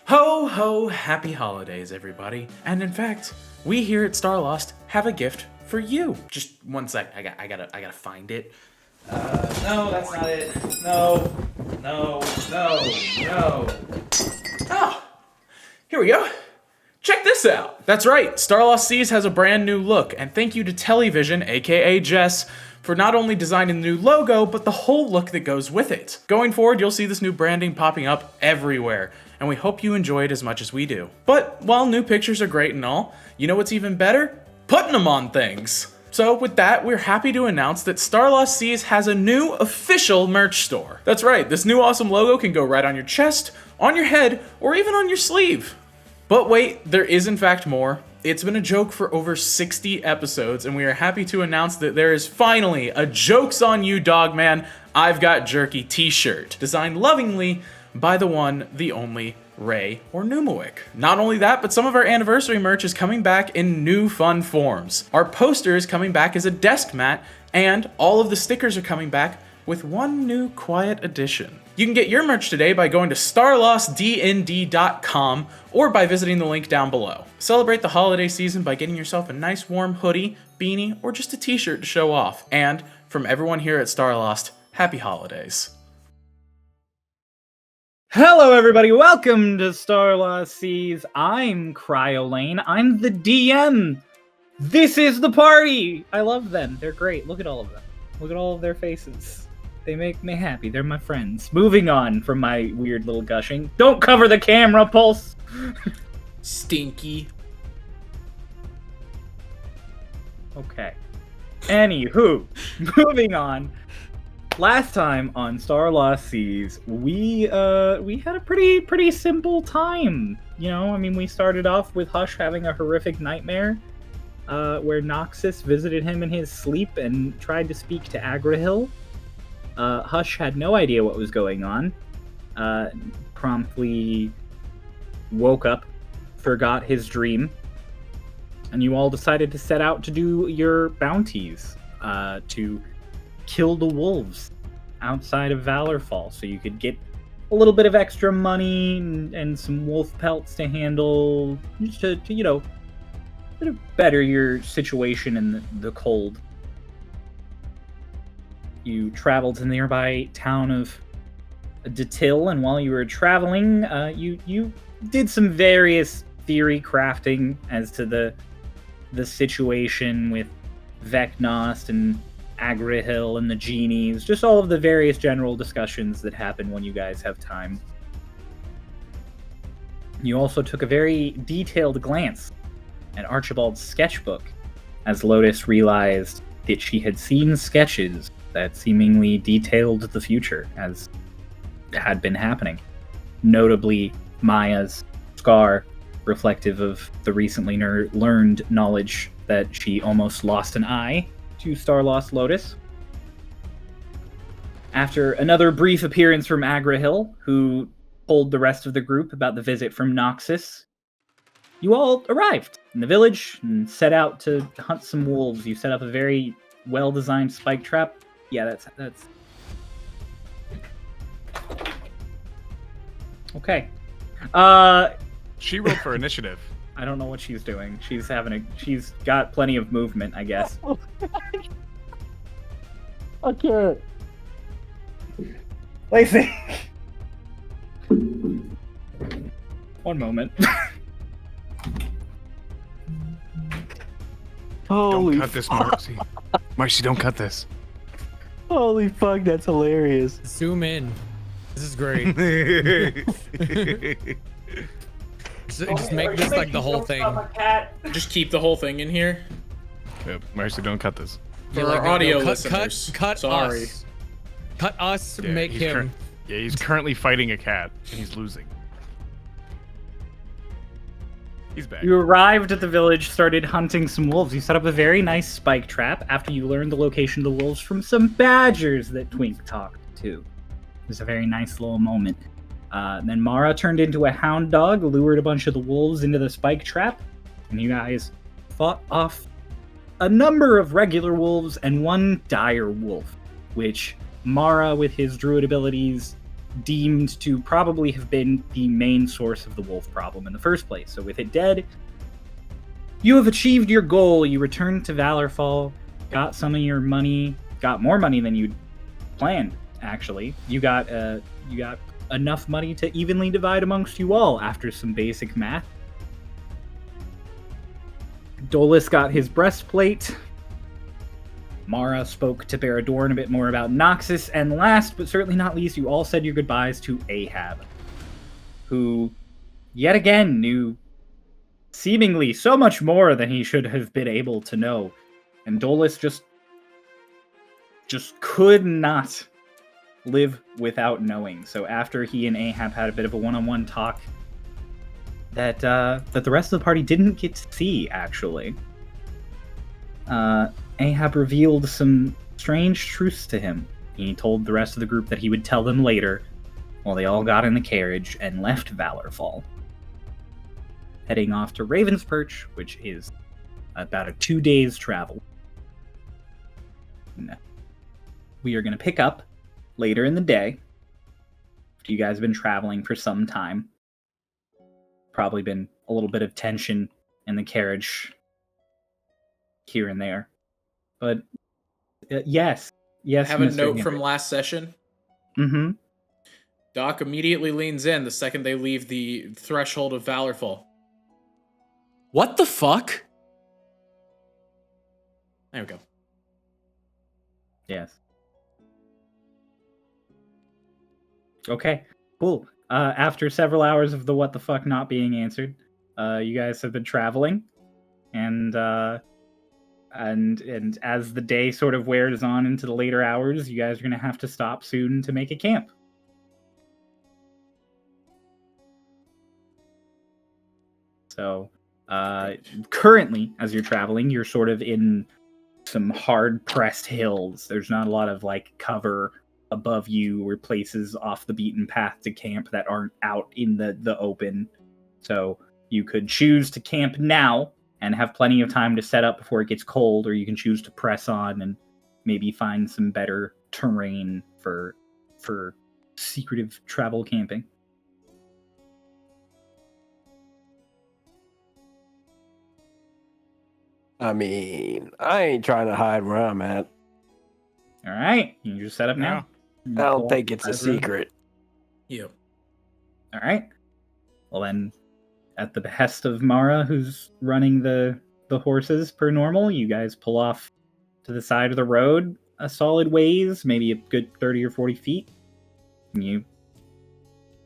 Ho ho, happy holidays, everybody. And in fact, we here at Starlost have a gift for you. Just one sec, I gotta find it. No, that's not it. No. Oh, here we go. Check this out. That's right, Starlost Seas has a brand new look, and thank you to Television, aka Jess, for not only designing the new logo, but the whole look that goes with it. Going forward, you'll see this new branding popping up everywhere, and we hope you enjoy it as much as we do. But while new pictures are great and all, you know what's even better? Putting them on things. So with that, we're happy to announce that Starlost Seas has a new official merch store. That's right, this new awesome logo can go right on your chest, on your head, or even on your sleeve. But wait, there is in fact more. It's been a joke for over 60 episodes, and we are happy to announce that there is finally a Joke's on You Dogman, I've Got Jerky t-shirt, designed lovingly by the one, the only, Ray or Numowick. Not only that, but some of our anniversary merch is coming back in new fun forms. Our poster is coming back as a desk mat, and all of the stickers are coming back with one new quiet addition. You can get your merch today by going to starlostdnd.com or by visiting the link down below. Celebrate the holiday season by getting yourself a nice warm hoodie, beanie, or just a t-shirt to show off. And from everyone here at Starlost, happy holidays. Hello everybody, welcome to Starlost Seas. I'm Cryolane, I'm the DM. This is the party! I love them, they're great, look at all of them. Look at all of their faces. They make me happy, they're my friends. Moving on from my weird little gushing. Don't cover the camera, Pulse! Stinky. Okay. Anywho, moving on. Last time on Starlost Seas, we had a pretty simple time. You know, I mean, we started off with Hush having a horrific nightmare, where Noxus visited him in his sleep and tried to speak to Agrahil. Hush had no idea what was going on, promptly woke up, forgot his dream, and you all decided to set out to do your bounties, to kill the wolves outside of Valorfall, so you could get a little bit of extra money and some wolf pelts to handle, just to you know, sort of better your situation in the cold. You traveled to the nearby town of Detil, and while you were traveling, you did some various theory crafting as to the situation with Vecnost and Agrahil and the Genies, just all of the various general discussions that happen when you guys have time. You also took a very detailed glance at Archibald's sketchbook, as Lotus realized that she had seen sketches that seemingly detailed the future, as had been happening. Notably, Maya's scar, reflective of the recently learned knowledge that she almost lost an eye to Starlost Lotus. After another brief appearance from Agrahil, who told the rest of the group about the visit from Noxus, you all arrived in the village and set out to hunt some wolves. You set up a very well-designed spike trap. Yeah, that's... Okay. She rolled for initiative. I don't know what she's doing. She's got plenty of movement, I guess. I can't. Lacey. One moment. Holy Don't cut this, Marcy. Marcy, don't cut this. Holy fuck, that's hilarious. Zoom in. This is great. Just make this like the whole thing. Just keep the whole thing in here. Yep, Marcy, don't cut this. For Yeah, our audio cut listeners. Sorry. Us. Cut us, Yeah, make him. He's currently fighting a cat, and he's losing. He's back. You arrived at the village, started hunting some wolves. You set up a very nice spike trap after you learned the location of the wolves from some badgers that Twink talked to. It was a very nice little moment. Then Mara turned into a hound dog, lured a bunch of the wolves into the spike trap, and you guys fought off a number of regular wolves and one dire wolf, which Mara, with his druid abilities, deemed to probably have been the main source of the wolf problem in the first place. So with it dead, you have achieved your goal. You returned to Valorfall, got some of your money, got more money than you'd planned, actually. You got enough money to evenly divide amongst you all after some basic math. Dolus got his breastplate. Mara spoke to Baradorn a bit more about Noxus, and last but certainly not least, you all said your goodbyes to Ahab, who yet again knew seemingly so much more than he should have been able to know. And Dolus just could not live without knowing. So after he and Ahab had a bit of a one-on-one talk that the rest of the party didn't get to see, actually, Ahab revealed some strange truths to him. He told the rest of the group that he would tell them later, while they all got in the carriage and left Valorfall, heading off to Raven's Perch, which is about a 2 days travel. No. We are going to pick up later in the day. You guys have been traveling for some time. Probably been a little bit of tension in the carriage here and there. But yes. I have a Mr. note Henry. from last session. Mm-hmm. Doc immediately leans in the second they leave the threshold of Valorfall. What the fuck? There we go. Yes. Okay, cool. After several hours of the what the fuck not being answered, you guys have been traveling, and as the day sort of wears on into the later hours, you guys are gonna have to stop soon to make a camp. So, currently, as you're traveling, you're sort of in some hard-pressed hills. There's not a lot of, like, cover above you or places off the beaten path to camp that aren't out in the open. So you could choose to camp now and have plenty of time to set up before it gets cold, or you can choose to press on and maybe find some better terrain for secretive travel camping. I mean, I ain't trying to hide where I'm at. All right, you can just set up now. I don't think it's a secret. Yep. All right. Well then, at the behest of Mara, who's running the horses per normal, you guys pull off to the side of the road a solid ways, maybe a good 30 or 40 feet. And you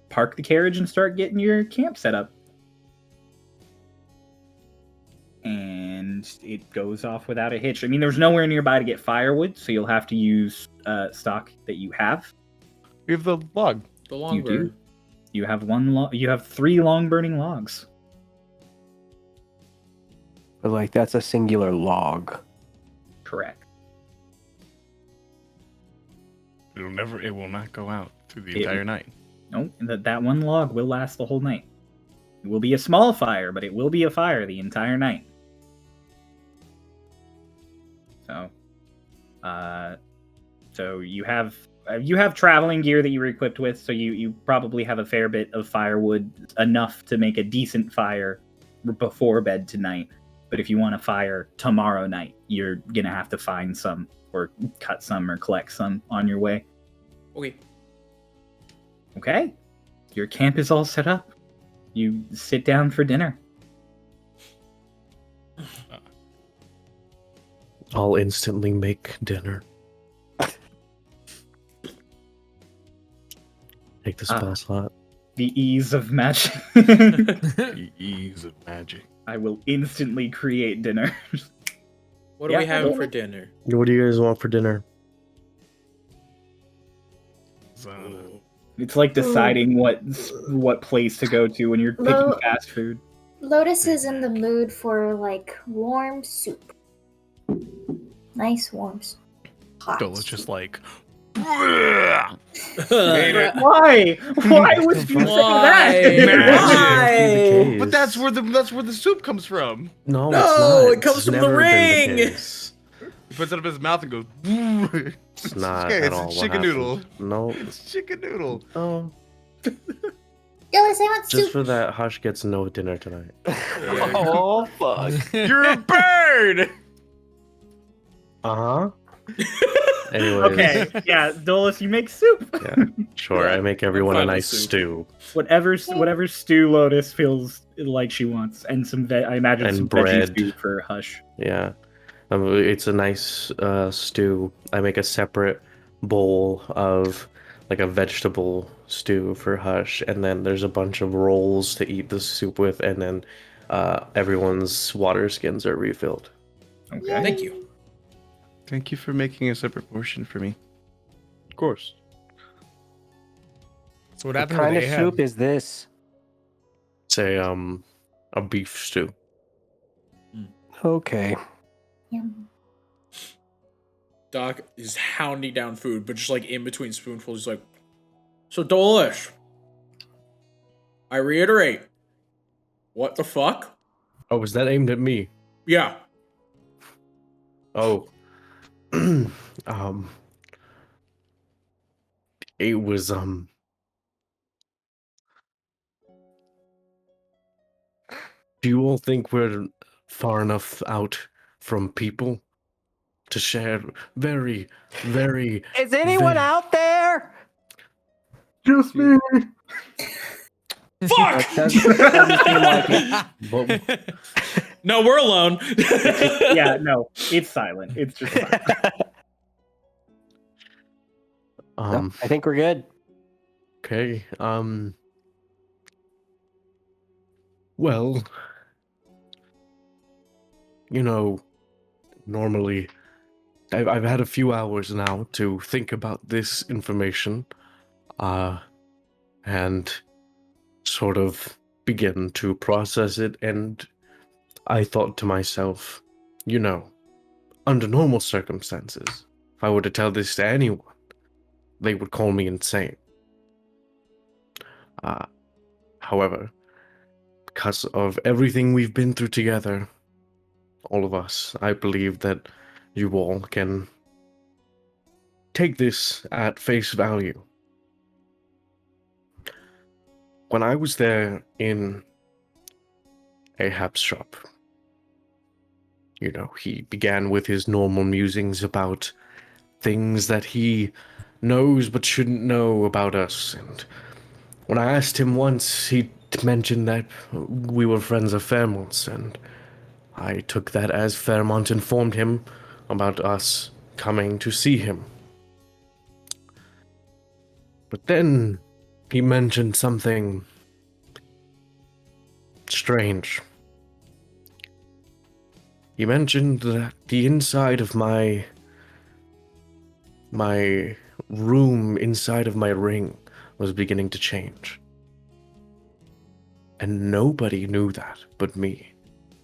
park the carriage and start getting your camp set up. And it goes off without a hitch. I mean, there's nowhere nearby to get firewood, so you'll have to use stock that you have. We have the log. The long You bird. do. You have you have 3 long burning logs. But like, that's a singular log. Correct. It will not go out through the It- entire night. No, that one log will last the whole night. It will be a small fire, but it will be a fire the entire night. So you have traveling gear that you were equipped with, so you probably have a fair bit of firewood, enough to make a decent fire before bed tonight. But if you want a fire tomorrow night, you're gonna have to find some, or cut some, or collect some on your way. Okay. Okay, your camp is all set up. You sit down for dinner. I'll instantly make dinner. Take the spell slot. The ease of magic. The ease of magic. I will instantly create dinner. What do Yeah. we have for dinner? What do you guys want for dinner? So, It's like deciding what place to go to when you're picking Well- fast food. Lotus is in the mood for like warm soup. Nice warm soup. Hot. Dola's just like, Why? Why would you say Why? that? Why? but that's where the soup comes from. No, No, it's not. it comes It's from the never been ring. case. He puts it up his mouth and goes. It's not okay, at it's all a what chicken noodle. happened. No. It's chicken noodle. Oh. Lotus, I want Just soup. for that, Hush gets no dinner tonight. Oh fuck! You're a bird. Uh huh. Anyways. Okay, yeah, Dolus, you make soup. Yeah, sure. Yeah, I make everyone I'm a fine with nice soup. stew Whatever stew Lotus feels like she wants, and some I imagine And some bread. veggie stew for Hush. Yeah. It's a nice stew. I make a separate bowl of like a vegetable stew for Hush, and then there's a bunch of rolls to eat the soup with, and then everyone's water skins are refilled. Okay. Thank you. Thank you for making a separate portion for me. Of course. So what What happened kind with of Ahab? soup is this? It's a beef stew. Okay. Yum. Doc is hounding down food, but just like in between spoonfuls, he's like, "So Dolish, I reiterate, what the fuck? Oh, was that aimed at me? Yeah, Oh. It was do you all think we're far enough out from people to share very, very Is anyone Ve- out there? just me? fuck. Doesn't seem like it. But No, we're alone." Yeah, no, it's silent. It's just silent. No, I think we're good. okay. Well, normally I've had a few hours now to think about this information, and sort of begin to process it, and I thought to myself, under normal circumstances, if I were to tell this to anyone, they would call me insane. However, because of everything we've been through together, all of us, I believe that you all can take this at face value. When I was there in Ahab's shop, he began with his normal musings about things that he knows but shouldn't know about us. And when I asked him once, he mentioned that we were friends of Fairmont's, and I took that as Fairmont informed him about us coming to see him. But then he mentioned something strange. He mentioned that the inside of my room inside of my ring was beginning to change. And nobody knew that but me.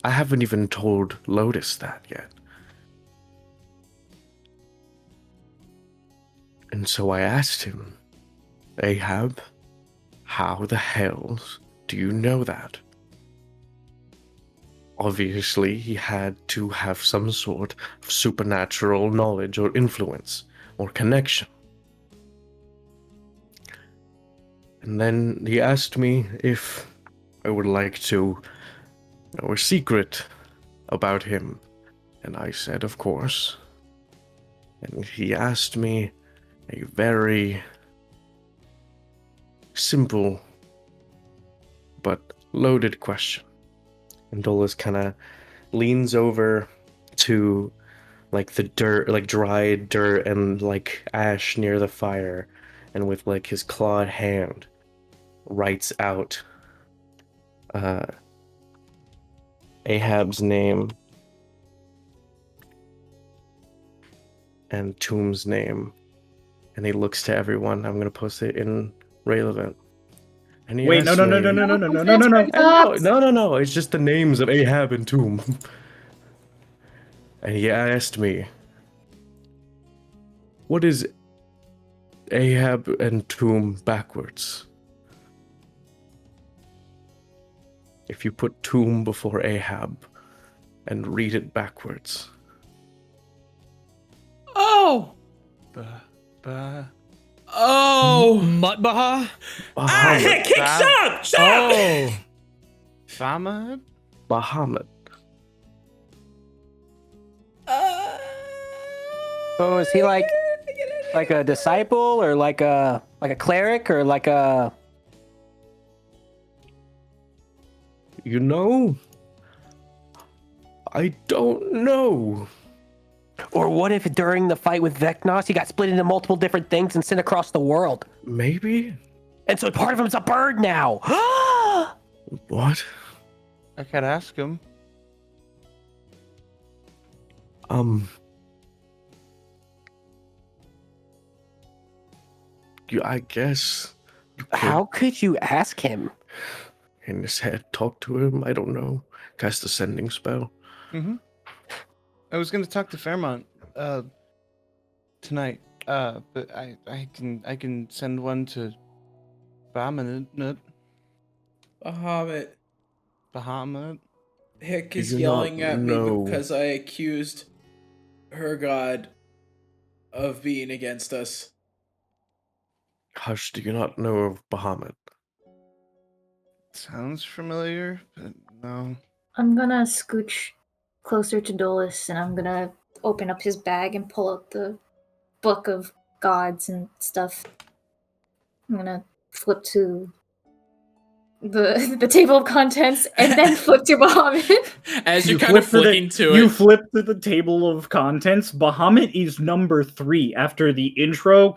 I haven't even told Lotus that yet. And so I asked him, Ahab, how the hell do you know that? Obviously, he had to have some sort of supernatural knowledge or influence or connection. And then he asked me if I would like to know a secret about him. And I said, of course. And he asked me a very simple but loaded question. And Dolus kind of leans over to the dirt, dried dirt and ash near the fire, and with his clawed hand writes out Ahab's name and Tomb's name, and he looks to everyone. I'm gonna post it in Relevant. And he Wait, no, asks no, no, me- no, no, no, no, no, no, no. No. It's just the names of Ahab and Tomb. And he asked me, what is Ahab and Tomb backwards? If you put Tomb before Ahab and read it backwards. Oh! Oh! Mutbaha? Bahamut. Shut up! Oh! Bahamut? Bahamut. Oh, is he like a disciple or like a cleric or like a? You know? I don't know. Or what if during the fight with Vecnos, he got split into multiple different things and sent across the world? Maybe? And so part of him's a bird now. What? I could ask him. I guess you could How could you ask him? in his head talk to him. I don't know. Cast a sending spell. Mm-hmm. I was gonna talk to Fairmont tonight. But I can send one to Bahamut. Bahamut. Hick is Do you yelling not at me know? because I accused her god of being against us. Hush, do you not know of Bahamut? Sounds familiar, but no. I'm gonna scooch closer to Dolus and I'm gonna open up his bag and pull out the book of gods and stuff. I'm gonna flip to the table of contents and then flip to Bahamut. As you're kind of flicking to You it. flip to the table of contents. Bahamut is number 3 after the intro, and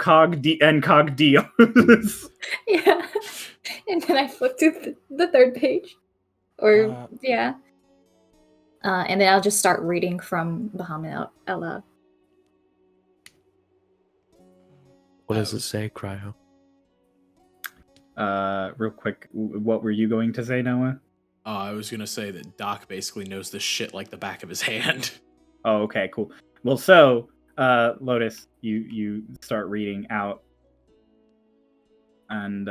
Cogdios. Yeah. And then I flip to the third page. Or, yeah. And then I'll just start reading from Bahamut out loud. What does it say, Cryo? Real quick, what were you going to say, Noah? I was gonna say that Doc basically knows this shit like the back of his hand. Oh, okay, cool. Well, so, Lotus, you start reading out, and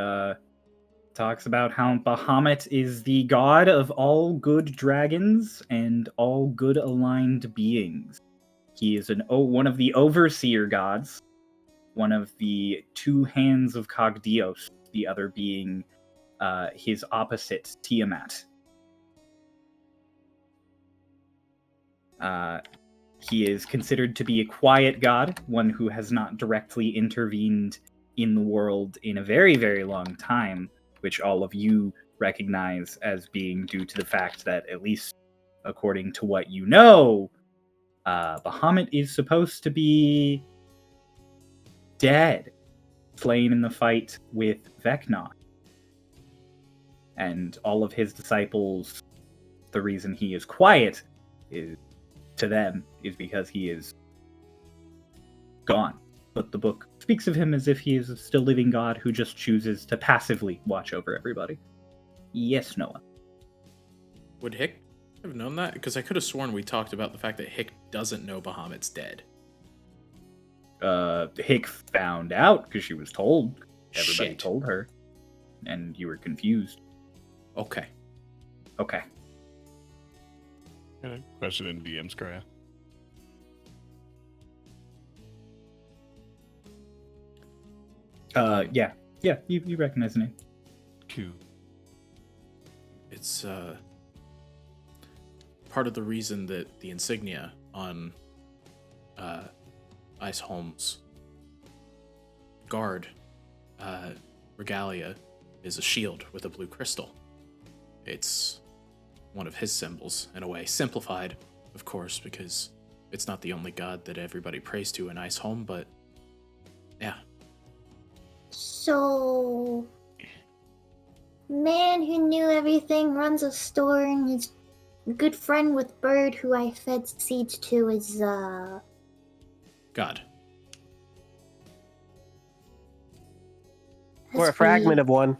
talks about how Bahamut is the god of all good dragons and all good aligned beings. He is one of the overseer gods, one of the 2 hands of Cogdios, the other being his opposite, Tiamat. He is considered to be a quiet god, one who has not directly intervened in the world in a very, very long time, which all of you recognize as being due to the fact that, at least according to what you know, Bahamut is supposed to be dead, slain in the fight with Vecna. And all of his disciples, the reason he is quiet is, to them, is because he is gone. But the book speaks of him as if he is a still living god who just chooses to passively watch over everybody. Yes, Noah. Would Hick have known that? Because I could have sworn we talked about the fact that Hick doesn't know Bahamut's dead. Hick found out because she was told. Everybody Shit. told her. And you were confused. Okay. Okay. Question in DM's Scrying. Yeah, you recognize the name. Q. It's part of the reason that the insignia on Ice Holmes' guard regalia is a shield with a blue crystal. It's one of his symbols, in a way. Simplified, of course, because it's not the only god that everybody prays to in Ice Home, but yeah. So, man who knew everything runs a store and is a good friend with Bird, who I fed seeds to, is God. Or a fragment of one.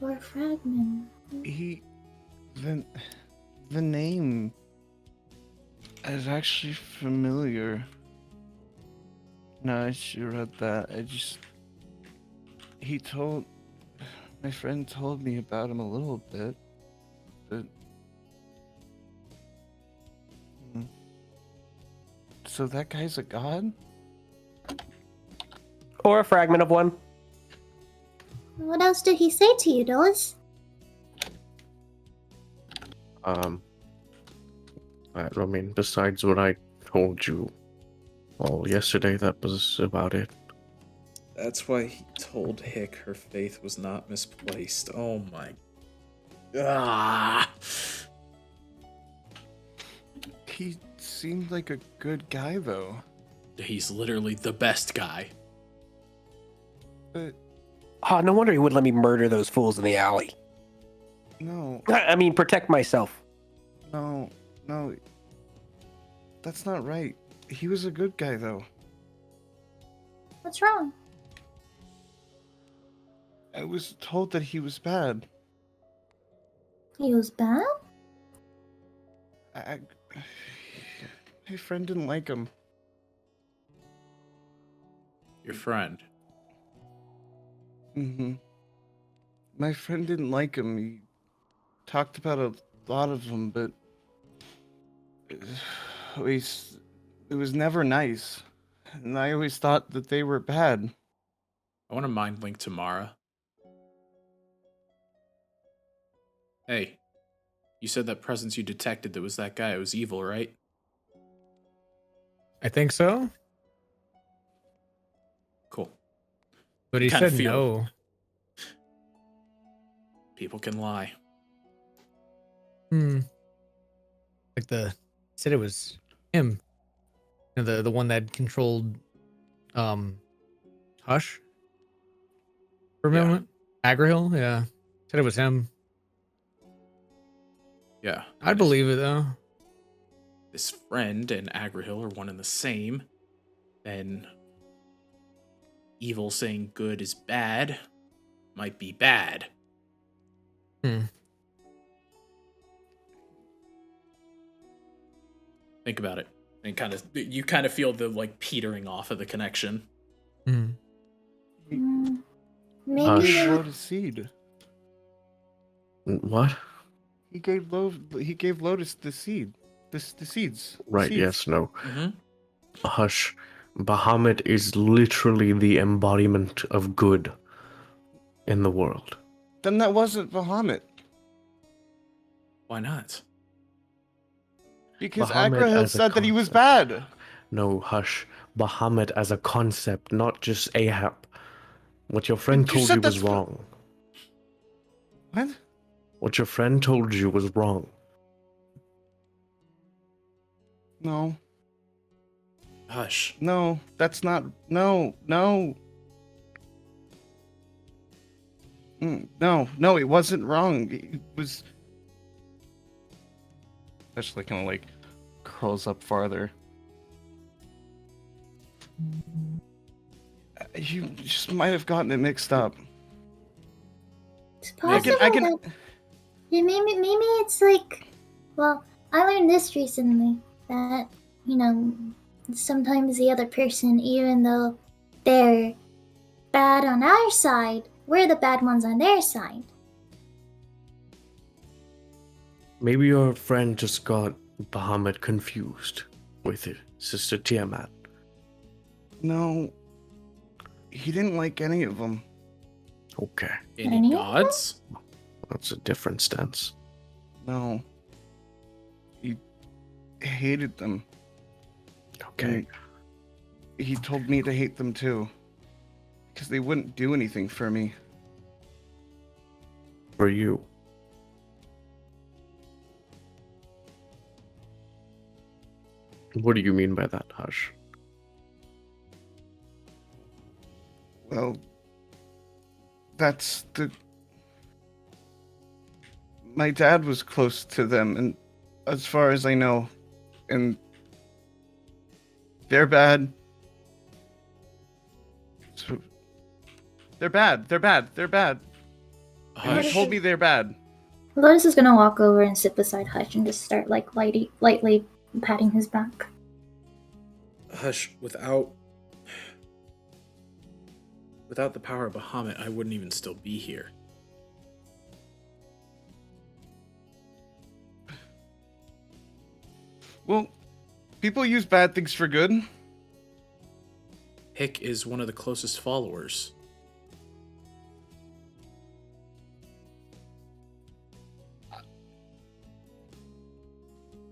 Or a fragment. The name is actually familiar. No, I should have read that. My friend told me about him a little bit, but so that guy's a god? Or a fragment of one. What else did he say to you, Dulles? I mean, besides what I told you all yesterday, that was about it. That's why he told Hick her faith was not misplaced. Oh my. Ah. He seemed like a good guy, though. He's literally the best guy. But Oh, no wonder he wouldn't let me murder those fools in the alley. no, I mean, protect myself. no. That's not right. He was a good guy, though. What's wrong? I was told that he was bad. He was bad? My friend didn't like him. Your friend. Mm-hmm. My friend didn't like him. He talked about a lot of them, but it was never nice. And I always thought that they were bad. I want to mind link to Mara. Hey, you said that presence you detected that was that guy. It was evil, right? I think so. Cool. But he Kinda said feel- no. People can lie. Like said it was him. You know, the one that controlled Hush for a Yeah. moment. Agrahil, yeah. Said it was him. Yeah. I believe it though. This friend and Agrahil are one and the same. Then evil saying good is bad might be bad. Think about it. And you kind of feel the like petering off of the connection. Mm, He maybe. gave Lotus seed. What? He gave Lotus the seed. The seeds. Right, Seeds. yes, no. Mm-hmm. Hush. Bahamut is literally the embodiment of good in the world. Then that wasn't Bahamut. Why not? Because Bahamut Agrahil as a said that he was concept. bad. No, Hush. Bahamut as a concept, not just Ahab. What your friend You told said you was that's wrong. What? What your friend told you was wrong. No. Hush. No, that's not. No. No, it wasn't wrong. It was. Especially kind of like curls up farther. You just might have gotten it mixed up. It's I possible can. that maybe it's like, well, I learned this recently that, sometimes the other person, even though they're bad on our side, we're the bad ones on their side. Maybe your friend just got Bahamut confused with it, Sister Tiamat. No, he didn't like any of them. Okay, Any Any? gods? that's a different stance. No, he hated them. Okay, And he told me to hate them too, because they wouldn't do anything for me. for you. What do you mean by that, Hush? Well, that's the. My dad was close to them, and as far as I know, and they're bad. So, they're bad. They're bad. They're bad. And he Hush. told me they're bad. Lotus is gonna walk over and sit beside Hush and just start like lightly patting his back. Hush, without the power of Bahamut, I wouldn't even still be here. Well, people use bad things for good. Hick is one of the closest followers.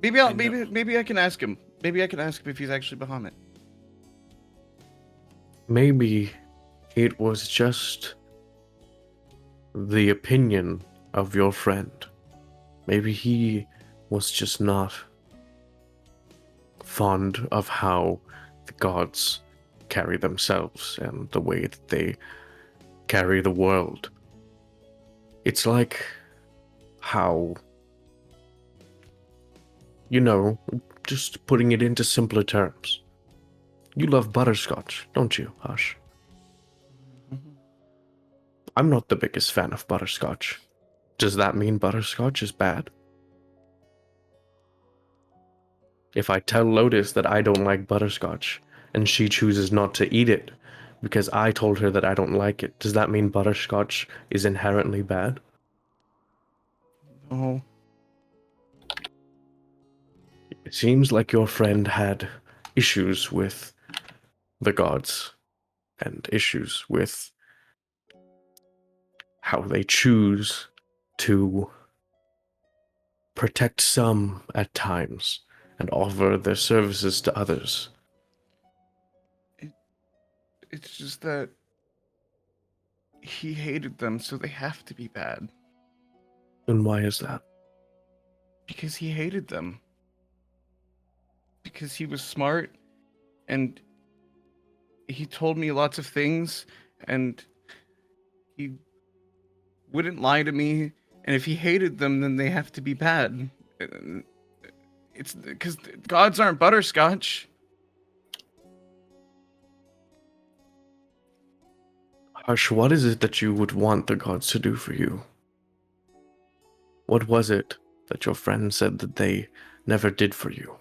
Maybe I know. maybe I can ask him. Maybe I can ask him if he's actually Bahamut. Maybe it was just the opinion of your friend. Maybe he was just not fond of how the gods carry themselves and the way that they carry the world. It's like how, just putting it into simpler terms. You love butterscotch, don't you, Hush? I'm not the biggest fan of butterscotch. Does that mean butterscotch is bad? If I tell Lotus that I don't like butterscotch and she chooses not to eat it because I told her that I don't like it, does that mean butterscotch is inherently bad? Oh, It seems like your friend had issues with the gods and issues with how they choose to protect some at times and offer their services to others. it's just that he hated them, so they have to be bad. And why is that? Because he hated them. Because he was smart, and he told me lots of things, and he wouldn't lie to me, and if he hated them, then they have to be bad. It's because gods aren't butterscotch. Hush, what is it that you would want the gods to do for you? What was it that your friend said that they never did for you?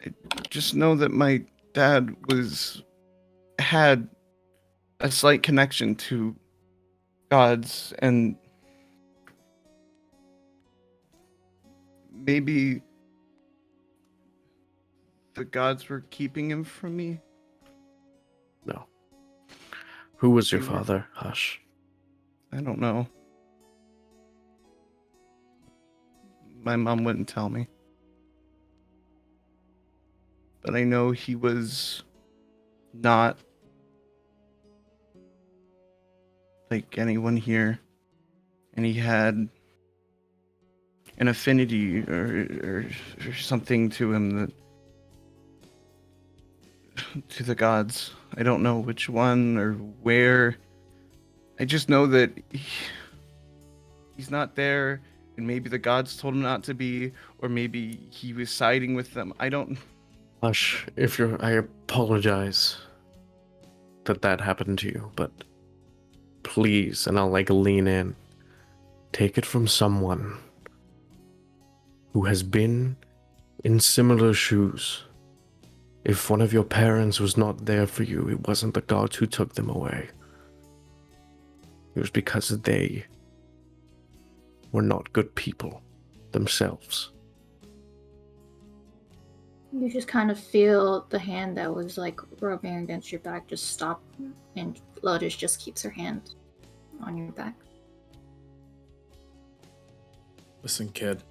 I just know that my dad had a slight connection to gods, and maybe the gods were keeping him from me. No. Who was your They were- father, Hush? I don't know. My mom wouldn't tell me. But I know he was not like anyone here. And he had an affinity or something to him that to the gods. I don't know which one or where. I just know that he's not there, and maybe the gods told him not to be, or maybe he was siding with them. I don't. Hush, I apologize that happened to you, but please, and I'll lean in, take it from someone who has been in similar shoes. If one of your parents was not there for you, it wasn't the gods who took them away. It was because they were not good people themselves. You just kind of feel the hand that was like rubbing against your back just stop, and Lotus just keeps her hand on your back. Listen, kid.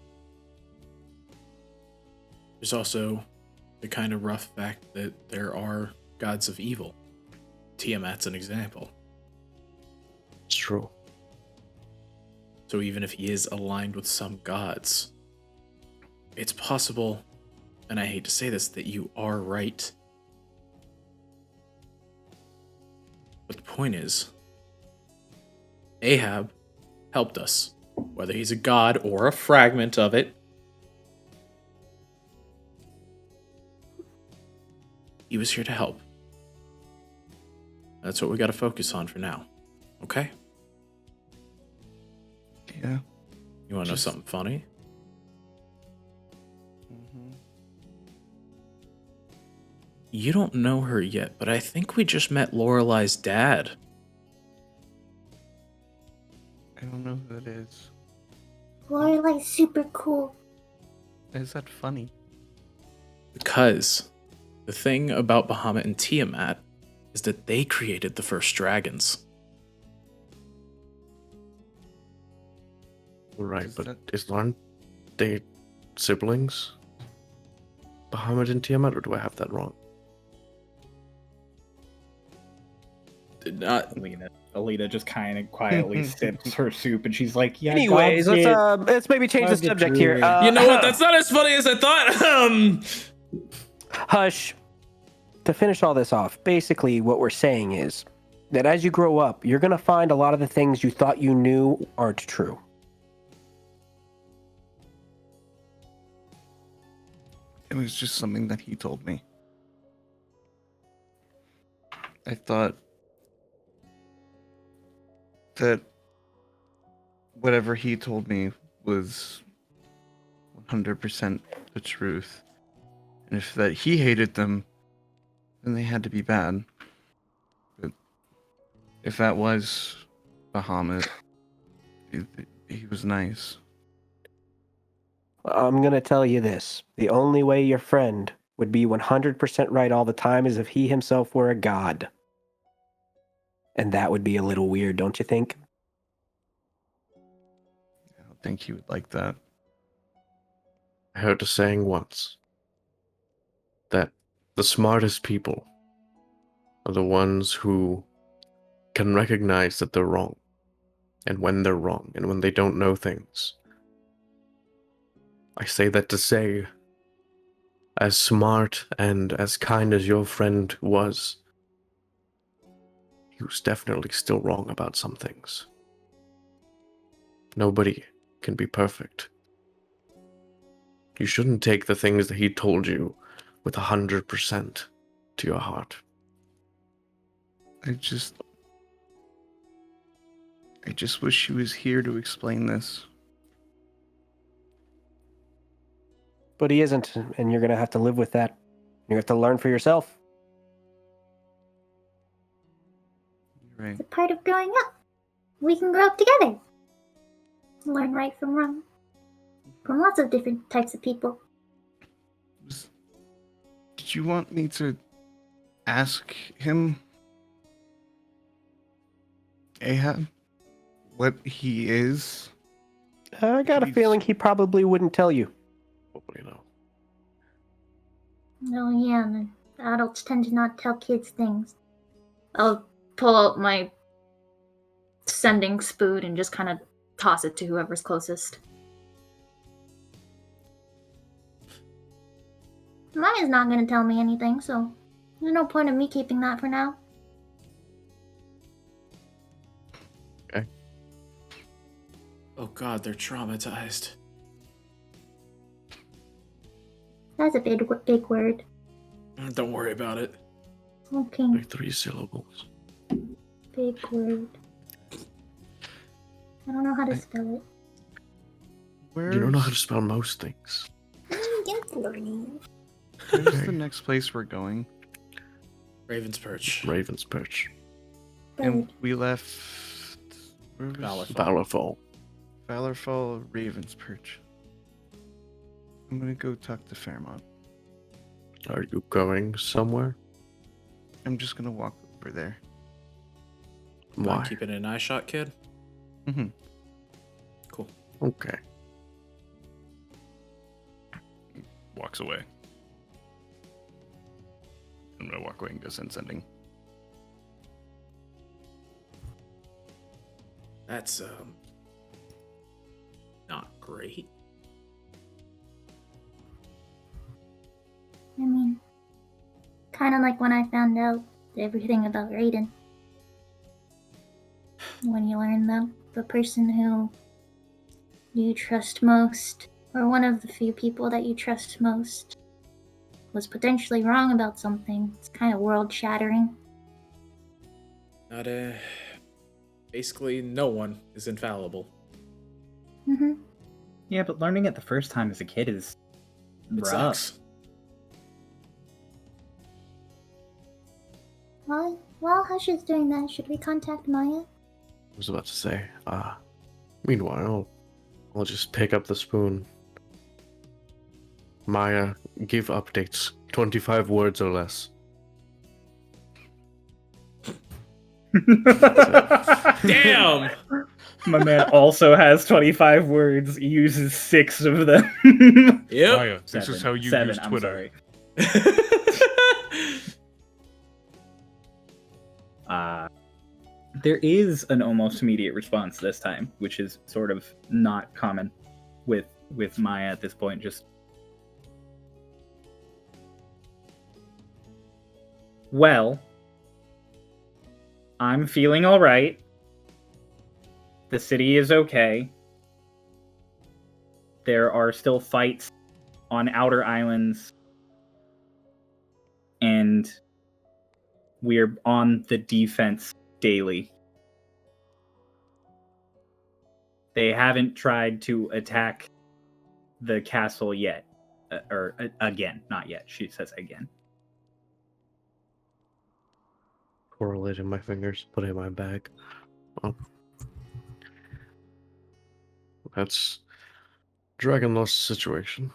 There's also the kind of rough fact that there are gods of evil. Tiamat's an example. It's true. So even if he is aligned with some gods, it's possible, and I hate to say this, that you are right. But the point is, Ahab helped us, whether he's a god or a fragment of it. He was here to help. That's what we got to focus on for now. Okay? Yeah. You want to know Just- something funny? You don't know her yet, but I think we just met Lorelai's dad. I don't know who that is. Lorelai's super cool. Is that funny? Because the thing about Bahamut and Tiamat is that they created the first dragons. Right, Is but that- aren't they siblings? Bahamut and Tiamat, or do I have that wrong? Alina just kind of quietly sips her soup, and she's like, "Yeah." Anyways, let's maybe change the God did subject here. druid. You know what? That's not as funny as I thought. Hush. To finish all this off, basically what we're saying is that as you grow up, you're going to find a lot of the things you thought you knew aren't true. It was just something that he told me. I thought that whatever he told me was 100% the truth. And if that he hated them, then they had to be bad. But if that was Bahamut, he was nice. I'm going to tell you this. The only way your friend would be 100% right all the time is if he himself were a god. And that would be a little weird, don't you think? I don't think he would like that. I heard a saying once that the smartest people are the ones who can recognize that they're wrong, and when they're wrong, and when they don't know things. I say that to say, as smart and as kind as your friend was, he was definitely still wrong about some things. Nobody can be perfect. You shouldn't take the things that he told you with 100% to your heart. I just wish he was here to explain this. But he isn't, and you're going to have to live with that. You have to learn for yourself. You're right. It's a part of growing up. We can grow up together. Learn right from wrong. From lots of different types of people. Did you want me to ask him, Ahab, what he is? I got a He's- feeling he probably wouldn't tell you. Hopefully, no. Oh yeah, the adults tend to not tell kids things. I'll pull out my sending spoon and just kind of toss it to whoever's closest. Maya's not gonna tell me anything, so there's no point in me keeping that for now. Oh god, they're traumatized. That's a big word. Don't worry about it. Okay, Like 3 syllables. big word. I don't know how to spell it. You don't know how to spell most things. Get learning. Where's the next place we're going? Raven's Perch. Raven's Perch. And we left. Where was Valorfall. Valorfall. Valorfall, Raven's Perch. I'm gonna go talk to Fairmont. Are you going somewhere? I'm just gonna walk over there. Why? Mind keeping an eye shot, kid? Mm-hmm. Cool. Okay. Walks away. I'm gonna walk away and go sending. That's, not great. I mean, kind of like when I found out everything about Raiden. When you learn that the person who you trust most, or one of the few people that you trust most, was potentially wrong about something, it's kind of world-shattering. Not basically, no one is infallible. Mm-hmm. Yeah, but learning it the first time as a kid is It rough. sucks. While Hush is doing that, should we contact Maya? I was about to say, meanwhile, I'll just pick up the spoon. Maya, give updates. 25 words or less. Damn! My man also has 25 words, uses 6 of them. Yep. Maya, this is how you Seven, use I'm Twitter. sorry. There is an almost immediate response this time, which is sort of not common with Maya at this point. Just, well, I'm feeling all right. The city is okay. There are still fights on outer islands, and we're on the defense daily. They haven't tried to attack the castle yet. Again, not yet. She says again. Correlating my fingers, put it in my bag. Oh. That's Dragon Lost situation.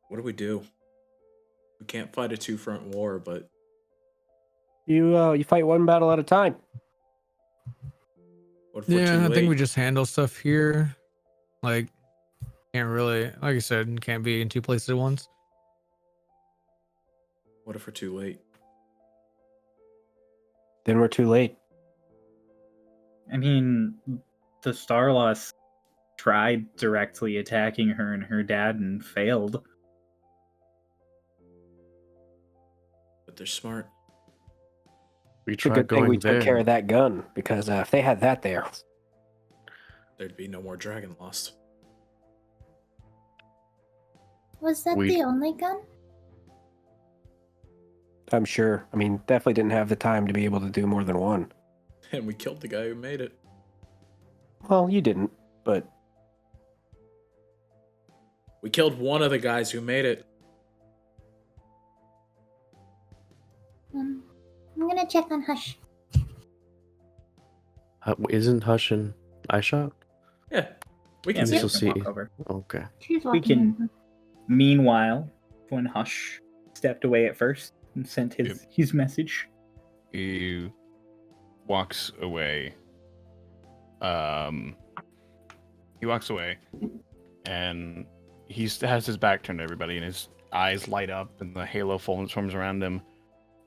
What do we do? We can't fight a two-front war, but You fight one battle at a time. what if we're too Yeah, I late? think we just handle stuff here. Like, can't really, like I said, can't be in two places at once. What if we're too late? Then we're too late. I mean, the Starloss tried directly attacking her and her dad and failed. But they're smart. We It's a tried good thing going we there. took care of that gun, because if they had that there, There'd be no more Dragon Lost. Was that We- the only gun? I'm sure. I mean, definitely didn't have the time to be able to do more than one. And we killed the guy who made it. Well, you didn't, but We killed one of the guys who made it. I'm gonna check on Hush. Isn't Hush and iShot? Yeah. We can Yeah, see we still it. see walk it. over. Okay. She's We walking. can. Meanwhile, when Hush stepped away at first and sent his message, He walks away. He walks away, and he has his back turned to everybody, and his eyes light up, and the halo forms around him.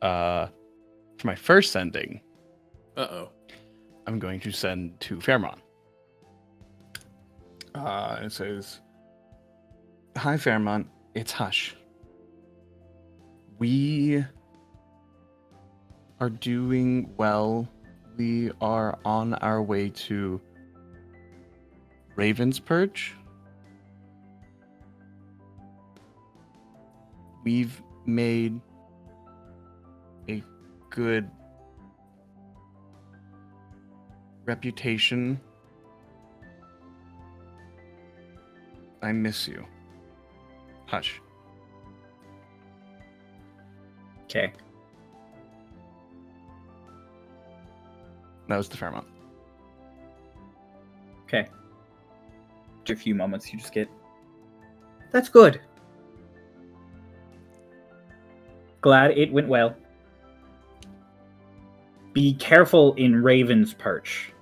For my first sending, Uh-oh. I'm going to send to Fairmont. It says, "Hi, Fairmont. It's Hush. We are doing well. We are on our way to Raven's Perch. We've made a good reputation. I miss you. Hush." okay. That was the Fairmont. Okay. After a few moments, you just get. That's good. Glad it went well. Be careful in Raven's Perch.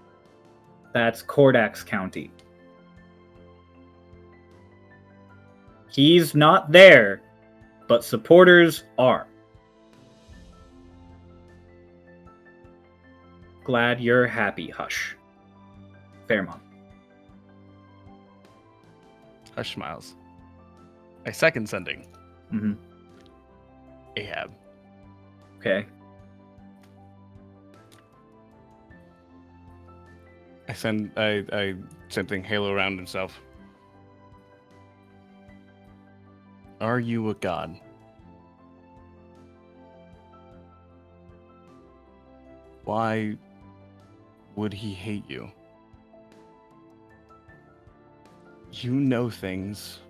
That's Cordax County. He's not there, but supporters are. Glad you're happy, Hush. Fairmont. Hush smiles. My second sending, Mm-hmm. Ahab. Okay. I send something halo around himself. Are you a god? Why would he hate you? You know things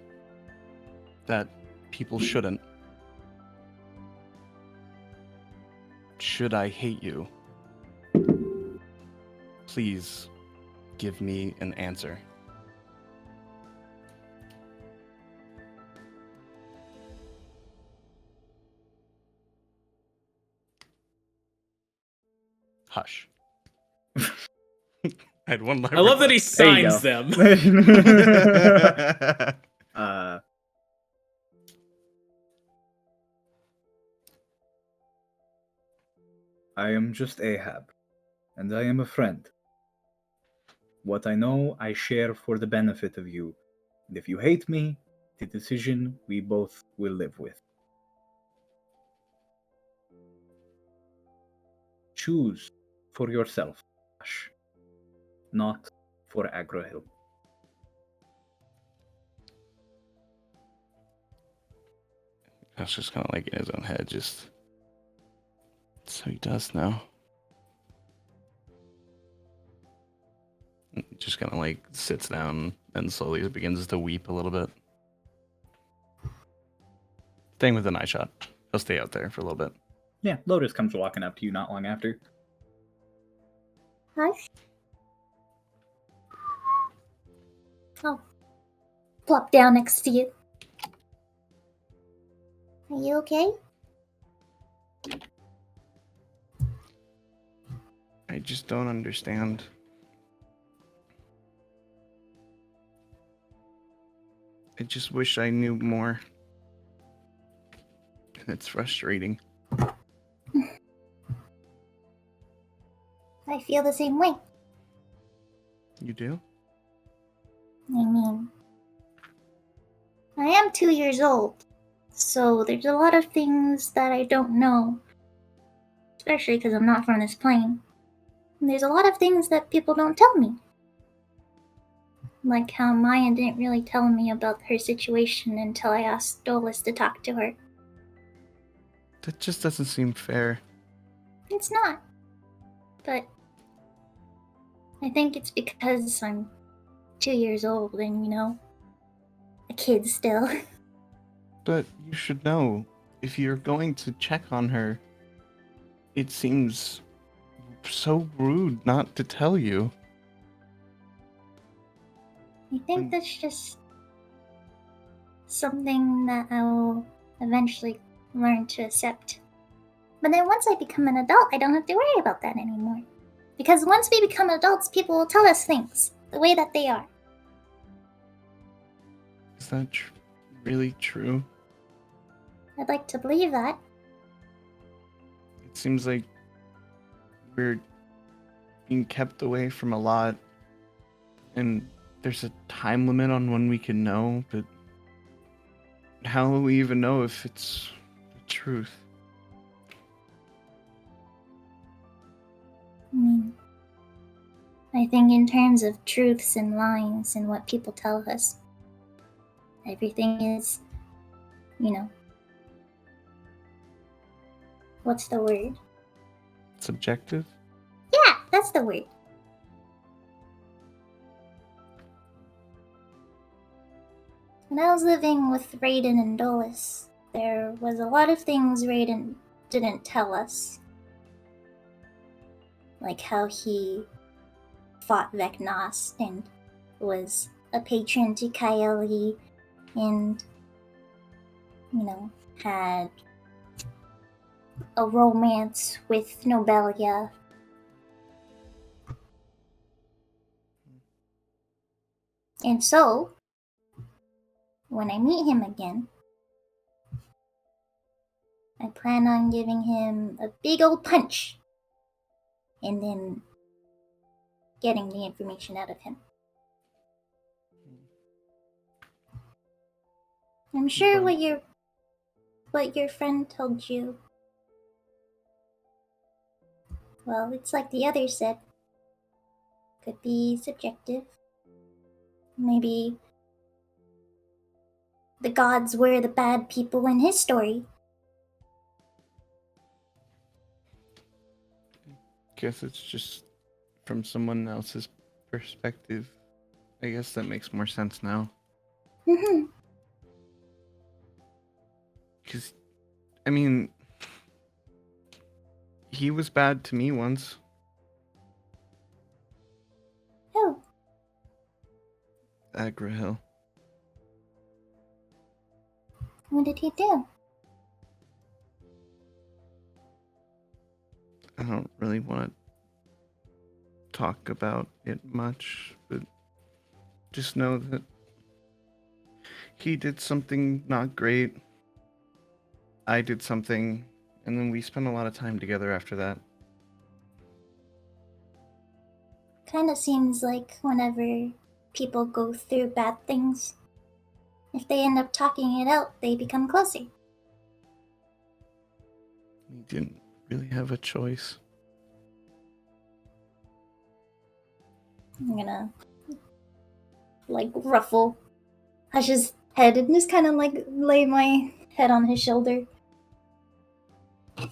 that people shouldn't. Should I hate you? Please give me an answer. Hush. I had one I love that he There you signs go. them. I am just Ahab, and I am a friend. What I know, I share for the benefit of you. And if you hate me, the decision we both will live with. Choose for yourself, Ash, not for Agrohill. That's just kind of like in his own head, just so he does now. Just kind of like sits down and slowly begins to weep a little bit. Staying with an eye shot. I'll stay out there for a little bit. Yeah, Lotus comes walking up to you not long after. Hush. I'll plop down next to you. Are you okay? I just don't understand. I just wish I knew more. And it's frustrating. I feel the same way. You do? I mean, I am 2 years old, so there's a lot of things that I don't know. Especially because I'm not from this plane. And there's a lot of things that people don't tell me. Like how Maya didn't really tell me about her situation until I asked Dolus to talk to her. That just doesn't seem fair. It's not. But I think it's because I'm 2 years old and, a kid still. But you should know, if you're going to check on her, it seems so rude not to tell you. I think that's just something that I will eventually learn to accept. But then once I become an adult, I don't have to worry about that anymore. Because once we become adults, people will tell us things the way that they are. Is that really true? I'd like to believe that. It seems like we're being kept away from a lot, and there's a time limit on when we can know, but how will we even know if it's the truth? I think in terms of truths and lies and what people tell us, everything is, what's the word? Subjective? Yeah, that's the word. When I was living with Raiden and Dolus, there was a lot of things Raiden didn't tell us. Like how he fought Vecnos and was a patron to Kaeli and, had a romance with Nobelia. And so, when I meet him again, I plan on giving him a big old punch and then getting the information out of him. I'm sure what your friend told you, well, it's like the others said. Could be subjective. Maybe the gods were the bad people in his story. Guess it's just from someone else's perspective. I guess that makes more sense now. Mm-hmm. Because, he was bad to me once. Who? Agrohill. What did he do? I don't really want to talk about it much, but just know that he did something not great. I did something, and then we spent a lot of time together after that. Kind of seems like whenever people go through bad things, if they end up talking it out, they become closer. We didn't really have a choice. I'm gonna hush his head and just kind of like lay my head on his shoulder. I'm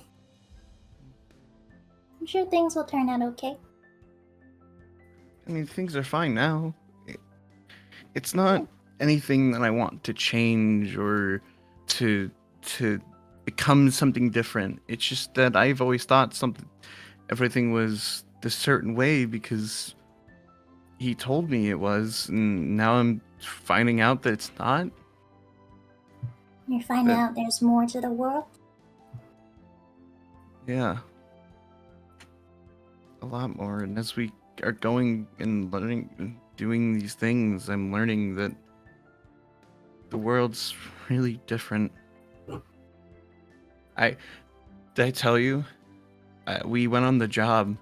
sure things will turn out okay. I mean, things are fine now. It's not anything that I want to change or to become something different. It's just that I've always thought everything was this certain way because he told me it was, and now I'm finding out that it's not. You're finding But- out there's more to the world. Yeah. A lot more. And as we are going and learning and doing these things, I'm learning that the world's really different. Did I tell you? We went on the job.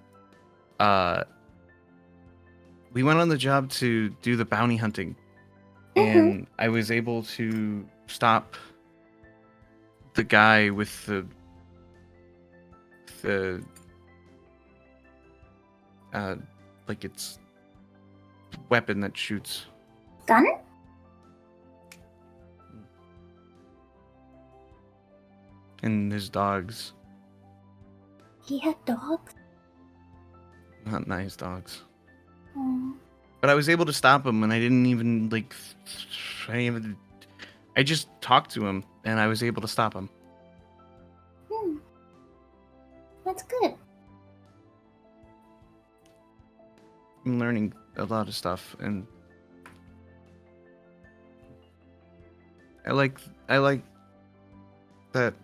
We went on the job to do the bounty hunting. And I was able to stop the guy with the like it's weapon that shoots. Gun? And his dogs. He had dogs? Not nice dogs. Oh. But I was able to stop him, and I didn't even I just talked to him, and I was able to stop him. That's good. I'm learning a lot of stuff, and I like that.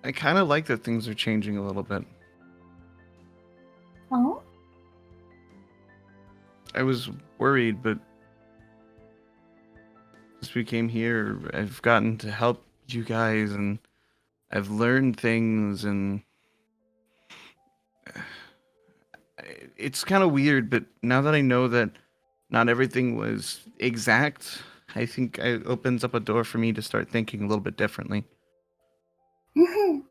I kind of like that things are changing a little bit. Oh? I was worried, but since we came here, I've gotten to help you guys, and I've learned things, and it's kind of weird, but now that I know that not everything was exact, I think it opens up a door for me to start thinking a little bit differently. You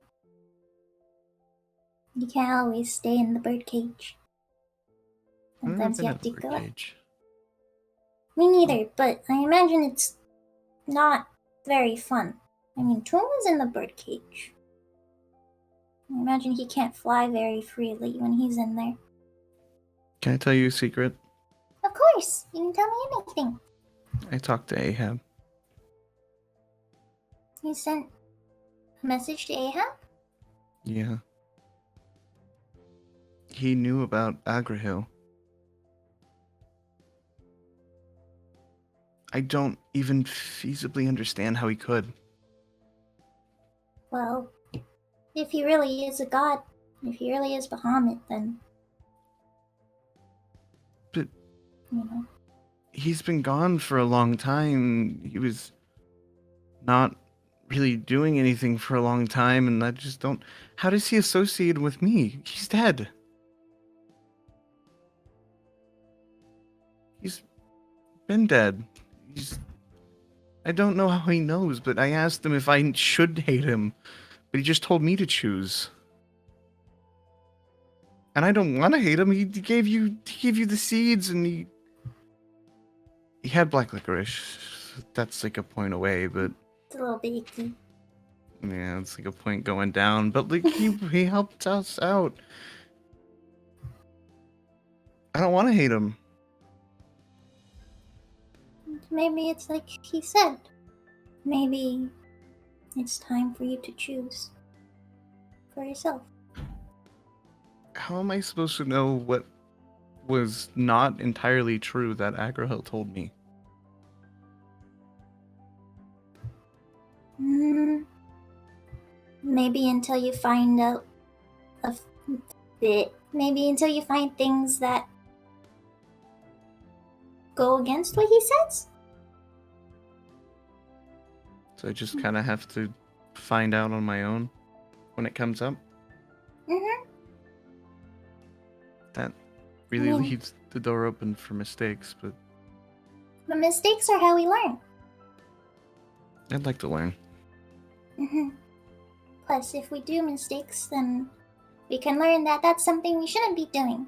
can't always stay in the birdcage. I've never Sometimes been you in have to a go out. birdcage. Me neither, but I imagine it's not very fun. I mean, Toon was in the birdcage. I imagine he can't fly very freely when he's in there. Can I tell you a secret? Of course, you can tell me anything. I talked to Ahab. You sent a message to Ahab? Yeah. He knew about Agrahil. I don't even feasibly understand how he could. Well, if he really is a god, if he really is Bahamut, then... But you know. he's been gone for a long time. He was not really doing anything for a long time, and I just don't... How does he associate with me? He's dead. He's been dead. I don't know how he knows, but I asked him if I should hate him, but he just told me to choose. And I don't want to hate him. He gave you the seeds, and he had black licorice. That's like a point away, but It's a little bit icky. yeah, it's like a point going down. But like he helped us out. I don't want to hate him. Maybe it's like he said. Maybe it's time for you to choose for yourself. How am I supposed to know what was not entirely true that Agrahil told me? Maybe until you find out a bit Maybe until you find things that go against what he says? So I just kind of have to find out on my own when it comes up. Mm-hmm. That really Yeah. leaves the door open for mistakes, but But mistakes are how we learn. I'd like to learn. Mm-hmm. Plus, if we do mistakes, then we can learn that that's something we shouldn't be doing.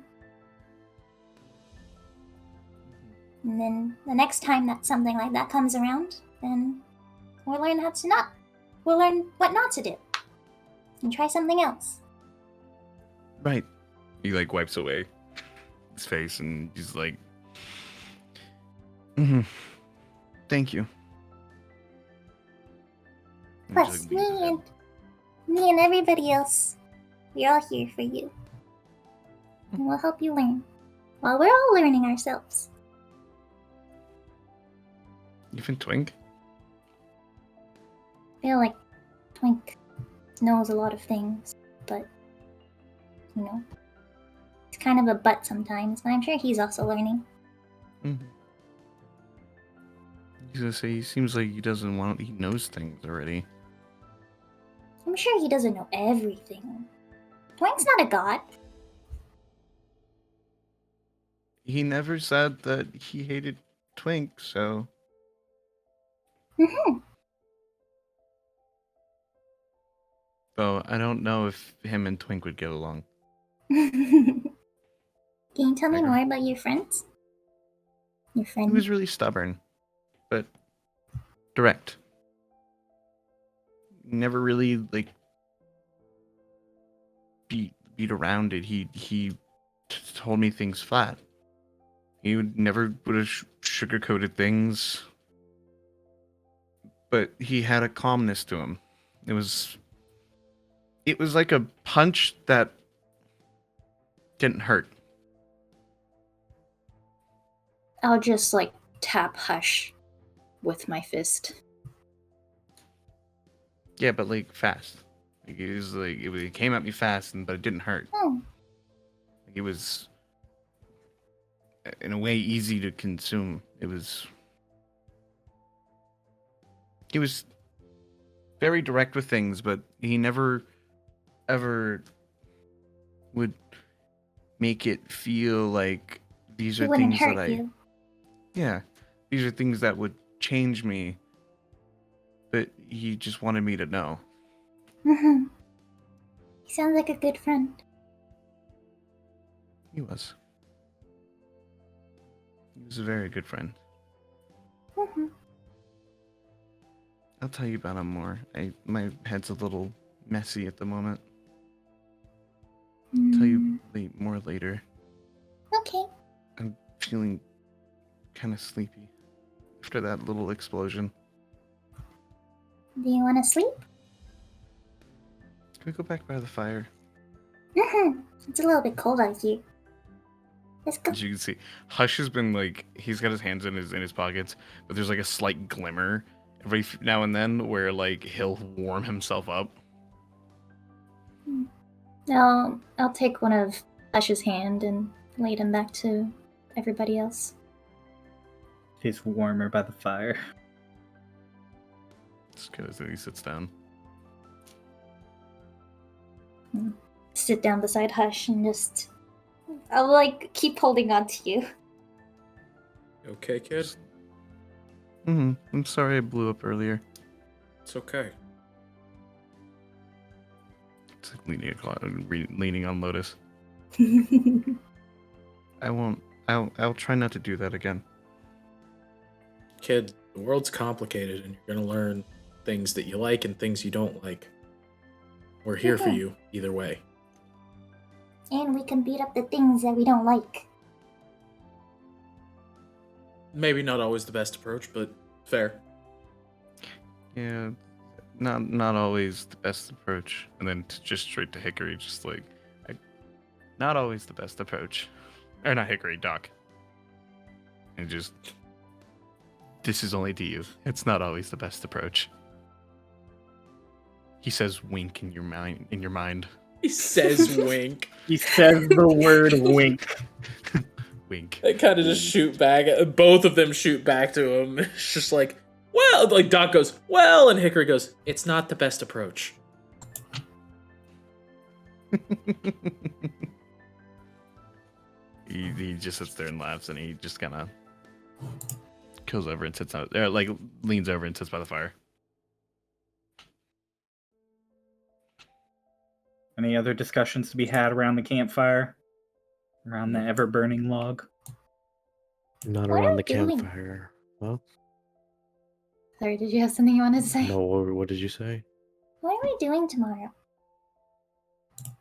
And then the next time that something like that comes around, then we'll learn how to not. We'll learn what not to do. And try something else. Right. He like wipes away his face and he's like, thank you. And Plus, just, like, leaves his head. me and everybody else, we're all here for you. And we'll help you learn. While we're all learning ourselves. Even Twink? I feel like Twink knows a lot of things, but, you know, he's kind of a butt sometimes, but I'm sure he's also learning. Mm-hmm. I was gonna say, he seems like he doesn't want, he knows things already. I'm sure he doesn't know everything. Twink's not a god. He never said that he hated Twink, so Mm-hmm. though I don't know if him and Twink would get along. Can you tell me Fair. more about your friends? Your He friend? was really stubborn, but direct. Never really like beat around it. He told me things flat. He would never would have sugar-coated things, but he had a calmness to him. It was like a punch that didn't hurt. I'll just like tap hush with my fist. Yeah, but like fast. Like, it came at me fast, but it didn't hurt. Oh, Like, it was in a way easy to consume. It was very direct with things, but he never ever would make it feel like these he are wouldn't things hurt that you. yeah, these are things that would change me. But he just wanted me to know. Mm-hmm. He sounds like a good friend. He was a very good friend. Mm-hmm. I'll tell you about him more. My head's a little messy at the moment. I'll tell you more later. Okay. I'm feeling kind of sleepy after that little explosion. Do you want to sleep? Can we go back by the fire? Mm-hmm. It's a little bit cold out here. Let's go. As you can see, Hush has been like, he's got his hands in his pockets, but there's like a slight glimmer every now and then where like he'll warm himself up. I'll take one of Hush's hand and lead him back to everybody else. It's warmer by the fire. It's good as he sits down. Sit down beside Hush and just... I'll, like, keep holding on to you. You okay, kid? I'm sorry I blew up earlier. It's okay. It's like leaning on Lotus. I won't. I'll try not to do that again. Kid, the world's complicated and you're gonna learn things that you like and things you don't like. We're here for you either way. And we can beat up the things that we don't like. Maybe not always the best approach, but fair. Yeah, not always the best approach. And then just straight to Hickory, just like, not always the best approach. Or not Hickory, Doc. And just, this is only to you. It's not always the best approach. He says, "Wink in your mind." He says wink. He says the word wink. Wink. They kind of just shoot back. Both of them shoot back to him. It's just like, well, like Doc goes, well, and Hickory goes, it's not the best approach. He just sits there and laughs, and he just kind of goes over and sits out there, like leans over and sits by the fire. Any other discussions to be had around the campfire? Around the ever-burning log? Not What are around we the doing? campfire. Well, Sorry, did you have something you wanted to say? no, what did you say? What are we doing tomorrow?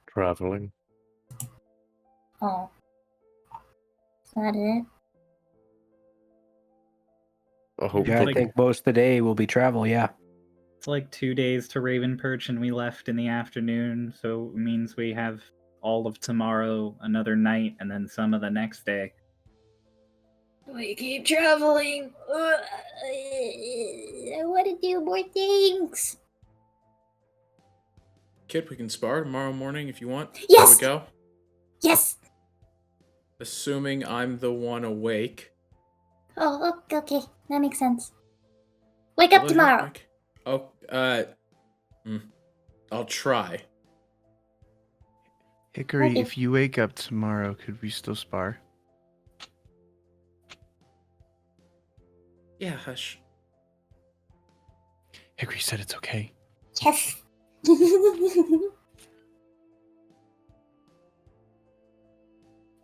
Traveling. Oh. Is that it? I hope Yeah, I Like- think most of the day will be travel, yeah. It's like 2 days to Raven Perch, and we left in the afternoon, so it means we have all of tomorrow, another night, and then some of the next day. We keep traveling. I want to do more things. Kid, we can spar tomorrow morning if you want. Yes! There we go. Yes. Assuming I'm the one awake. Oh, okay. That makes sense. Wake up Will it tomorrow. help, Mike? Oh, I'll try. Hickory, Okay. if you wake up tomorrow, could we still spar? Yeah, hush. Hickory said it's okay. Yes.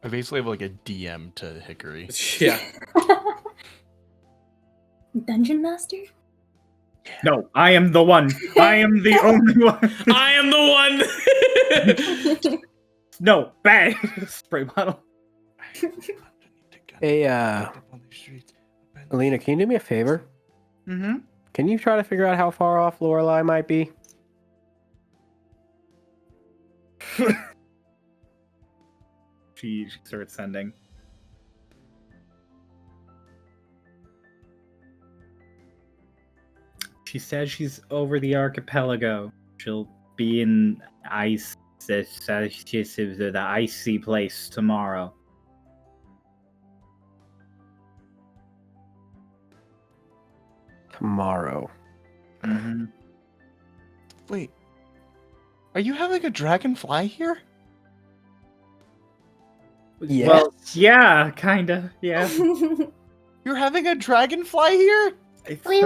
I basically have like a DM to Hickory. Yeah. Dungeon Master? No, I am the one. I am the only one. I am the one! No, bang! Spray bottle. Hey, Alina, can you do me a favor? Mm-hmm. Can you try to figure out how far off Lorelei might be? She starts sending. She says she's over the archipelago. She'll be in the icy place tomorrow. Tomorrow. Mm-hmm. Wait, are you having a dragonfly here? Yes. Well, yeah, kinda. Yeah. You're having a dragonfly here? Wait.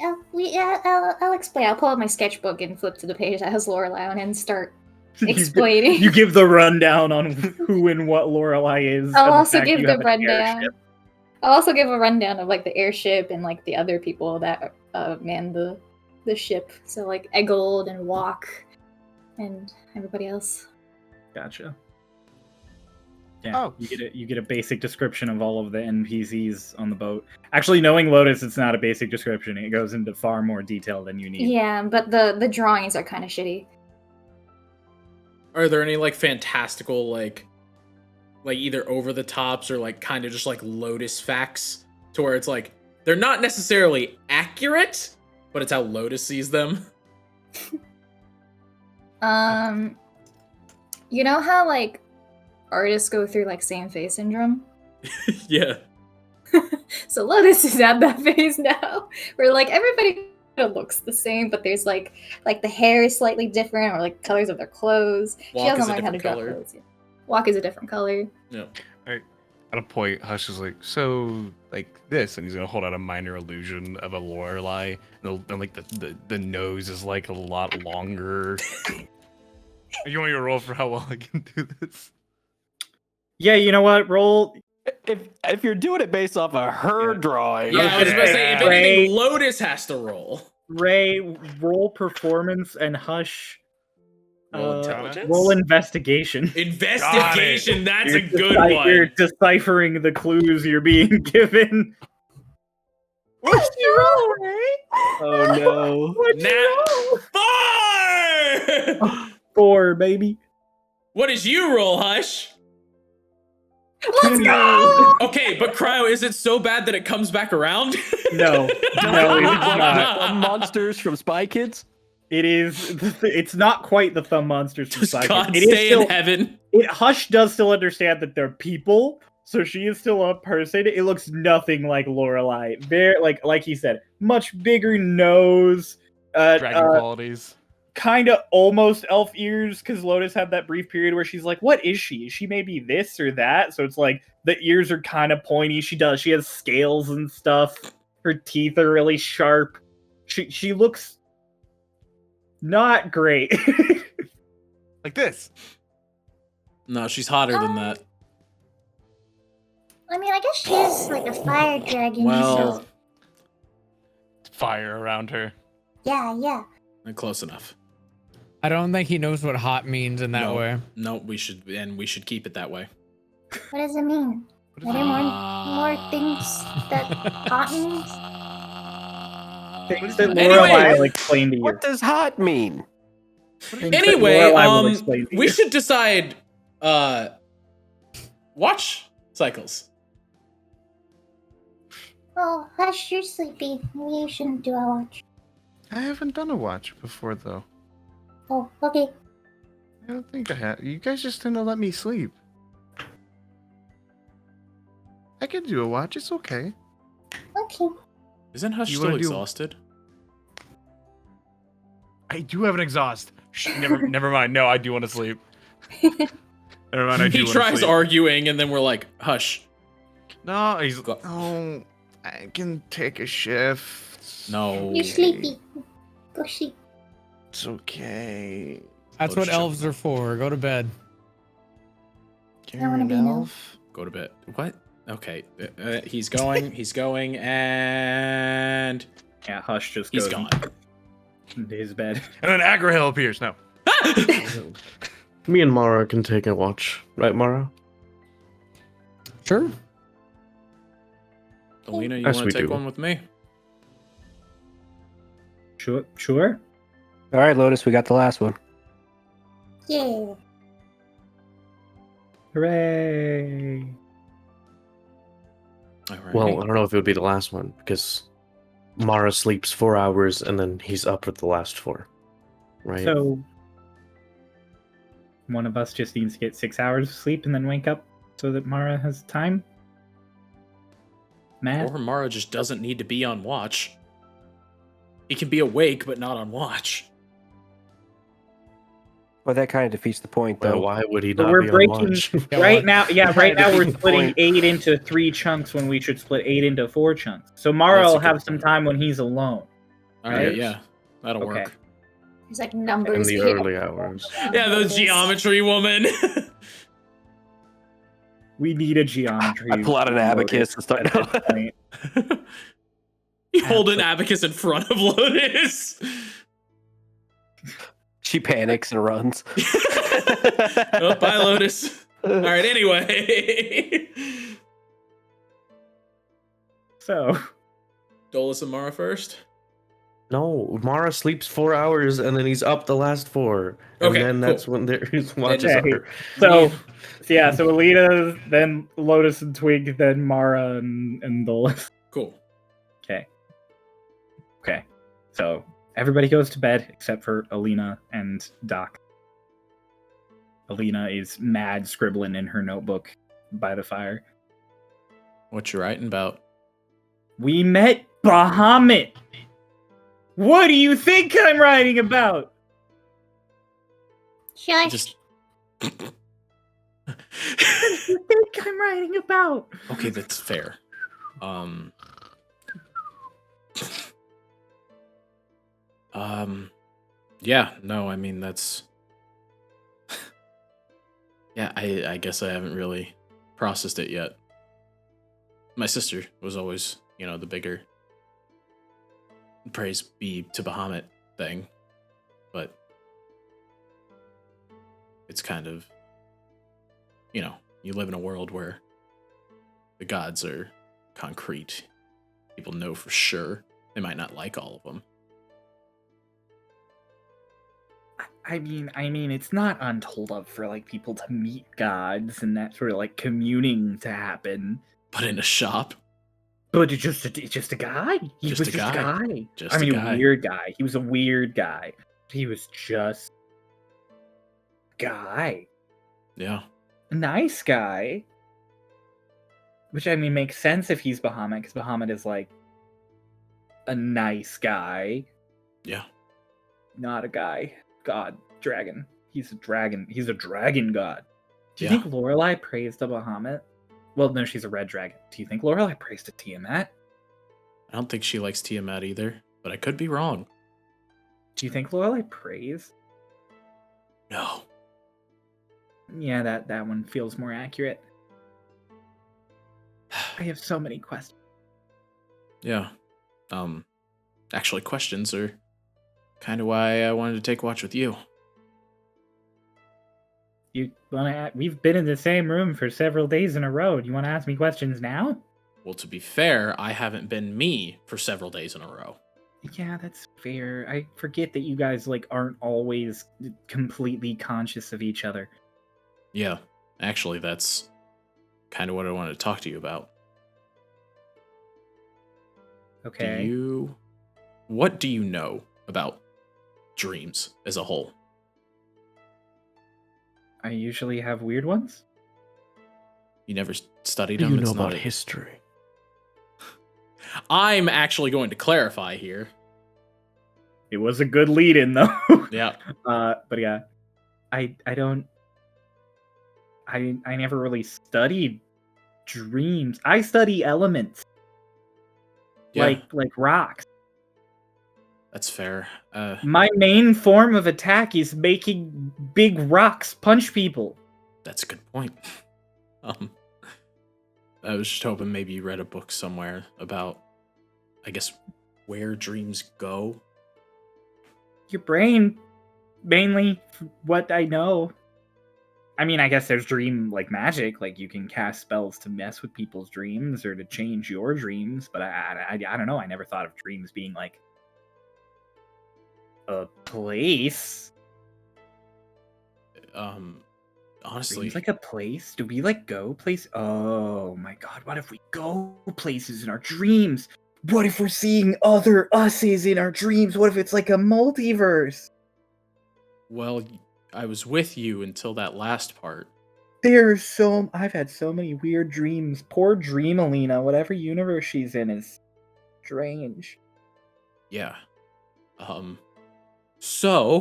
I'll explain. I'll pull out my sketchbook and flip to the page that has Lorelei on it and start explaining. You give the rundown on who and what Lorelei is. I'll and also fact give you the have an rundown. airship. I'll also give a rundown of like the airship and like the other people that man the ship. So like Eggold and Walk and everybody else. Gotcha. Yeah, Oh. you get a basic description of all of the NPCs on the boat. Actually, knowing Lotus, it's not a basic description. It goes into far more detail than you need. Yeah, but the drawings are kind of shitty. Are there any like fantastical like either over the tops or like kind of just like Lotus facts to where it's like they're not necessarily accurate, but it's how Lotus sees them? You know how like artists go through like same face syndrome? Yeah. So Lotus is at that phase now, where like everybody kind of looks the same, but there's like the hair is slightly different, or like colors of their clothes. Walk she hasn't is a learned how to different draw color. clothes yet. Walk is a different color. Yeah. At a point, Hush is like, so like this, and he's gonna hold out a minor illusion of a Lorelei, and like the nose is like a lot longer. You want me to roll for how well I can do this? Yeah, you know what? Roll. If you're doing it based off of her drawing, Yeah, I was about to say, if Ray. anything, Lotus has to roll. Ray, roll performance and Hush. Roll intelligence? Roll investigation. Investigation, that's a good You're one. deciphering the clues you're being given. what'd you roll, Ray? Oh Nat 4! 4, baby. What did you roll, Hush? Let's go! Okay, but Cryo, is it so bad that it comes back around? No, no, it's not. no! Monsters from Spy Kids. It is. It's not quite the thumb monsters from Does Psychic. God It is stay still, in heaven? Hush does still understand that they're people, so she is still a person. It looks nothing like Lorelei. Very like he said, much bigger nose. Dragon qualities. Kind of almost elf ears, because Lotus had that brief period where she's like, what is she? Is she maybe this or that? So it's like the ears are kind of pointy. She has scales and stuff. Her teeth are really sharp. She looks not great. Like this. No, she's hotter than that. I mean, I guess she is like a fire dragon. Well, So Fire around her. yeah. close enough. I don't think he knows what hot means in that No. way. No, we should keep it that way. What does it mean? Are there more things that hot means? Things that Anyway. Lorelei will explain to you. What does hot mean? Things that Anyway, Lorelei will explain to we you. should decide watch cycles. Well, hush, you're sleepy. We shouldn't do a watch. I haven't done a watch before, though. Oh, okay. I don't think I have. You guys just didn't let me sleep. I could do a watch. It's okay. Okay. Isn't Hush You still wanna do- exhausted? I do have an exhaust. Shh, never mind. No, I do want to sleep. Never mind. I do He wanna tries sleep. arguing, and then we're like, "Hush, No, he's. Go- Oh, I can take a shift. no." You're sleepy. Go sleep. It's okay. That's Go what to elves are for. Go to bed. I wanna be an elf. Go to bed. What? Okay, he's going. He's going, and Yeah, Hush just he's goes gone. into his bed. And then Agrahil appears. No. Me and Mara can take a watch, right, Mara? Sure. Alina, you Yes, want we to take do. one with me? Sure. All right, Lotus, we got the last one. Yeah. Hooray! Alright. Well, I don't know if it would be the last one because Mara sleeps 4 hours and then he's up for the last 4. Right? So one of us just needs to get 6 hours of sleep and then wake up so that Mara has time. Matt, Or Mara just doesn't need to be on watch. He can be awake, but not on watch. Well, that kind of defeats the point, Well, though. why would he But not we're be on breaking- watch? Yeah, right what? now, yeah, right Right, now we're defeats the splitting point. 8 into 3 chunks when we should split 8 into 4 chunks. So Mara That's a will good have some point. time when he's alone. Alright, Right. yeah. That'll Okay. work. There's like In numbers the here. early hours. Yeah, the geometry woman. We need a geometry. I pull out an abacus and start. at this point. You hold an abacus in front of Lotus. She panics and runs. Oh, bye, Lotus. Alright, anyway. So, Dolus and Mara first. No, Mara sleeps 4 hours and then he's up the last 4. And Okay, then that's cool. when his watches Okay. are. so Alina, then Lotus and Twig, then Mara and Dolus. Cool. Okay. So everybody goes to bed except for Alina and Doc. Alina is mad scribbling in her notebook by the fire. What you writing about? We met Bahamut. What do you think I'm writing about? Shush. Just What do you think I'm writing about? okay, that's fair. Yeah, no, I mean that's yeah, I guess I haven't really processed it yet. My sister was always, the bigger praise be to Bahamut thing, but it's kind of, you live in a world where the gods are concrete. People know for sure. They might not like all of them. I mean, it's not untold of for like people to meet gods and that sort of like communing to happen. But in a shop, But it's just a guy. He Just was a just a guy. guy. Just I a mean, guy. a weird guy. He was a weird guy. He was just guy. Yeah. A nice guy. Which, I mean, makes sense if he's Bahamut, because Bahamut is, like, a nice guy. Yeah. Not a guy. God. Dragon. He's a dragon. He's a dragon god. Do you Yeah. think Lorelei prays to Bahamut? Well, no, she's a red dragon. Do you think Lorelei prays to Tiamat? I don't think she likes Tiamat either, but I could be wrong. Do you think Lorelei prays? No. Yeah, that one feels more accurate. I have so many questions. Yeah. Actually, questions are kind of why I wanted to take watch with you. You wanna? We've been in the same room for several days in a row. Do you want to ask me questions now? Well, to be fair, I haven't been me for several days in a row. Yeah, that's fair. I forget that you guys like aren't always completely conscious of each other. Yeah. Actually, that's kind of what I wanted to talk to you about. Okay. What do you know about dreams as a whole? I usually have weird ones. You never studied Do them? you know It's not about a- history? I'm actually going to clarify here. It was a good lead-in though. Yeah. But yeah, I don't. I never really studied dreams. I study elements. Yeah. Like rocks. That's fair. My main form of attack is making big rocks punch people. That's a good point. I was just hoping maybe you read a book somewhere about, I guess, where dreams go. Your brain, mainly what I know. I mean, I guess there's dream like magic, like you can cast spells to mess with people's dreams or to change your dreams. But I don't know. I never thought of dreams being like a place. Honestly, Dreams like a place? Do we like go place? Oh my god! What if we go places in our dreams? What if we're seeing other us's in our dreams? What if it's like a multiverse? well, I was with you until that last part. I've had so many weird dreams. Poor Dream Alina, whatever universe she's in is strange. Yeah. So,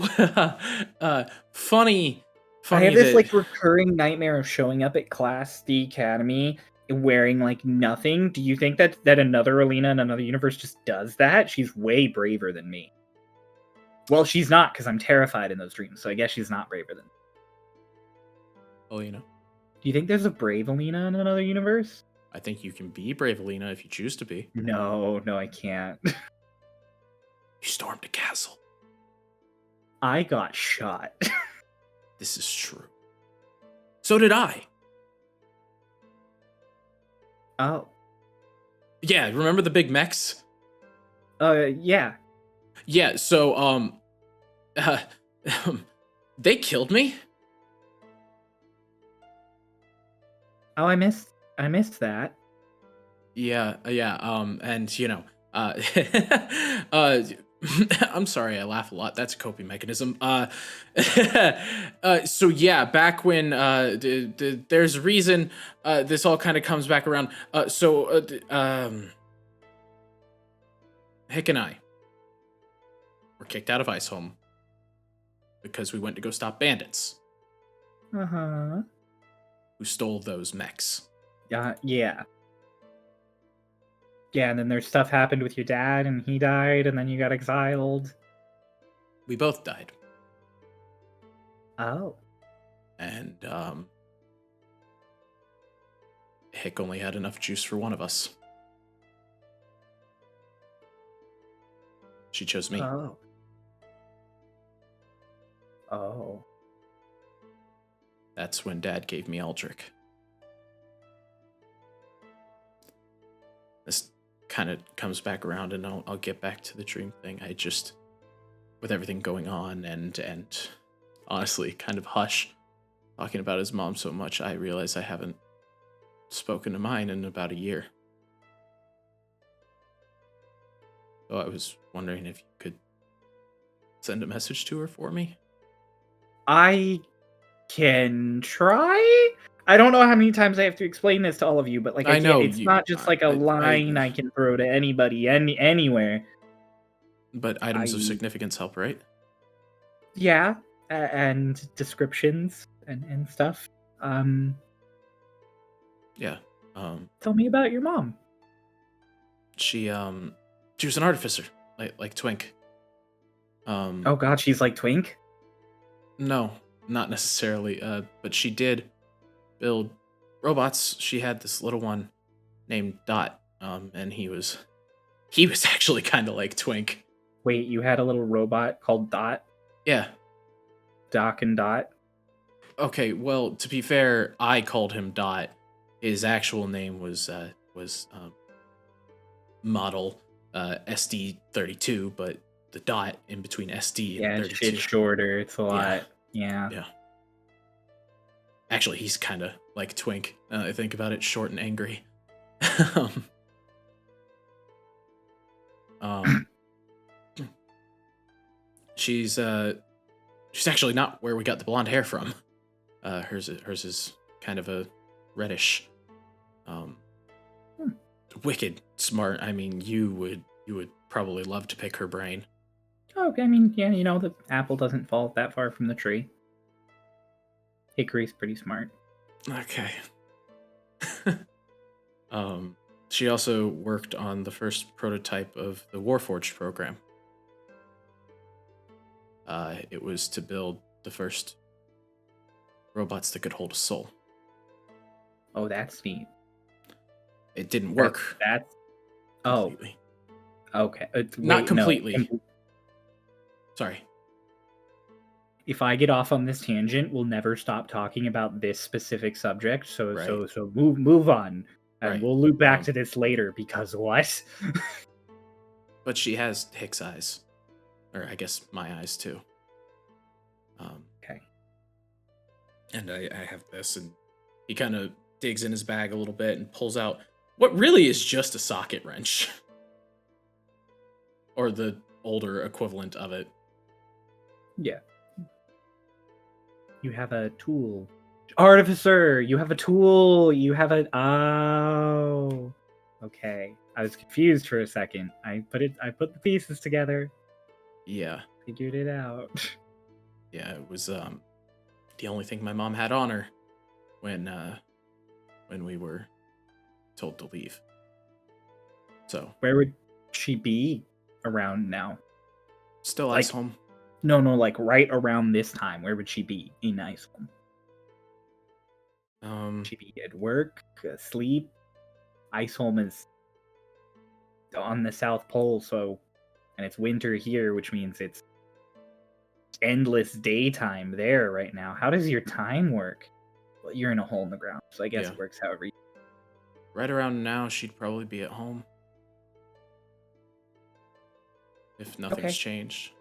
funny I have this that- like recurring nightmare of showing up at class, the academy, wearing like nothing. Do you think that another Alina in another universe just does that? She's way braver than me. Well, she's not, because I'm terrified in those dreams, so I guess she's not braver than me. Alina. Do you think there's a brave Alina in another universe? I think you can be brave, Alina, if you choose to be. No, I can't. You stormed a castle. I got shot. This is true. So did I. Oh. Yeah, remember the big mechs? Yeah. Yeah, so, they killed me? Oh, I missed that. Yeah, and, you know, I'm sorry, I laugh a lot. That's a coping mechanism. So yeah, back when there's a reason this all kind of comes back around. Hick and I were kicked out of Ice Home because we went to go stop bandits Uh-huh. who stole those mechs. Yeah. Yeah, and then there's stuff happened with your dad, and he died, and then you got exiled. We both died. Oh. And Hick only had enough juice for one of us. She chose me. Oh. That's when Dad gave me Aldrich. This kind of comes back around, and I'll get back to the dream thing. I just, with everything going on, and honestly, kind of hush, talking about his mom so much, I realize I haven't spoken to mine in about a year. So I was wondering if you could send a message to her for me? I can try. I don't know how many times I have to explain this to all of you, but like I can't, know it's not just like a line I can throw to anybody anywhere. But items of I- significance help, right? Yeah, and descriptions and stuff. Yeah. Tell me about your mom. She was an artificer, like Twink. Oh God, she's like Twink. No, not necessarily. But she did build robots. She had this little one named Dot. And he was actually kind of like Twink. Wait, you had a little robot called Dot, Yeah. Doc and Dot. Okay. Well, to be fair, I called him Dot. His actual name was Model SD32, but the dot in between SD and Yeah, 32. it's shorter. It's a lot. Yeah. Yeah. Actually, he's kind of like Twink. I think about it, short and angry. She's actually not where we got the blonde hair from. Hers is kind of a reddish. Wicked smart. I mean, you would probably love to pick her brain. Oh, I mean, yeah, you know, the apple doesn't fall that far from the tree. Hickory's pretty smart. Okay. She also worked on the first prototype of the Warforged program. It was to build the first robots that could hold a soul. Oh, that's neat. It didn't work. That's completely. Okay. Not completely. Sorry. If I get off on this tangent, we'll never stop talking about this specific subject. So Right. so move on, and Right. we'll loop back to this later because what? But she has Hick's eyes, or I guess my eyes too. Okay. And I have this, and he kind of digs in his bag a little bit and pulls out what really is just a socket wrench, or the older equivalent of it. Yeah. You have a tool. Artificer, you have a tool. You have a oh. Okay. I was confused for a second. I put the pieces together. Yeah. Figured it out. Yeah, it was the only thing my mom had on her when we were told to leave. So Where would she be around now? still Like- ice home. No, like right around this time. Where would she be in Iceland? Would she be at work, asleep? Iceholm is on the South Pole, so and it's winter here, which means it's endless daytime there right now. How does your time work? Well, you're in a hole in the ground, so I guess Yeah. it works however you... Right around now, she'd probably be at home. If nothing's Okay. changed.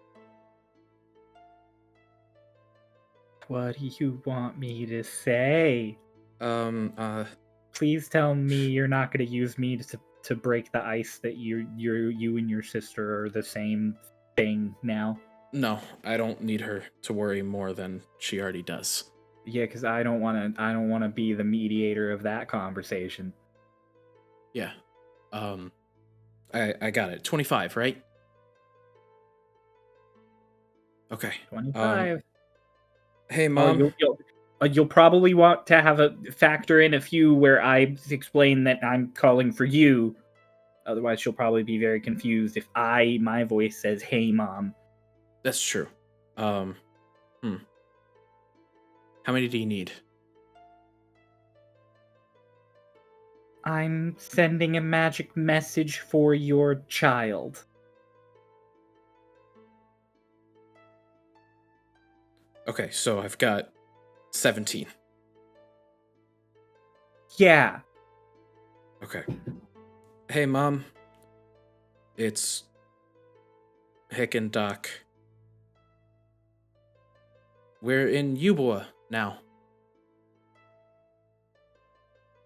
What do you want me to say? Uh, Please tell me you're not going to use me to break the ice that you and your sister are the same thing now. no, I don't need her to worry more than she already does. Yeah, because I don't want to be the mediator of that conversation. Yeah. I got it. 25, right? Okay. 25. Hey, Mom. You'll probably want to have a factor in a few where I explain that I'm calling for you. Otherwise, she'll probably be very confused if my voice says, "Hey, Mom." That's true. How many do you need? I'm sending a magic message for your child. Okay, so I've got 17. Yeah. Okay. Hey, Mom. It's Hick and Doc. We're in Eubuea now.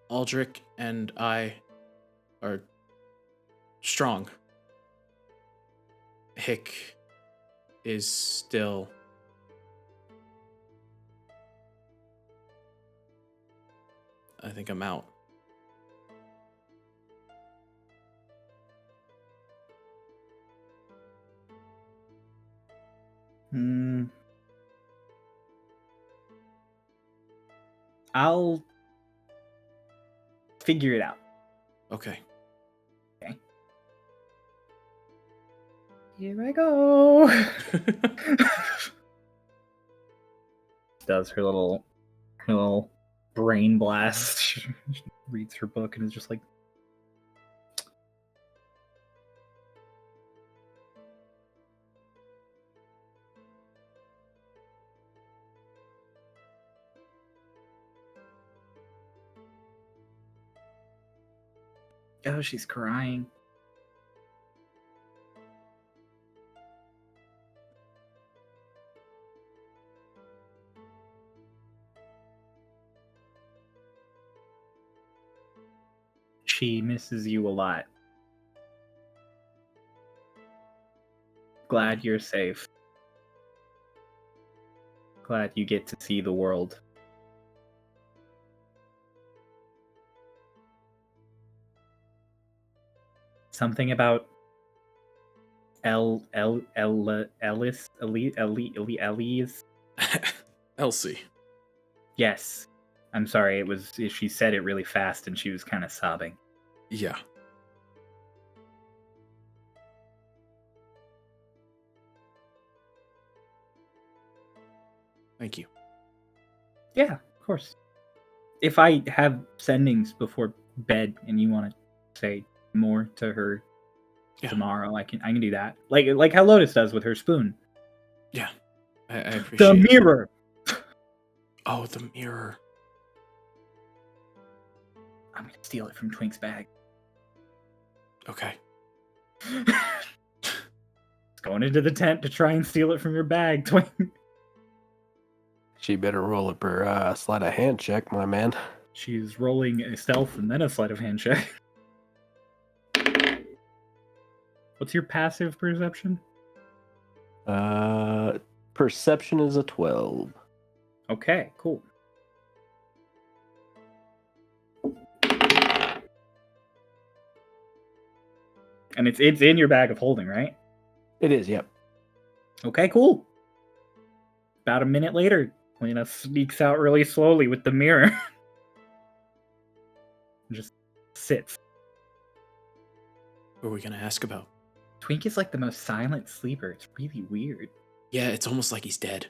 Aldrich and I are strong. Hick is still. I think I'm out. I'll figure it out. Okay. Here I go. Does her little brain blast. She reads her book and is just like, oh, she's crying. She misses you a lot. Glad you're safe. Glad you get to see the world. Something about Ellis. Elsie. Yes. I'm sorry, she said it really fast and she was kind of sobbing. Yeah. Thank you. Yeah, of course. If I have sendings before bed and you want to say more to her tomorrow, I can do that. Like how Lotus does with her spoon. Yeah. I appreciate The it. mirror. Oh, the mirror. I'm gonna steal it from Twink's bag. Okay. It's going into the tent to try and steal it from your bag, Twink. She better roll up her sleight of hand check, my man. She's rolling a stealth and then a sleight of hand check. What's your passive perception? Perception is a 12. Okay, cool. And it's in your bag of holding, right? It is, yep. Okay, cool. About a minute later, Lena sneaks out really slowly with the mirror. Just sits. What are we gonna ask about? Twink is like the most silent sleeper. It's really weird. Yeah, it's almost like he's dead.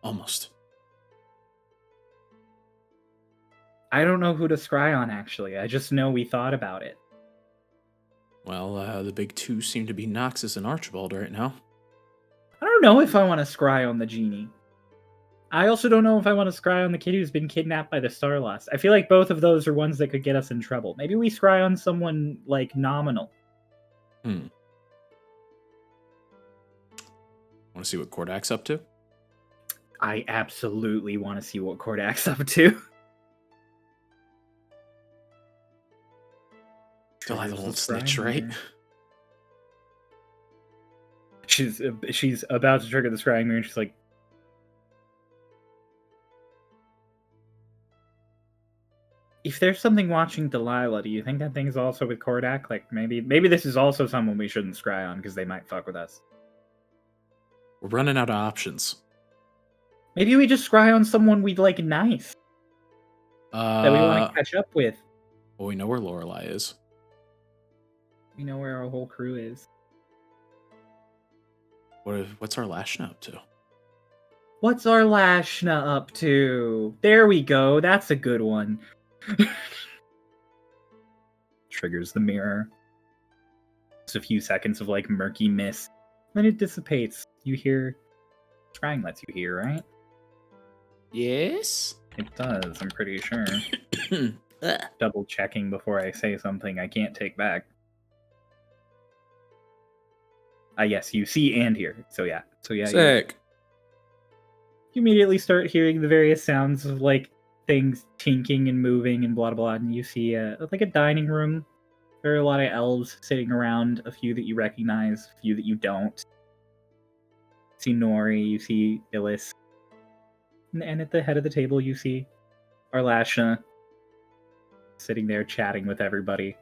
Almost. I don't know who to scry on, actually. I just know we thought about it. Well, the big two seem to be Noxus and Archibald right now. I don't know if I want to scry on the Genie. I also don't know if I want to scry on the kid who's been kidnapped by the Starloss. I feel like both of those are ones that could get us in trouble. Maybe we scry on someone, like, nominal. Want to see what Kordak's up to? I absolutely want to see what Kordak's up to. Still have a little snitch, right? She's about to trigger the scrying mirror and she's like, if there's something watching Delilah, do you think that thing's also with Kordak? Like, maybe this is also someone we shouldn't scry on because they might fuck with us. We're running out of options. Maybe we just scry on someone we'd like nice. That we want to catch up with. Well, we know where Lorelei is. We know where our whole crew is. What's our Lashna up to? What's our Lashna up to? There we go. That's a good one. Triggers the mirror. Just a few seconds of like murky mist. Then it dissipates. You hear... Scrying lets you hear, right? Yes? It does, I'm pretty sure. Double checking before I say something I can't take back. Yes, you see and hear. So yeah. Sick. You immediately start hearing the various sounds of like things tinking and moving and blah blah blah, and you see like a dining room There are a lot of elves sitting around, a few that you recognize, a few that you don't. You see Nori, you see Illis. And at the head of the table, you see Arlashna sitting there chatting with everybody.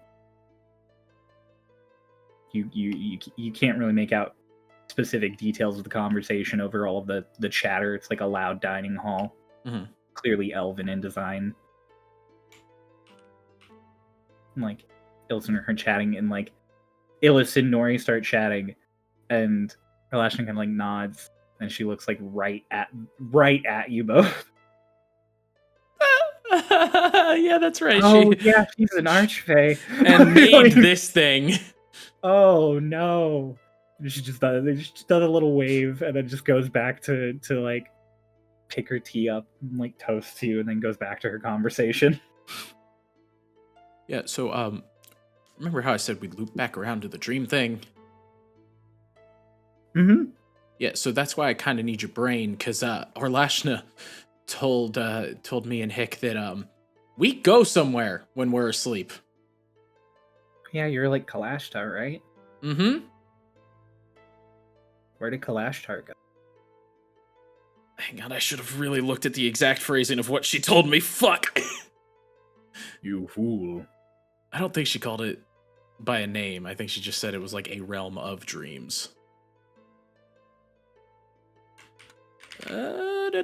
You can't really make out specific details of the conversation over all of the chatter. It's like a loud dining hall. Mhm. Clearly elven in design. And like Illis and her chatting, and like Illis and Nori start chatting, and Arlashna kind of like nods, and she looks like right at you both. Yeah, that's right. Oh she yeah, she's an archfey and made this thing. Oh no! She just does a little wave, and then just goes back to like pick her tea up, and like toasts you, and then goes back to her conversation. Yeah, so remember how I said we'd loop back around to the dream thing? Mm-hmm. Yeah, so that's why I kind of need your brain, because Arlashna told me and Hick that we go somewhere when we're asleep. Yeah, you're like Kalashtar, right? Mm-hmm. Where did Kalashtar go? Hang on, I should have really looked at the exact phrasing of what she told me. Fuck! You fool. I don't think she called it by a name. I think she just said it was like a realm of dreams. Fuck.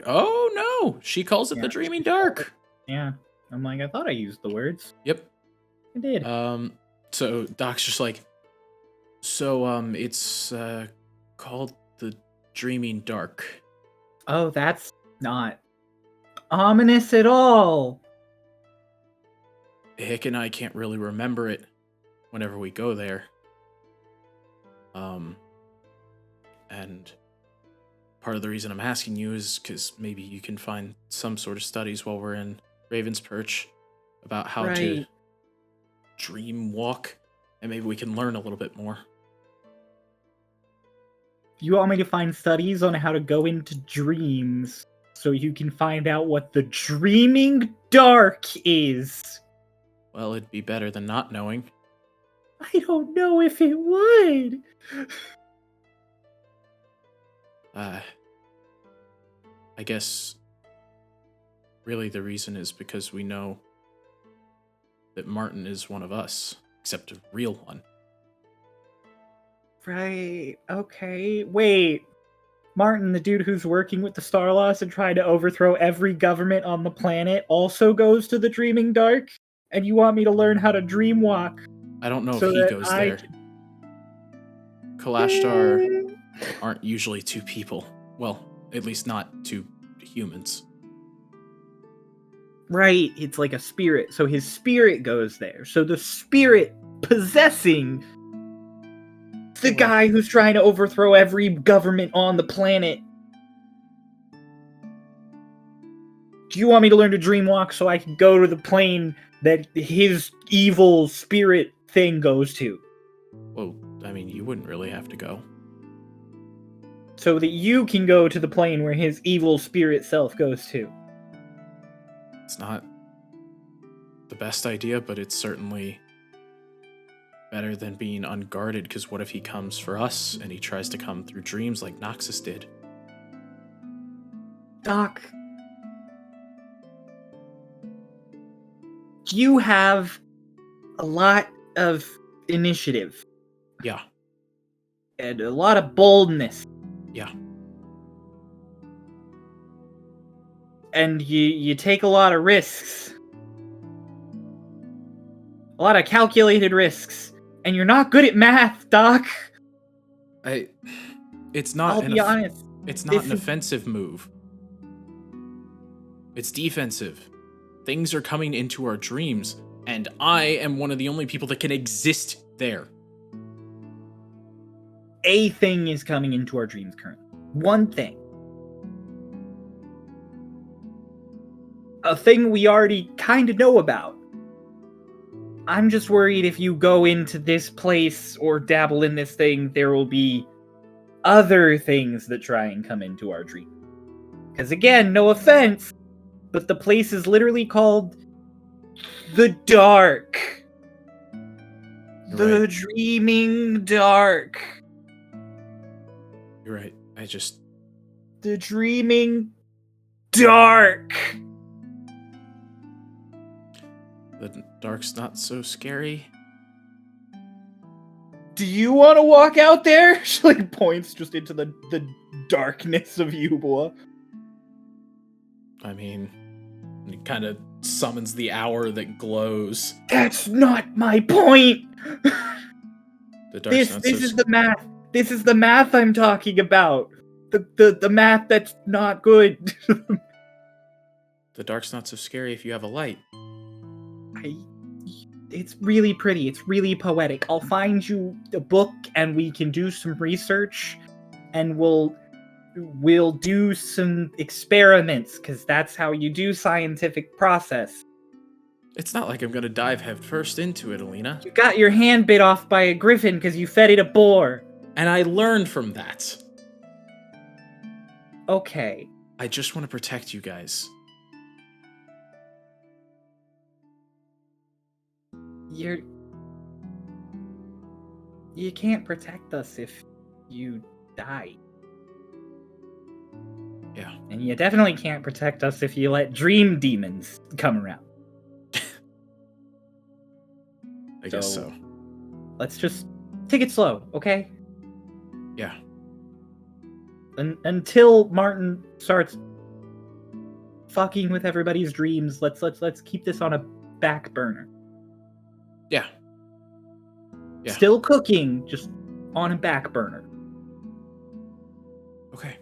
Oh no! She calls it Yeah, the Dreaming she called Dark. Yeah, I'm like, I thought I used the words. Yep. I did. So Doc's just like, it's called the Dreaming Dark. Oh, that's not ominous at all. Hick and I can't really remember it whenever we go there. And part of the reason I'm asking you is because maybe you can find some sort of studies while we're in Raven's Perch about how to Right. dream walk, and maybe we can learn a little bit more. You want me to find studies on how to go into dreams so you can find out what the Dreaming Dark is? Well, it'd be better than not knowing. I don't know if it would. I guess really the reason is because we know that Martin is one of us, except a real one. Right, okay. Wait. Martin, the dude who's working with the Starloss and trying to overthrow every government on the planet, also goes to the Dreaming Dark? And you want me to learn how to dream walk? I don't know So if he that goes I there. Kalashtar aren't usually two people. Well, at least not two humans. Right, it's like a spirit. So his spirit goes there. So the spirit possessing the guy who's trying to overthrow every government on the planet. Do you want me to learn to dreamwalk so I can go to the plane that his evil spirit thing goes to? Well, I mean, you wouldn't really have to go. So that you can go to the plane where his evil spirit self goes to. It's not the best idea, but it's certainly better than being unguarded, because what if he comes for us and he tries to come through dreams like Noxus did? Doc, you have a lot of initiative. Yeah. And a lot of boldness. Yeah. And you take a lot of risks. A lot of calculated risks. And you're not good at math, Doc. It's not I'll be honest. It's not an This is- offensive move. It's defensive. Things are coming into our dreams, and I am one of the only people that can exist there. A thing is coming into our dreams currently. One thing. A thing we already kind of know about. I'm just worried if you go into this place or dabble in this thing, there will be other things that try and come into our dream. Because again, no offense, but the place is literally called The dark. You're right. Dreaming dark. You're right. The dreaming dark. The dark's not so scary. Do you want to walk out there? She like points just into the darkness of Eubuea. I mean, it kind of summons the hour that glows. That's not my point. The dark's This not is the math. This is the math I'm talking about. The math that's not good. The dark's not so scary if you have a light. It's really pretty. It's really poetic. I'll find you a book and we can do some research and we'll do some experiments because that's how you do scientific process. It's not like I'm gonna dive headfirst into it, Alina. You got your hand bit off by a griffin because you fed it a boar. And I learned from that. Okay. I just want to protect you guys. You can't protect us if you die. Yeah. And you definitely can't protect us if you let dream demons come around. I guess so. Let's just take it slow, okay? Yeah. Until Martin starts fucking with everybody's dreams, let's keep this on a back burner. Yeah. Yeah. Still cooking, just on a back burner. Okay.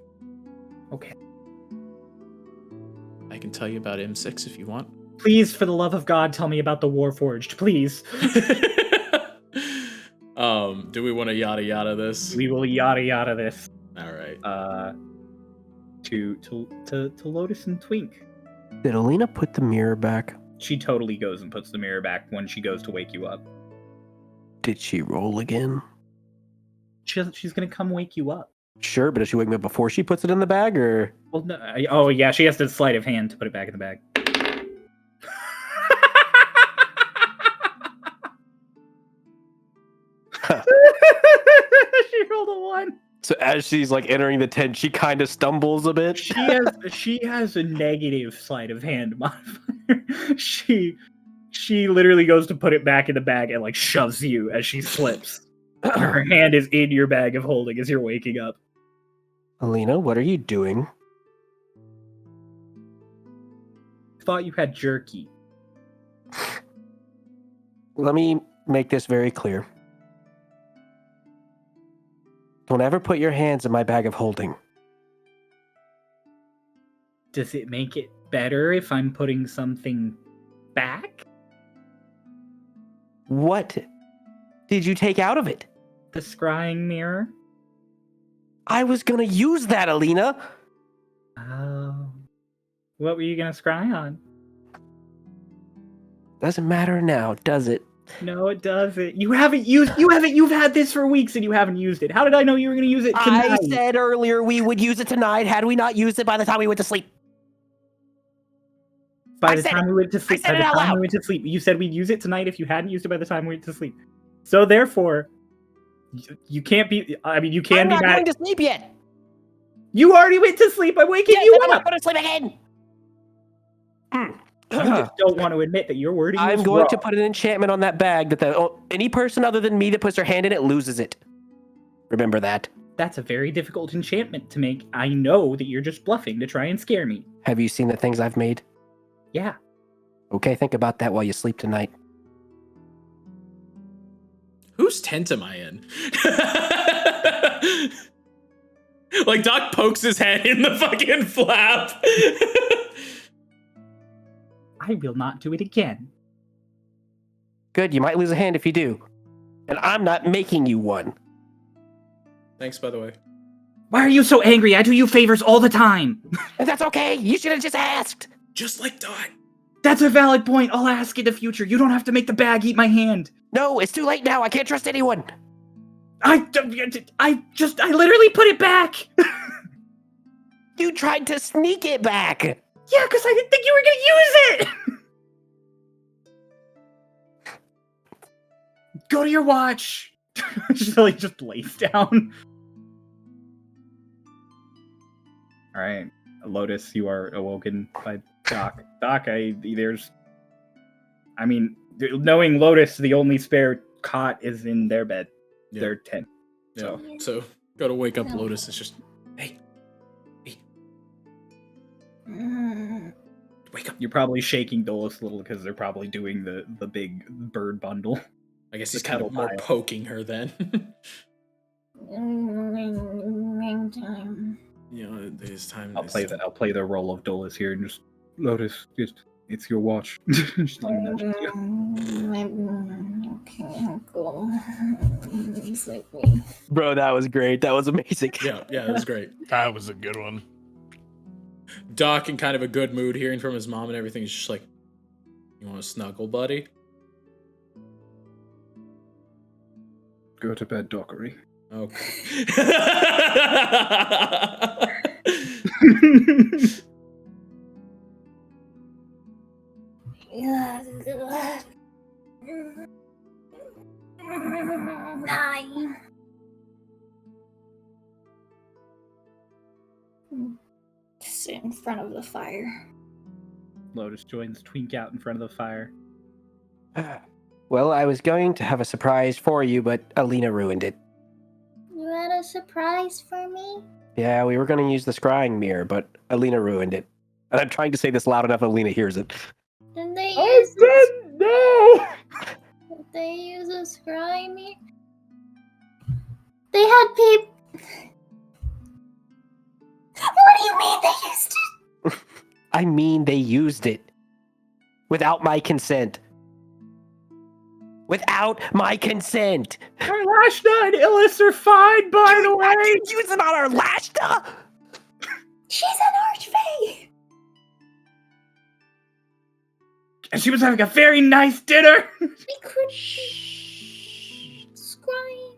Okay. I can tell you about M6 if you want. Please, for the love of God, tell me about the Warforged, please. Do we want to yada yada this? We will yada yada this. All right. To Lotus and Twink. Did Alina put the mirror back? She totally goes and puts the mirror back when she goes to wake you up. Did she roll again? She's gonna come wake you up. Sure, but does she wake me up before she puts it in the bag, or? Well, no. Oh yeah, she has to sleight of hand to put it back in the bag. She rolled a 1. So as she's like entering the tent, she kind of stumbles a bit. She has a negative sleight of hand modifier. She literally goes to put it back in the bag and like shoves you as she slips. Her hand is in your bag of holding as you're waking up. Alina, what are you doing? Thought you had jerky. Let me make this very clear. Don't ever put your hands in my bag of holding. Does it make it better if I'm putting something back? What did you take out of it? The scrying mirror? I was gonna use that, Alina. Oh. What were you gonna scry on? Doesn't matter now, does it? No, it doesn't. You've had this for weeks and you haven't used it. How did I know you were gonna use it tonight? I said earlier we would use it tonight. Had we not used it by the time we went to sleep? By the time we went to sleep. I said it out loud. You said we'd use it tonight if you hadn't used it by the time we went to sleep. So therefore, you can't be. I mean, you can I'm be not mad. going to sleep yet. You already went to sleep. I'm waking you I'm up. not going to sleep again. You just don't want to admit that your wording I'm was going wrong. to put an enchantment on that bag that any person other than me that puts their hand in it loses it. Remember that. That's a very difficult enchantment to make. I know that you're just bluffing to try and scare me. Have you seen the things I've made? Yeah. Okay, think about that while you sleep tonight. Whose tent am I in? Like Doc pokes his head in the fucking flap. I will not do it again. Good, you might lose a hand if you do. And I'm not making you one. Thanks, by the way. Why are you so angry? I do you favors all the time. And that's okay. You should have just asked. Just like Dot. That's a valid point. I'll ask in the future. You don't have to make the bag eat my hand. No, it's too late now. I can't trust anyone. I literally put it back. You tried to sneak it back. Yeah, because I didn't think you were going to use it. Go to your watch. She just lays down. All right, Lotus, you are awoken by Doc. Doc, knowing Lotus, the only spare cot is in their bed. Yeah. Their tent. Yeah. So gotta wake up Lotus. It's just, hey, wake up. You're probably shaking Dolus a little because they're probably doing the big bird bundle. I guess The he's kind of kettle more pile. poking her then. It is time. I'll play the role of Dolus here and just Lotus. It's your watch. Just let me nudge it to you. Okay, cool. Sleep me. Bro, that was great. That was amazing. Yeah, it was great. That was a good one. Doc in kind of a good mood, hearing from his mom and everything, is just like, "You want to snuggle, buddy?" Go to bed, Dockery. Okay. Hi. Sit in front of the fire. Lotus joins Twink out in front of the fire. Well, I was going to have a surprise for you, but Alina ruined it. You had a surprise for me? Yeah, we were going to use the scrying mirror, but Alina ruined it. And I'm trying to say this loud enough Alina hears it. Did they use No! Did they use a scrying mirror? They had people. What do you mean they used it? I mean, they used it. Without my consent. Without my consent! Lashna and Illis are fine, by the way! Use it on our Lashna! She's an archfey. And she was having a very nice dinner! We could be scrying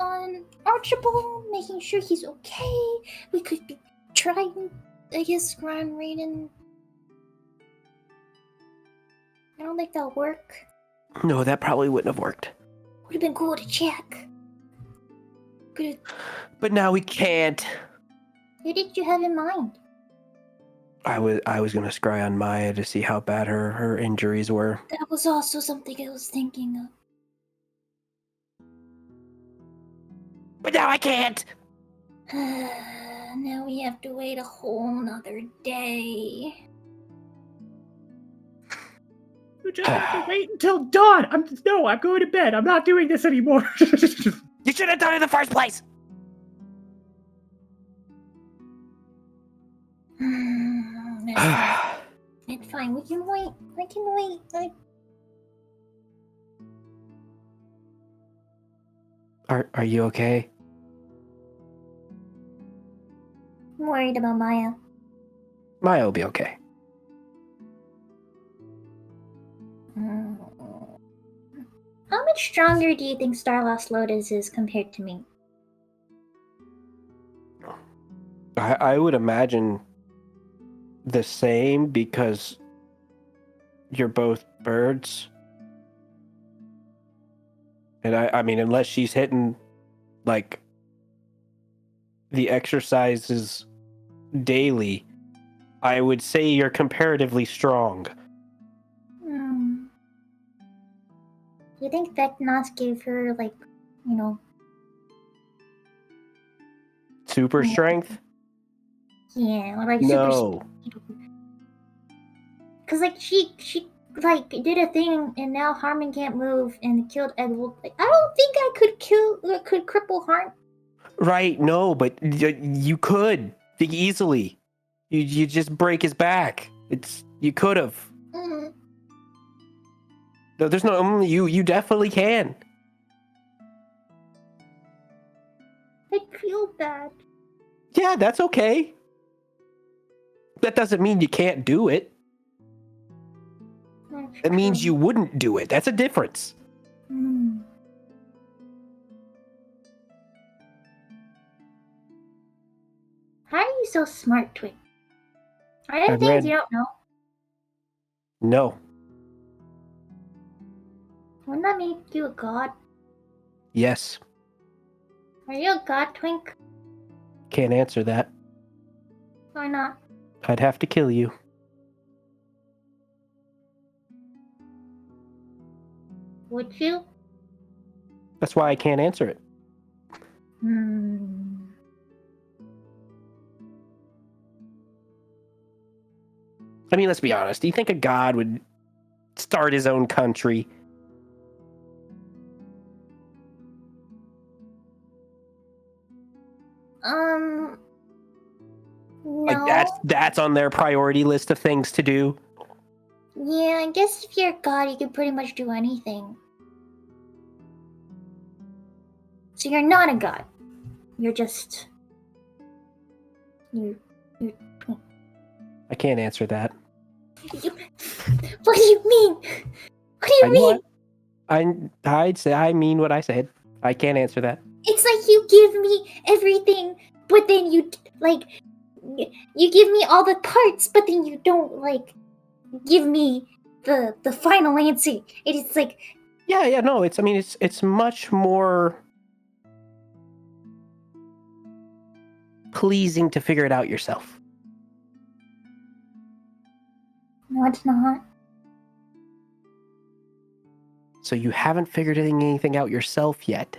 on Archibald, making sure he's okay. We could be trying, I guess, scrying Raiden. I don't think that'll work. No, that probably wouldn't have worked. Would have been cool to check. Good. But now we can't. Who did you have in mind? I was gonna scry on Maya to see how bad her injuries were. That was also something I was thinking of. But now I can't! Now we have to wait a whole nother day. You just have to wait until dawn! I'm going to bed. I'm not doing this anymore. You should have done it in the first place! That's fine. It's fine. We can wait. I can wait. Are you okay? I'm worried about Maya. Maya will be okay. How much stronger do you think Starlost Lotus is compared to me? I would imagine the same because you're both birds. And I mean, unless she's hitting, like, the exercises daily, I would say you're comparatively strong. Do you think Vecnos gave her, like, Super strength? Yeah, or like No. Because, like, she did a thing, and now Harmon can't move, and killed Edward. Like, I don't think I could cripple Harmon. Right, no, but you could easily. You just break his back. You could have. Mm. No, there's no you definitely can. I feel bad. Yeah, that's okay. That doesn't mean you can't do it. It means you wouldn't do it. That's a difference. Mm. How are you so smart, Twig? Are there I've things read- you don't know? No. Wouldn't that make you a god? Yes. Are you a god, Twink? Can't answer that. Why not? I'd have to kill you. Would you? That's why I can't answer it. I mean, let's be honest. Do you think a god would start his own country? No. Like that's on their priority list of things to do? Yeah, I guess if you're a god, you can pretty much do anything. So you're not a god. You're just... You're I can't answer that. what do you mean? What do you mean? I'd say I mean what I said. I can't answer that. It's like you give me everything, but then you, like... You give me all the parts, but then you don't, like... give me the final answer. It is like... Yeah, no, it's much more pleasing to figure it out yourself. No, it's not. So you haven't figured anything out yourself yet.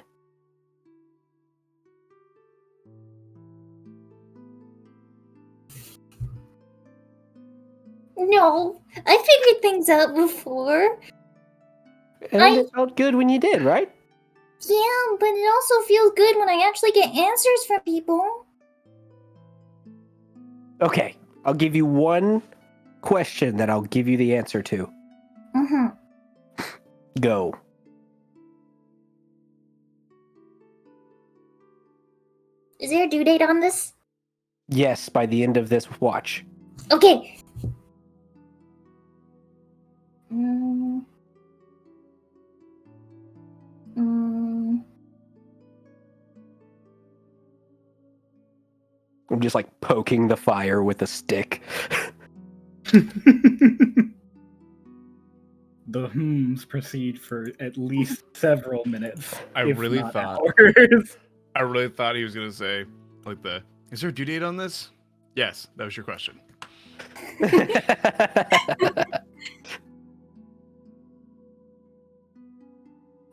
No, I figured things out before. And it felt good when you did, right? Yeah, but it also feels good when I actually get answers from people. Okay, I'll give you one question that I'll give you the answer to. Go. Is there a due date on this? Yes, by the end of this watch. Okay. I'm just like poking the fire with a stick. The hmms proceed for at least several minutes. I if really not thought- hours. I really thought he was gonna say, like, is there a due date on this? Yes, that was your question.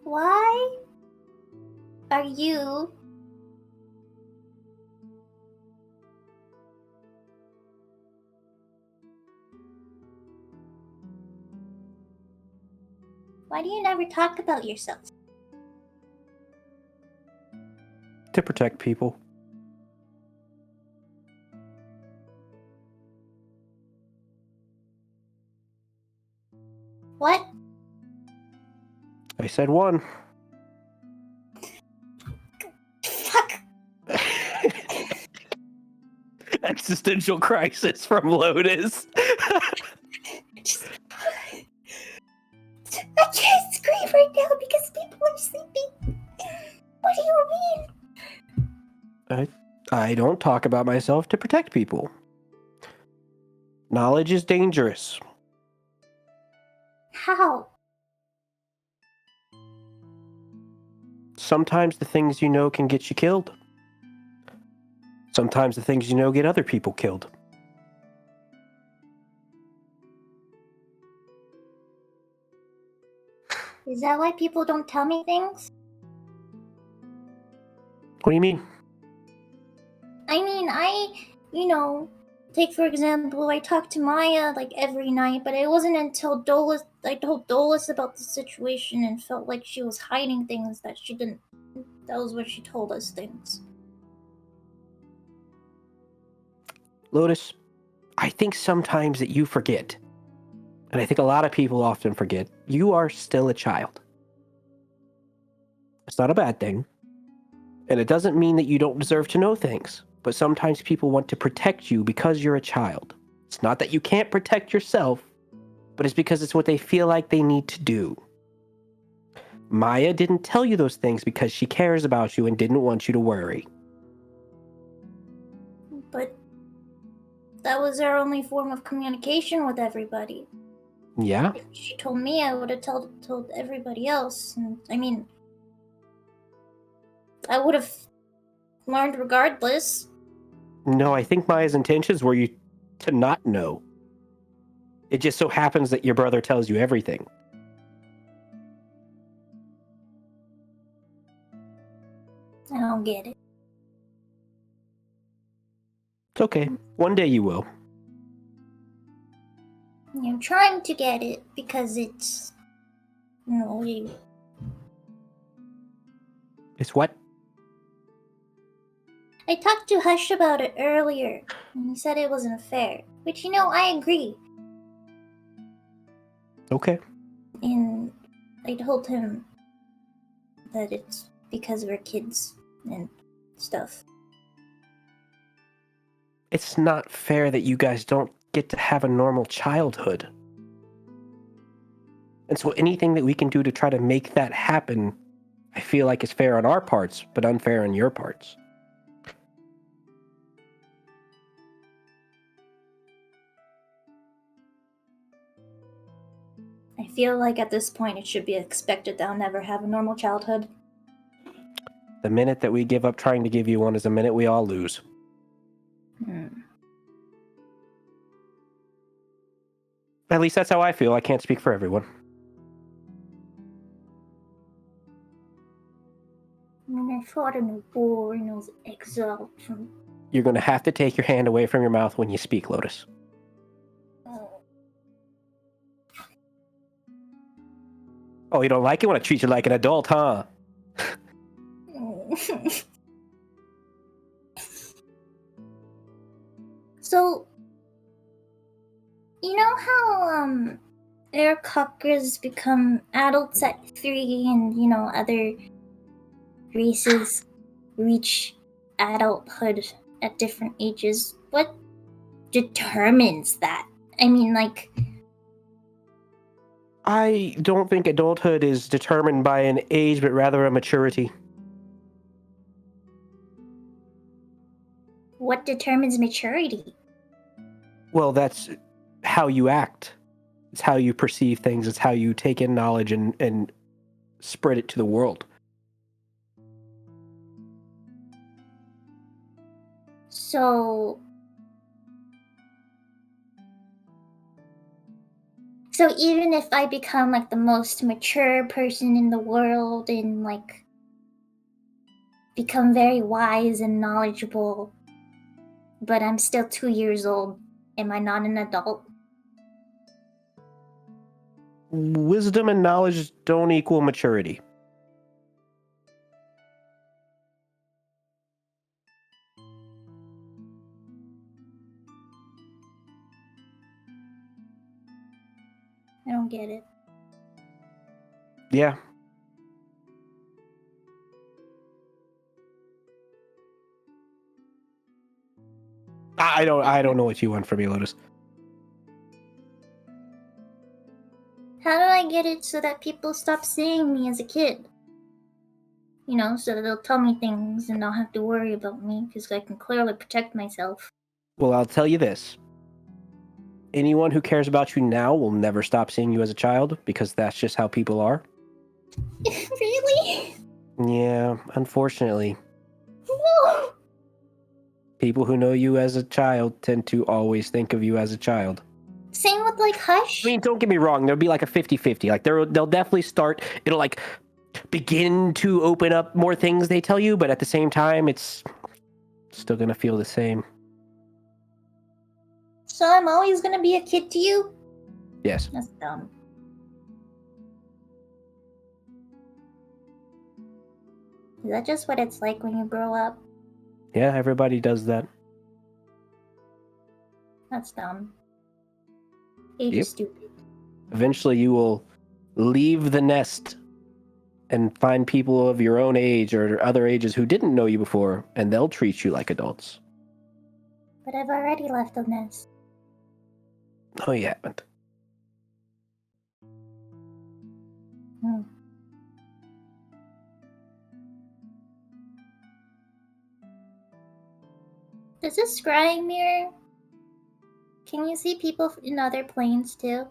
Why are you Why do you never talk about yourself? To protect people. What? I said one. Fuck. Existential crisis from Lotus. I can't scream right now because people are sleeping. What do you mean? I don't talk about myself to protect people. Knowledge is dangerous. How? Sometimes the things you know can get you killed. Sometimes the things you know get other people killed. Is that why people don't tell me things? What do you mean? I mean, take for example, I talk to Maya like every night, but it wasn't until I told Dolus about the situation and felt like she was hiding things that she didn't. That was when she told us things. Lotus, I think sometimes that you forget. And I think a lot of people often forget. You are still a child. It's not a bad thing. And it doesn't mean that you don't deserve to know things. But sometimes people want to protect you because you're a child. It's not that you can't protect yourself, but it's because it's what they feel like they need to do. Maya didn't tell you those things because she cares about you and didn't want you to worry. But that was our only form of communication with everybody. Yeah? If she told me, I would have told everybody else. And I mean, I would have learned regardless. No, I think Maya's intentions were you to not know. It just so happens that your brother tells you everything. I don't get it. It's okay. One day you will. I'm trying to get it because it's, It's what? I talked to Hush about it earlier, and he said it wasn't fair. Which, I agree. Okay. And I told him that it's because we're kids and stuff. It's not fair that you guys don't get to have a normal childhood. And so anything that we can do to try to make that happen, I feel like is fair on our parts, but unfair on your parts. I feel like at this point it should be expected that I'll never have a normal childhood. The minute that we give up trying to give you one is the minute we all lose. At least that's how I feel. I can't speak for everyone. I fought in a war and I was exiled from... You're going to have to take your hand away from your mouth when you speak, Lotus. Oh, you don't like it when I treat you like an adult, huh? So, you know how air cockers become adults at 3 and, other races reach adulthood at different ages? What determines that? I mean, I don't think adulthood is determined by an age, but rather a maturity. what determines maturity? Well, that's how you act. It's how you perceive things. It's how you take in knowledge and spread it to the world. So even if I become the most mature person in the world and become very wise and knowledgeable, but I'm still 2 years old, am I not an adult? Wisdom and knowledge don't equal maturity. I don't get it. Yeah. I don't know what you want from me, Lotus. How do I get it so that people stop seeing me as a kid? So that they'll tell me things and don't have to worry about me because I can clearly protect myself. Well, I'll tell you this. Anyone who cares about you now will never stop seeing you as a child because that's just how people are. Really? Yeah, unfortunately. No! People who know you as a child tend to always think of you as a child. Same with Hush? I mean, don't get me wrong, there'll be a 50-50. They'll definitely start, it'll begin to open up more things they tell you, but at the same time, it's still gonna feel the same. So I'm always gonna be a kid to you? Yes. That's dumb. Is that just what it's like when you grow up? Yeah, everybody does that. That's dumb. Age Yep. is stupid. Eventually you will leave the nest and find people of your own age or other ages who didn't know you before, and they'll treat you like adults. But I've already left the nest. No, you haven't. Does this scrying mirror? Can you see people in other planes too?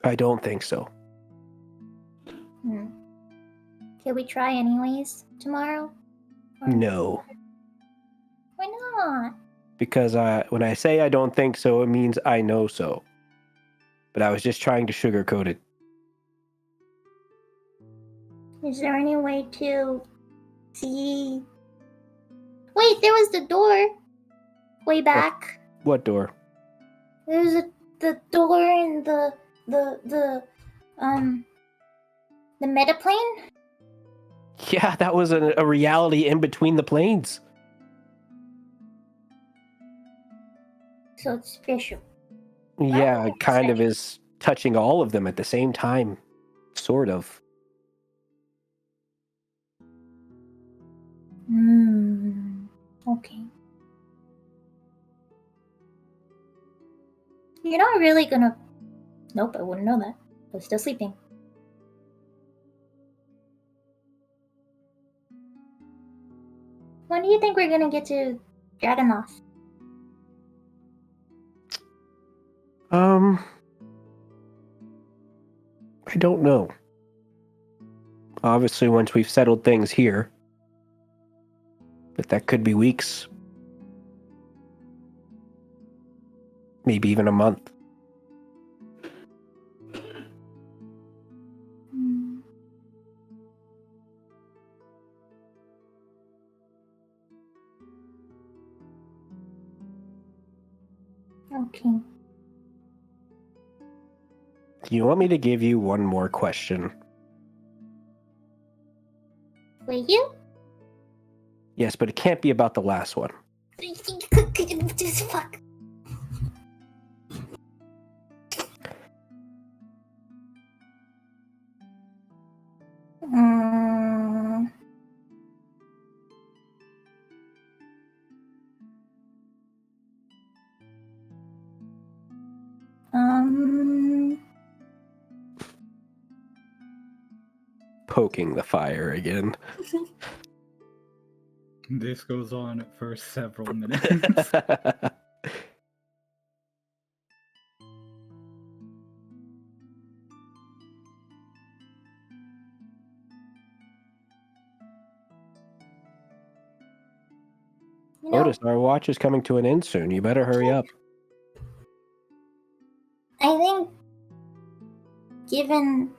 I don't think so. Can we try anyways tomorrow? Or- No. Why not? Because when I say I don't think so, it means I know so. But I was just trying to sugarcoat it. Is there any way to see? Wait, there was the door. Way back. What door? There's the door in the metaplane. Yeah, that was a reality in between the planes. So it's special. Yeah, it kind of is touching all of them at the same time. Sort of. Okay. You're not really gonna... Nope, I wouldn't know that. I was still sleeping. When do you think we're gonna get to Dragonoth? I don't know. Obviously, once we've settled things here. But that could be weeks. Maybe even a month. Okay. Do you want me to give you one more question? Will you? Yes, but it can't be about the last one. Fuck. Poking the fire again. This goes on for several minutes. You know, Lotus, our watch is coming to an end soon. You better hurry up. I think, given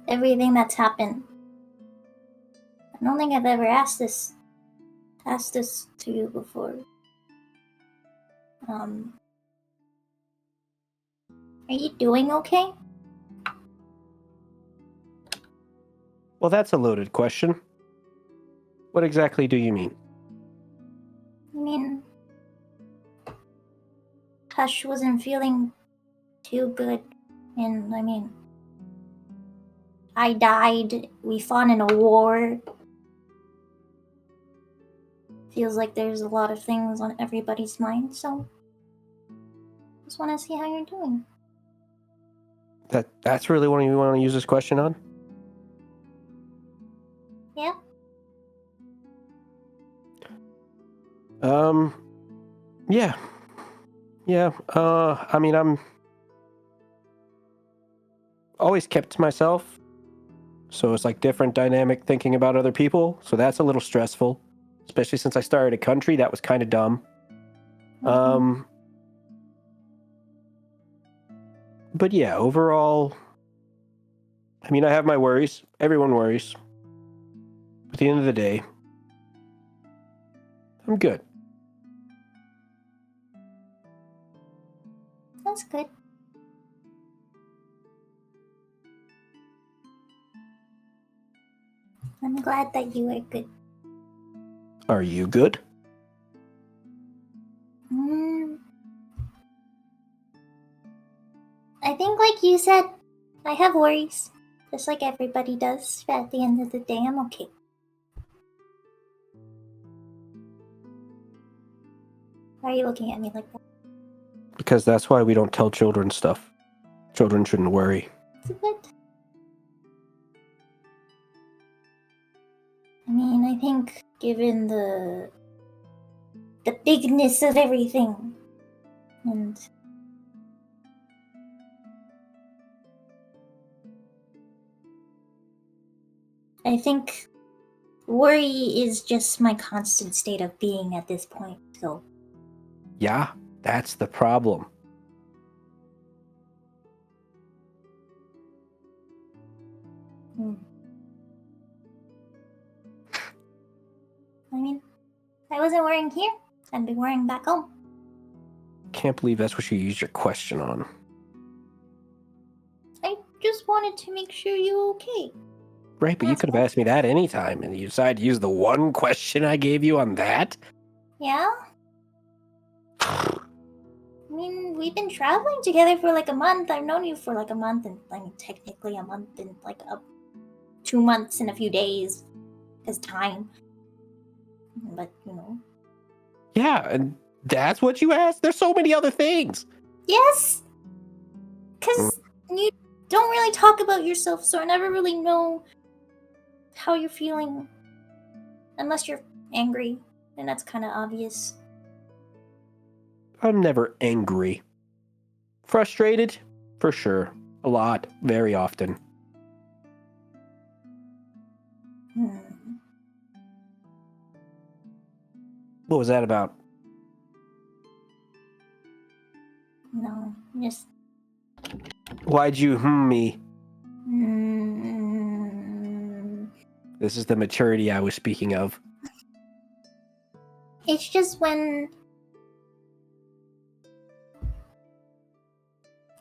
everything that's happened, I don't think I've ever asked this to you before. Are you doing okay? Well, that's a loaded question. What exactly do you mean? I mean, Hush wasn't feeling too good, and I mean, I died, we fought in a war. Feels like there's a lot of things on everybody's mind, so just want to see how you're doing. That's really what you want to use this question on? Yeah? Yeah. Yeah, I mean, I'm always kept to myself. So it's like different dynamic thinking about other people. So that's a little stressful, especially since I started a country. That was kind of dumb. But yeah, overall, I mean, I have my worries. Everyone worries. At the end of the day, I'm good. That's good. I'm glad that you are good. Are you good? I think, like you said, I have worries. Just like everybody does. But at the end of the day, I'm okay. Why are you looking at me like that? Because that's why we don't tell children stuff. Children shouldn't worry. What? I mean, I think given the bigness of everything, and I think worry is just my constant state of being at this point, so. Yeah, that's the problem. I mean, if I wasn't worrying here, I'd be worrying back home. Can't believe that's what you used your question on. I just wanted to make sure you're okay. Right, but you could have asked me that anytime, and you decided to use the one question I gave you on that? Yeah? I mean, we've been traveling together for like a month. I've known you for like a month, and I mean, technically a month and like 2 months and a few days. Because time. But, you know. Yeah, and that's what you asked? There's so many other things. Yes! Because you don't really talk about yourself, so I never really know how you're feeling. Unless you're angry, and that's kind of obvious. I'm never angry. Frustrated? For sure. A lot. Very often. What was that about? No, just... Why'd you me? Mm, This is the maturity I was speaking of. it's just when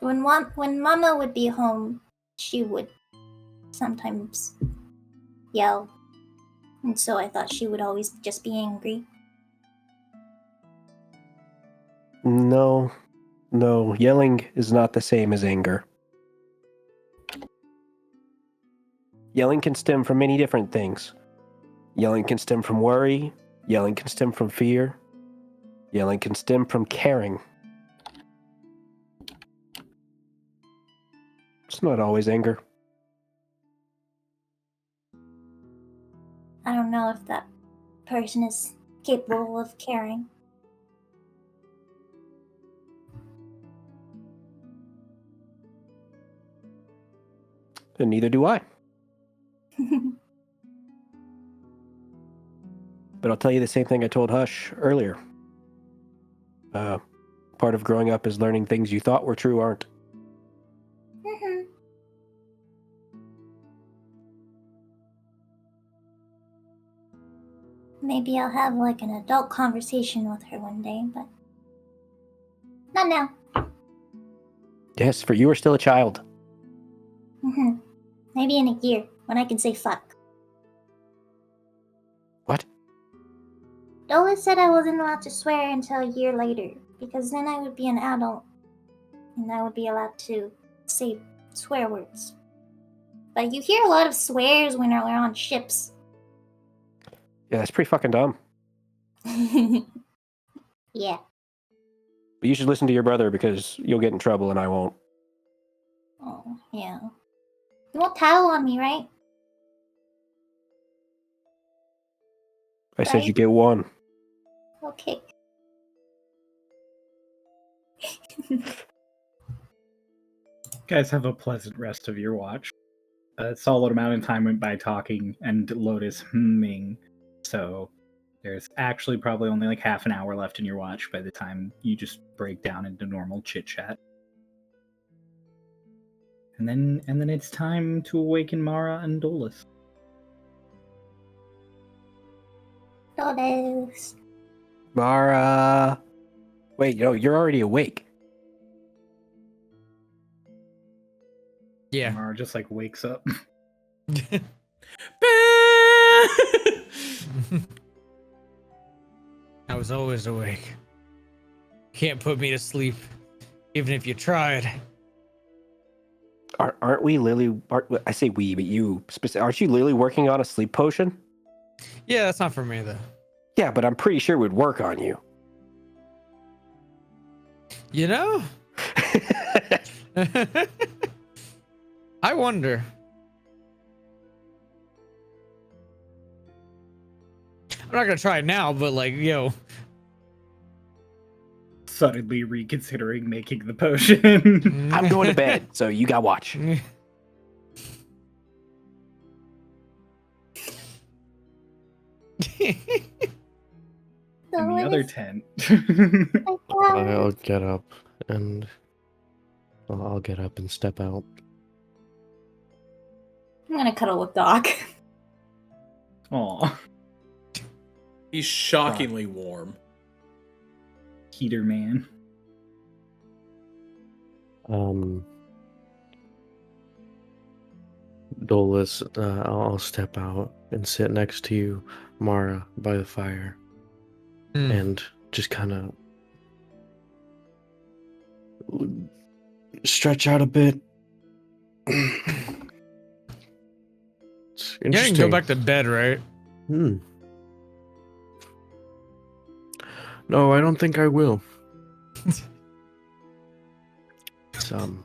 Mama would be home, she would sometimes yell. And so I thought she would always just be angry. No. Yelling is not the same as anger. Yelling can stem from many different things. Yelling can stem from worry. Yelling can stem from fear. Yelling can stem from caring. It's not always anger. I don't know if that person is capable of caring. And neither do I. But I'll tell you the same thing I told Hush earlier. Part of growing up is learning things you thought were true aren't. Maybe I'll have like an adult conversation with her one day, but not now. Yes, for you are still a child. Maybe in a year, when I can say fuck. What? Dola said I wasn't allowed to swear until a year later, because then I would be an adult, and I would be allowed to say swear words. But you hear a lot of swears when we're on ships. Yeah, that's pretty fucking dumb. Yeah. But you should listen to your brother because you'll get in trouble and I won't. Oh, yeah. You won't tattle on me, right? I said you get one. Okay. Guys, have a pleasant rest of your watch. A solid amount of time went by talking and Lotus humming, so there's actually probably only like half an hour left in your watch by the time you just break down into normal chit-chat. And then it's time to awaken Mara and Dolus. Lotus. Mara. Wait, you're already awake. Yeah. Mara just like wakes up. I was always awake. Can't put me to sleep, even if you tried. Aren't we I say we, but you. Aren't you literally working on a sleep potion? Yeah, that's not for me, though. Yeah, but I'm pretty sure it would work on you. You know? I wonder. I'm not gonna try it now, but like, yo. Suddenly reconsidering making the potion. I'm going to bed, so you got watch. In the other tent. I'll get up and step out. I'm gonna cuddle with Doc. Aw, He's shockingly warm. heater man. Dolus, I'll step out and sit next to you, Mara, by the fire, and just kind of stretch out a bit. It's Yeah, you interesting. can go back to bed, right? No, I don't think I will. It's, hold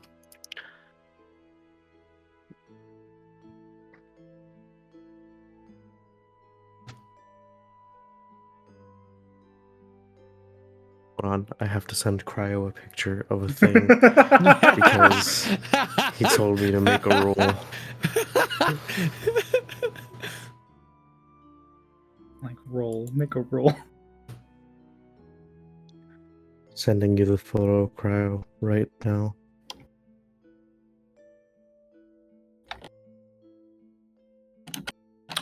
on, I have to send Cryo a picture of a thing because he told me to make a roll. Like roll, make a roll. Sending you the photo, Cryo, right now.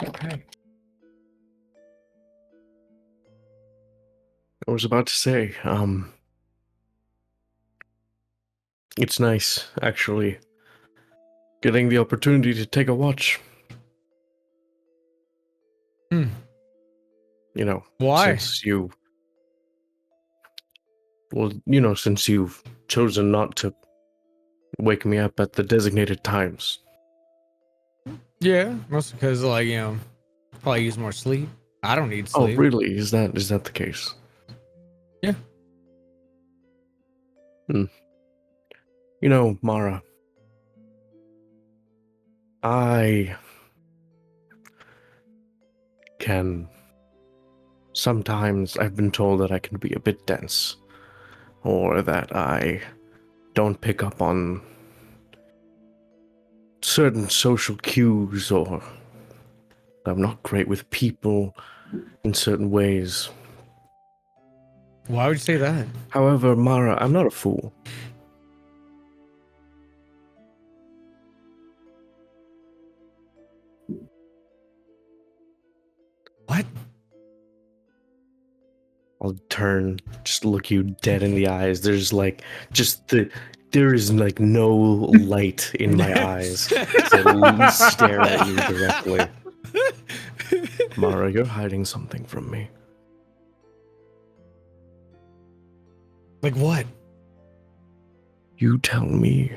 Okay. I was about to say, it's nice, actually, getting the opportunity to take a watch. You know, Why? since you've chosen not to wake me up at the designated times. Yeah, mostly because, like, probably use more sleep. I don't need Oh, sleep. really? Is that the case? Yeah. You know, Mara, I can... Sometimes I've been told that I can be a bit dense, or that I don't pick up on certain social cues, or I'm not great with people in certain ways. Why would you say that? However, Mara, I'm not a fool. What? I'll turn, just look you dead in the eyes. There's like, there is like no light in my eyes. To stare at you directly. Mara, you're hiding something from me. Like what? You tell me.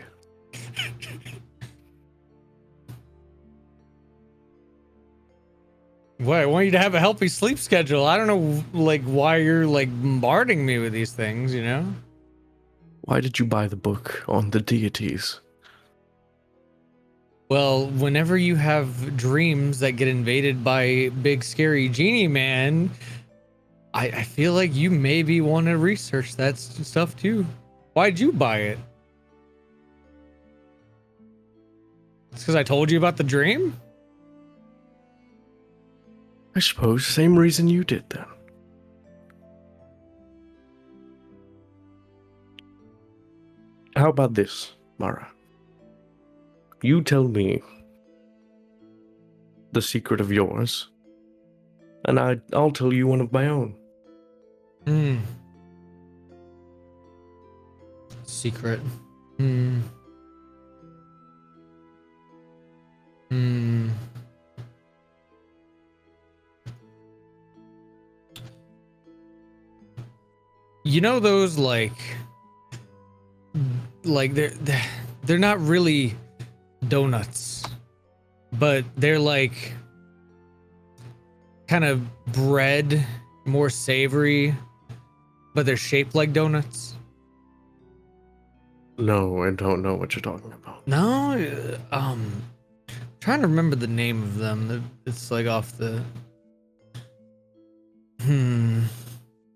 What? I want you to have a healthy sleep schedule. I don't know, like, why you're, like, bombarding me with these things, you know? Why did you buy the book on the deities? Well, whenever you have dreams that get invaded by big scary genie man, I feel like you maybe want to research that stuff too. Why'd you buy it? It's because I told you about the dream? I suppose same reason you did then. How about this, Mara? You tell me the secret of yours, and I'll tell you one of my own. Secret. You know those like they're not really donuts, but they're like kind of bread, more savory, but they're shaped like donuts. No, I don't know what you're talking about. No, trying to remember the name of them. It's like off the.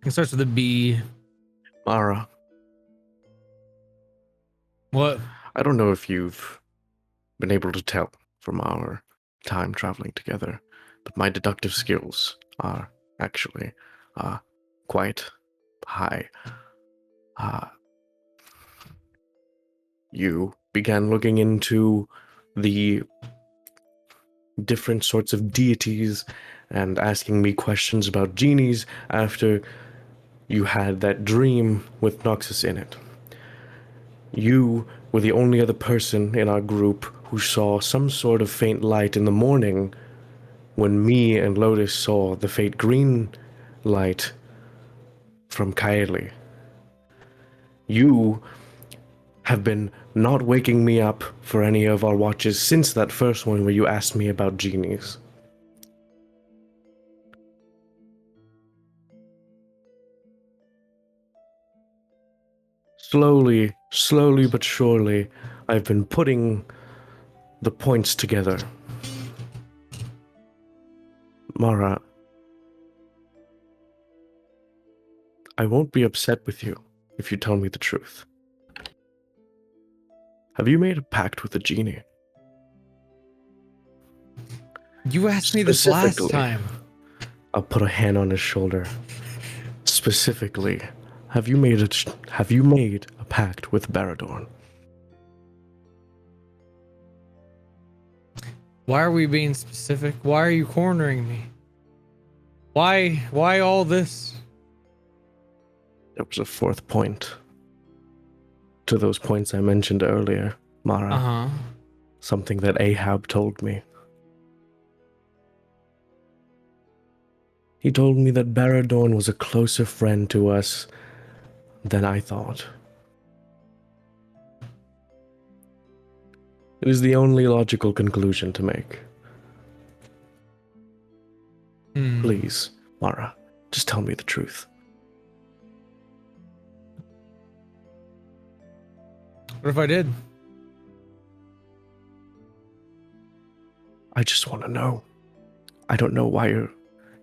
It starts with a B. Mara, What? I don't know if you've been able to tell from our time traveling together, but my deductive skills are actually quite high. You began looking into the different sorts of deities and asking me questions about genies after you had that dream with Noxus in it. You were the only other person in our group who saw some sort of faint light in the morning when me and Lotus saw the faint green light from Kaeli. You have been not waking me up for any of our watches since that first one where you asked me about genies. Slowly but surely, I've been putting the points together. Mara, I won't be upset with you if you tell me the truth. Have you made a pact with the genie? You asked me this last Specifically, time. I'll put a hand on his shoulder. Specifically, have you made a pact with Bador? Why are we being specific? Why are you cornering me? Why all this? There was a fourth point to those points I mentioned earlier, Mara. Uh-huh. Something that Ahab told me. He told me that Bador was a closer friend to us than I thought. It is the only logical conclusion to make. Please, Mara, just tell me the truth. What if I did? I just want to know. I don't know why you're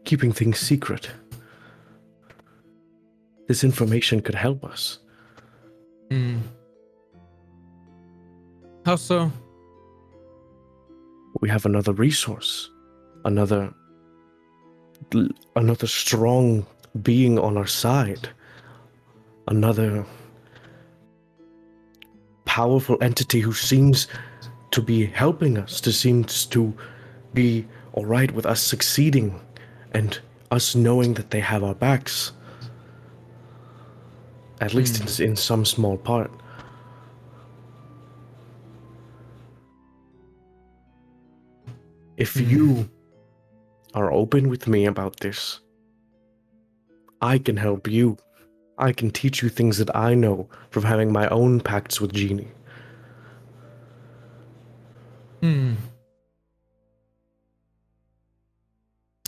keeping things secret. This information could help us. How so? We have another resource, another strong being on our side, another powerful entity who seems to be helping us, seems to be all right with us succeeding and us knowing that they have our backs, at least in some small part. If you are open with me about this, I can help you. I can teach you things that I know from having my own pacts with Genie.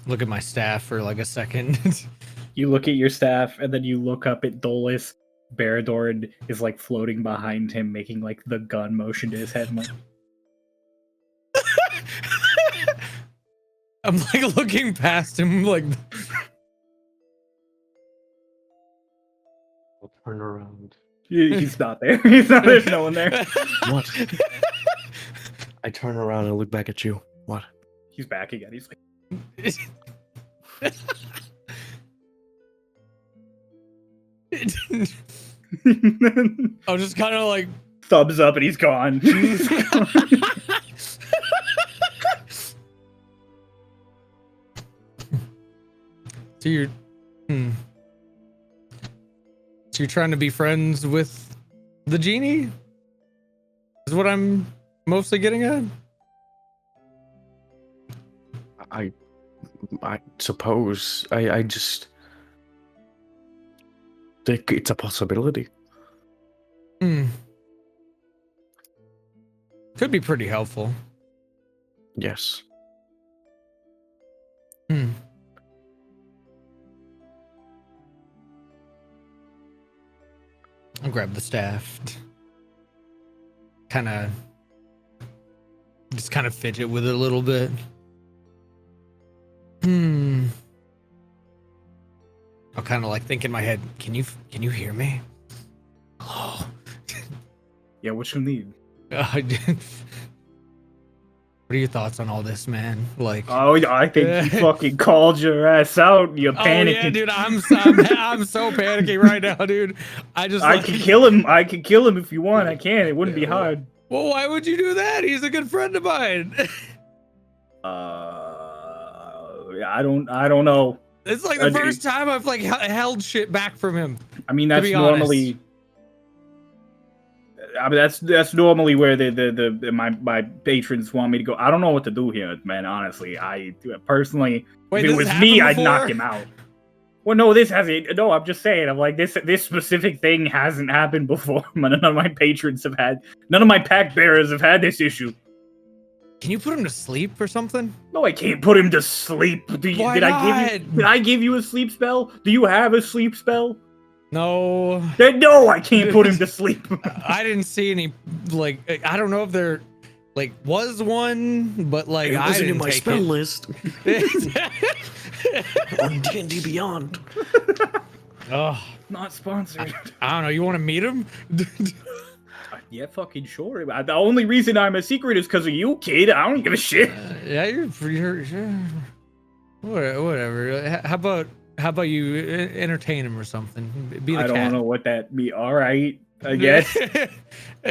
Look at my staff for like a second. You look at your staff, and then you look up at Dolus. Bador is like floating behind him, making like the gun motion to his head. Like, I'm like looking past him, like. I'll turn around. he's not there. He's not. There's no one there. What? I turn around and look back at you. What? He's back again. He's like. I was just kind of like thumbs up, and he's gone. He's gone. So you're, so you're trying to be friends with the genie? Is what I'm mostly getting at? I suppose. I just think it's a possibility. Could be pretty helpful. Yes. I'll grab the staff. Just kind of fidget with it a little bit. I'll kind of like think in my head, can you hear me? Hello? Yeah, what you need? I What are your thoughts on all this, man? Like, Oh, I think he fucking called your ass out. You're oh yeah, panicking. dude, I'm so panicking right now, dude. I can kill him. I can kill him if you want. I can. It wouldn't be hard. Well, why would you do that? He's a good friend of mine. I don't know. It's like the first time I've like held shit back from him. I mean, that's normally. I mean, that's normally where my patrons want me to go. I don't know what to do here, man. Honestly, I personally, Wait, if it was me, I'd knock him out. Well, no, this hasn't. No, I'm just saying. I'm like this specific thing hasn't happened before. None of my patrons have had. None of my pack bearers have had this issue. Can you put him to sleep or something? No, I can't put him to sleep. Did I give you a sleep spell? Do you have a sleep spell? No. No, I can't put him to sleep. I didn't see any. Like, I don't know if there, like, was one, but like, It I wasn't didn't in my take spell it. list. On D&D Beyond. Oh, Not sponsored. I don't know. You want to meet him? Yeah, fucking sure. The only reason I'm a secret is because of you, kid. I don't give a shit. Yeah, you're sure. Whatever. How about you entertain him or something? Be the I cat. don't know what that means. All right, I guess.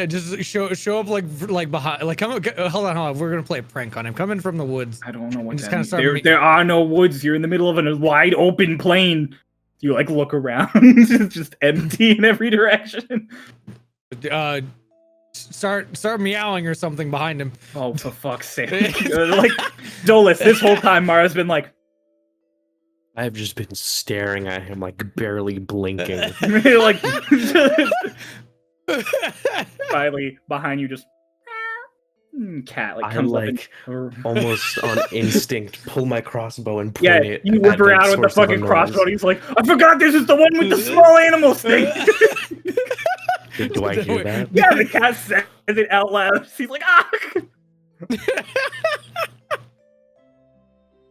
Just show up like behind. Like, come. Hold on. We're gonna play a prank on him. Come in from the woods. I don't know what Just that kinda means. start There are no woods. You're in the middle of a wide open plain. You like look around. It's just empty in every direction. Start meowing or something behind him. Oh, for fuck's sake! Like Dolus, this whole time Mara's been like. I've just been staring at him, like barely blinking. Like finally behind you, just cat like I comes like up almost on instinct pull my crossbow and point it. you whip at around with the source of fucking noise. crossbow. He's like, I forgot this is the one with the small animals thing. Do I hear that? Yeah, the cat says it out loud. He's like, ah.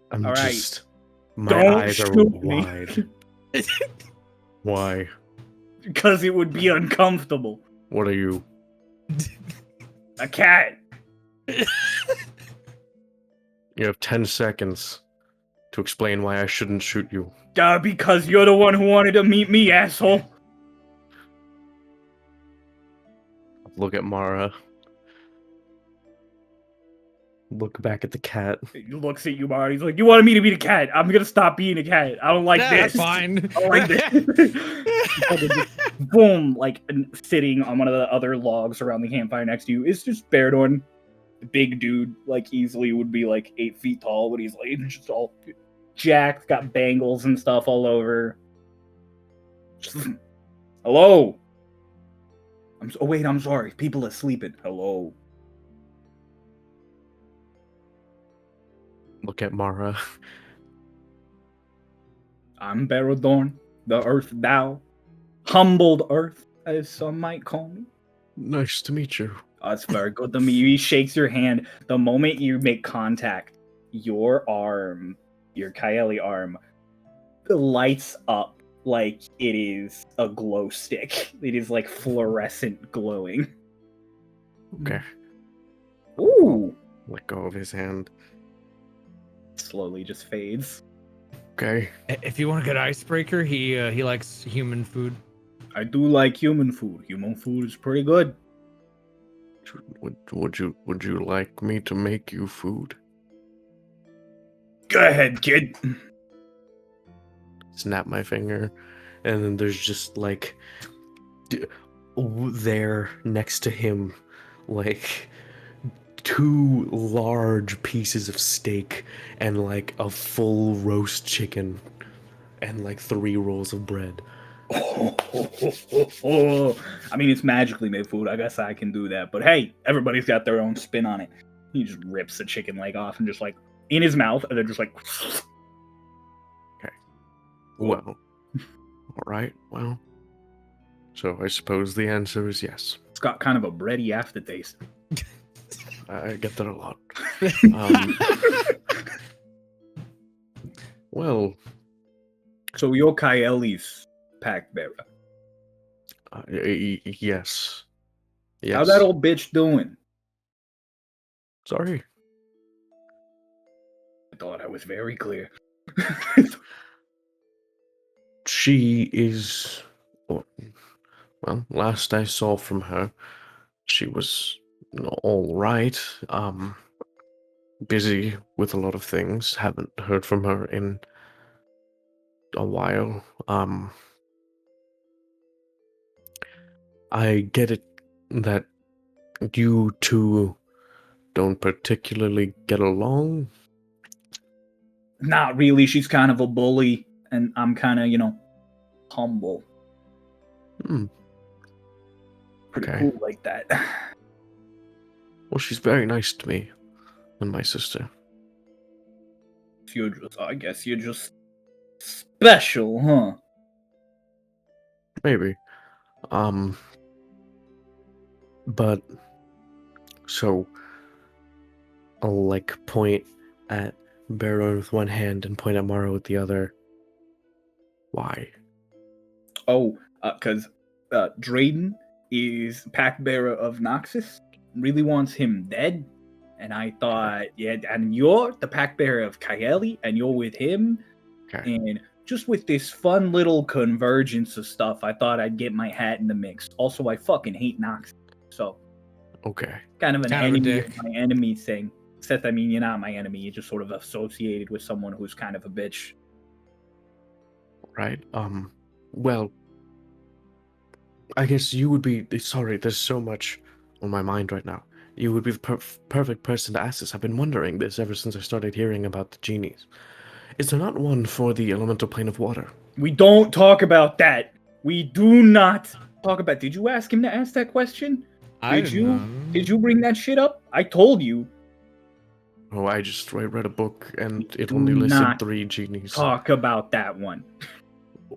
I'm All right. just. My Don't eyes are shoot me. wide. Why? Because it would be uncomfortable. What are you? A cat. You have 10 seconds to explain why I shouldn't shoot you. Because you're the one who wanted to meet me, asshole. Look at Mara. Look back at the cat. He looks at you, Mara. He's like, you wanted me to be the cat. I'm gonna stop being a cat. I don't like this. That's fine. I don't like this. Boom, like sitting on one of the other logs around the campfire next to you is just Bador, the big dude, like easily would be like 8 feet tall, but he's like just all jacked, got bangles and stuff all over. Hello. I'm sorry. People are sleeping. Hello. Look at Mara. I'm Baradorn, the Earth Thou. Humbled Earth, as some might call me. Nice to meet you. Oh, it's very good to meet you. He shakes your hand. The moment you make contact, your arm, your Kaeli arm, lights up like it is a glow stick. It is like fluorescent glowing. Okay. Ooh. Let go of his hand. Slowly just fades. Okay. If you want a good icebreaker, he likes human food. I do like human food. Human food is pretty good. Would you like me to make you food? Go ahead, kid. Snap my finger, and then there's just like there next to him, like 2 large pieces of steak and like a full roast chicken and like 3 rolls of bread. I mean, it's magically made food. I guess I can do that. But hey, everybody's got their own spin on it. He just rips the chicken leg off and just like in his mouth, and then just like. Okay. Well. All right. Well. So I suppose the answer is yes. It's got kind of a bready aftertaste. I get that a lot. Well. So you're Kaeli's pact bearer. Yes. Yes. How's that old bitch doing? Sorry. thought I was very clear. She is, well, last I saw from her, she was all right. Busy with a lot of things. Haven't heard from her in a while. I get it that you two don't particularly get along. Not really. She's kind of a bully, and I'm kind of, humble. Pretty Okay. cool like that. Well, she's very nice to me and my sister. I guess you're just special, huh? Maybe. But so I'll like point at Bador with one hand and point at Mara with the other. Why? Oh, because Drayden is pack bearer of Noxus, really wants him dead. And I thought, yeah, and you're the pack bearer of Kaeli, and you're with him. Okay. And just with this fun little convergence of stuff, I thought I'd get my hat in the mix. Also, I fucking hate Noxus. So, Okay. kind of an Kind of a enemy dick. of my enemy thing. Except, I mean, you're not my enemy. You're just sort of associated with someone who's kind of a bitch. Right. Well, I guess you would be. Sorry, there's so much on my mind right now. You would be the perfect person to ask this. I've been wondering this ever since I started hearing about the genies. Is there not one for the elemental plane of water? We don't talk about that. We do not talk about. Did you ask him to ask that question? I Did didn't know. Did you bring that shit up? I told you. Oh, I just read a book and it Do only listed not 3 genies. Talk about that one.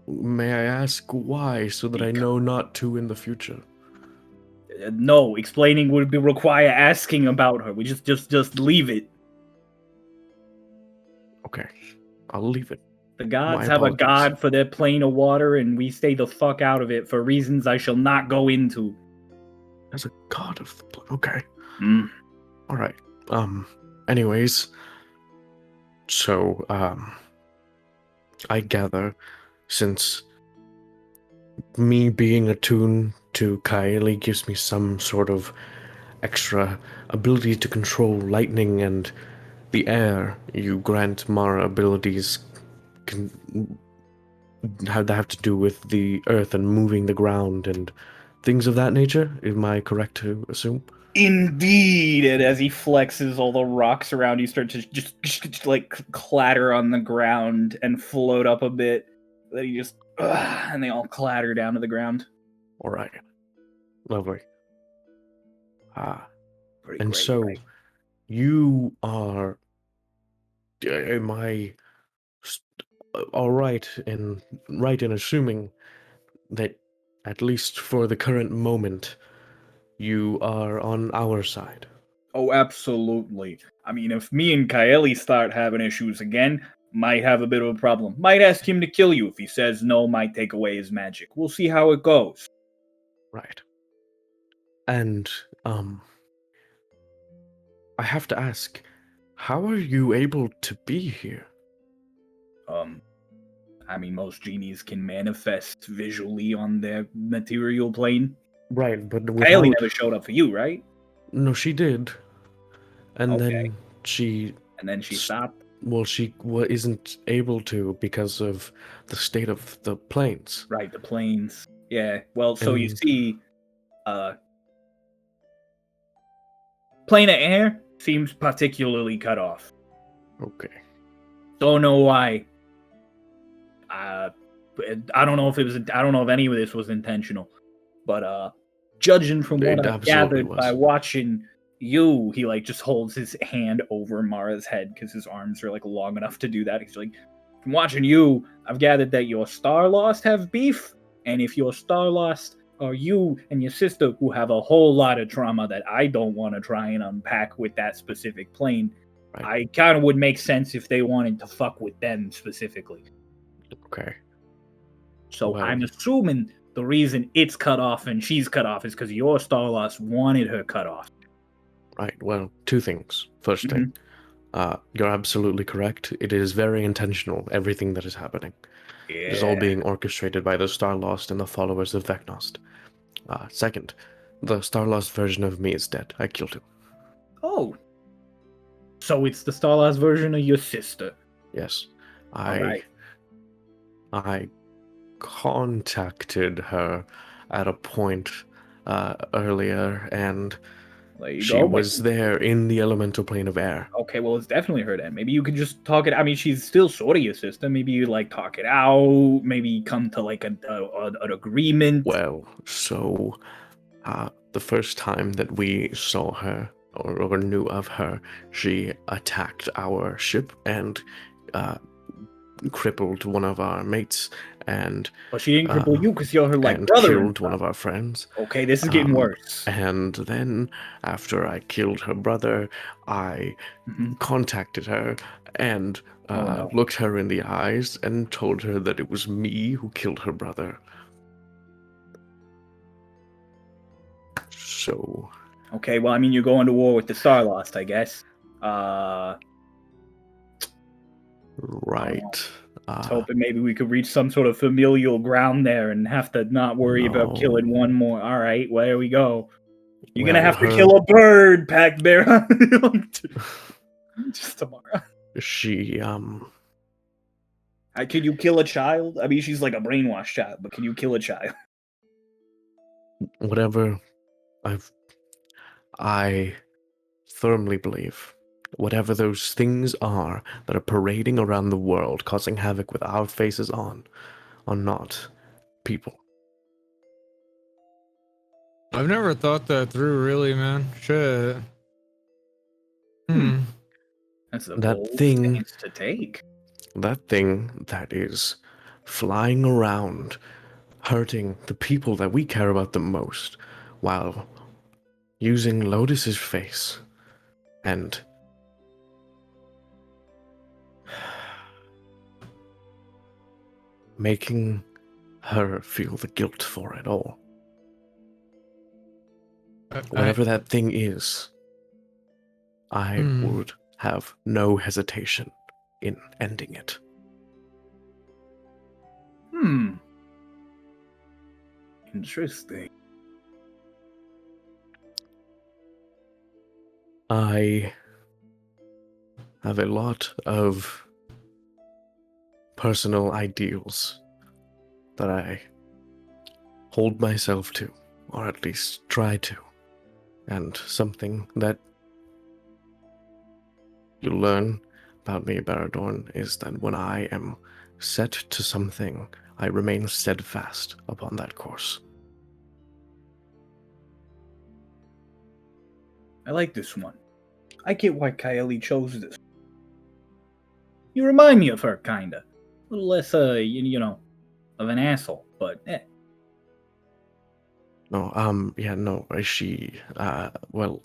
May I ask why, so that I know not to in the future? No, explaining would be require asking about her. We just leave it. Okay, I'll leave it. The gods My have a apologies. god for their plane of water, and we stay the fuck out of it for reasons I shall not go into. As a god of the okay. Mm. All right. Anyways, so I gather, since me being attuned to Kaeli gives me some sort of extra ability to control lightning and the air, you grant Mara abilities have to do with the earth and moving the ground and things of that nature. Am I correct to assume? Indeed, and as he flexes, all the rocks around you start to just like clatter on the ground and float up a bit. Then he just and they all clatter down to the ground. All right. Lovely. Pretty And great, so right? you are. Am I all right in assuming that, at least for the current moment, you are on our side? Oh, absolutely. I mean, if me and Kaeli start having issues again, might have a bit of a problem. Might ask him to kill you. If he says no, might take away his magic. We'll see how it goes. Right. And I have to ask, how are you able to be here? I mean, most genies can manifest visually on their material plane. Right, but Kaeli never showed up for you, right? No, she did. And Okay. then she stopped. Well, she isn't able to because of the state of the planes. Right, the planes. Yeah. Well, so you see, plane of air seems particularly cut off. Okay. Don't know why. I don't know if it was. I don't know if any of this was intentional, but judging from what I've gathered by watching you, he like just holds his hand over Mara's head because his arms are like long enough to do that. He's like, from watching you, I've gathered that your Starlost have beef, and if your Starlost are you and your sister who have a whole lot of trauma that I don't want to try and unpack with that specific plane, right. I kind of would make sense if they wanted to fuck with them specifically. Okay. So I'm assuming the reason it's cut off and she's cut off is because your Starlost wanted her cut off. Right. Well, 2 things. First thing, You're absolutely correct. It is very intentional, everything that is happening. It is all being orchestrated by the Starlost and the followers of Vecnost. Second, the Starlost version of me is dead. I killed him. Oh. So it's the Starlost version of your sister. Yes. Alright. I contacted her at a point earlier, and There you she go. was there in the elemental plane of air. Okay, well, it's definitely her then. Maybe you could just talk it. I mean, she's still sort of your sister. Maybe you like talk it out. Maybe come to like an agreement. Well, so the first time that we saw her or knew of her, she attacked our ship and crippled one of our mates, and But she didn't cripple you because you're her like and brother. killed one of our friends. Okay, this is getting worse. And then, after I killed her brother, I contacted her and looked her in the eyes and told her that it was me who killed her brother. So. Okay, well, I mean, you're going to war with the Starlost, I guess. Right. I was hoping maybe we could reach some sort of familial ground there and have to not worry about killing one more. All right, well, there we go. You're gonna have to kill a bird, Pact Bear. Just tomorrow. She, Can you kill a child? I mean, she's like a brainwashed child, but can you kill a child? Whatever. I firmly believe whatever those things are that are parading around the world, causing havoc with our faces on, are not people. I've never thought that through, really, man. Shit. That's a That bold thing stance to take. That thing that is flying around, hurting the people that we care about the most, while using Lotus's face and making her feel the guilt for it all. Whatever that thing is, I would have no hesitation in ending it. Interesting. I have a lot of personal ideals that I hold myself to, or at least try to. And something that you learn about me, Baradorn, is that when I am set to something, I remain steadfast upon that course. I like this one. I get why Kylie chose this. You remind me of her, kinda. A little less, you know, of an asshole, but eh. No, yeah, no, she, well,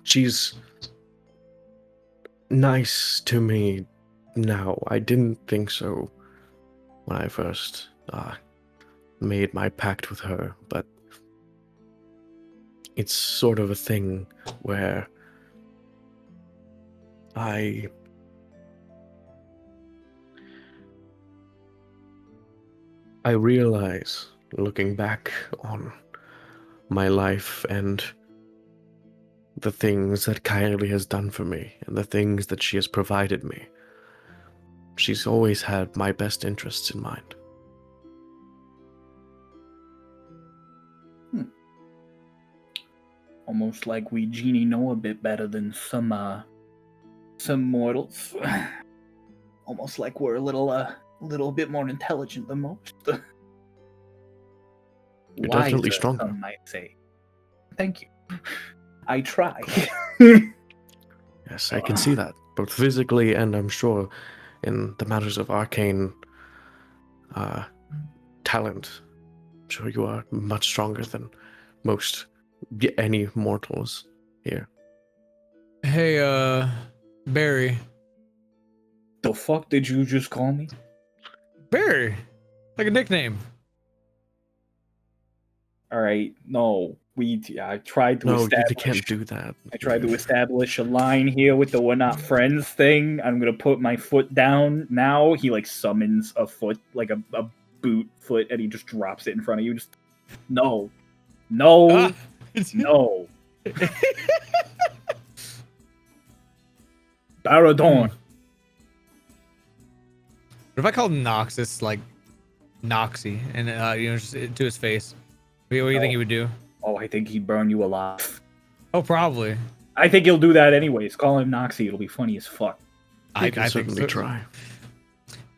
she's nice to me now. I didn't think so when I first, made my pact with her, but it's sort of a thing where I realize, looking back on my life and the things that Kylie has done for me and the things that she has provided me, she's always had my best interests in mind. Almost like we Genie know a bit better than some mortals. Almost like we're a little bit more intelligent than most. You're definitely Wiser, stronger. some might say. Thank you. I try. Yes, I can see that, both physically and I'm sure in the matters of arcane talent. I'm sure you are much stronger than most any mortals here. Hey, Barry. The fuck did you just call me? Barry. Like a nickname. All right, no, I tried to No, you establish. can't do that. I tried to establish a line here with the "we're not friends" thing. I'm gonna put my foot down now. He like summons a foot, like a boot foot, and he just drops it in front of you. Just no, no, Ah! no. Baradorn. What if I called Noxus like Noxy and just to his face? What do you think he would do? Oh, I think he'd burn you alive. Oh, probably. I think he'll do that anyways. Call him Noxy. It'll be funny as fuck. I can I certainly think so. try.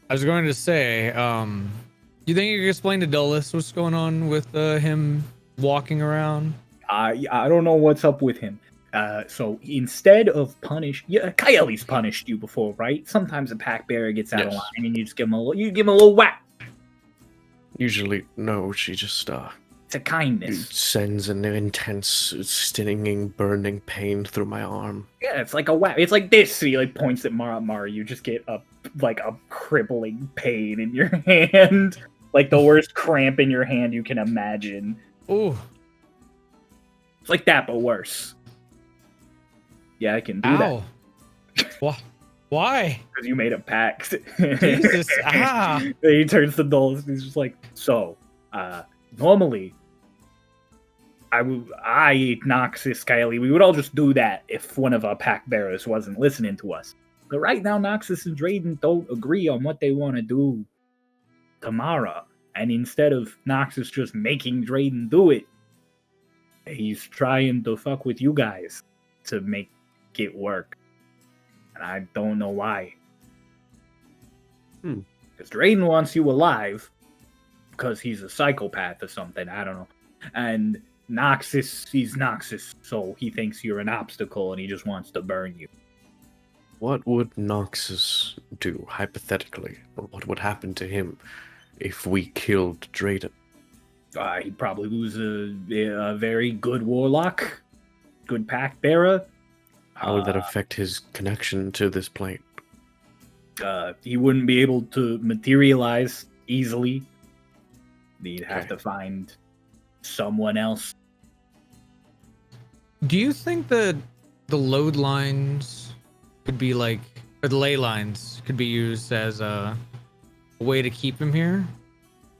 I was going to say, you think you could explain to Dulles what's going on with him walking around? I don't know what's up with him. So instead of Coyote's punished you before, right? Sometimes a pack bearer gets out of Yes. line and you just give him a little whack. Usually, no, she just It's a kindness. sends an intense, stinging, burning pain through my arm. Yeah, it's like a whack. It's like this. He like points at Mara. You just get a crippling pain in your hand, like the worst cramp in your hand you can imagine. Oh, It's like that, but worse. Yeah, I can do ow! Why? because you made a pact. Jesus! Ah! Then he turns to Dulles. He's just like, so, normally, Noxus, Kylie, we would all just do that if one of our pack bearers wasn't listening to us. But right now, Noxus and Drayden don't agree on what they want to do tomorrow. And instead of Noxus just making Drayden do it, he's trying to fuck with you guys to make it work. And I don't know why. Because Drayden wants you alive because he's a psychopath or something. I don't know. And Noxus, he's Noxus, so he thinks you're an obstacle and he just wants to burn you. What would Noxus do, hypothetically? Or what would happen to him if we killed Drayden? He'd probably lose a very good warlock, good pack bearer. How would that affect his connection to this plane? He wouldn't be able to materialize easily. He'd have Okay. to find someone else. Do you think that the load lines could be like, or the ley lines could be used as a way to keep him here?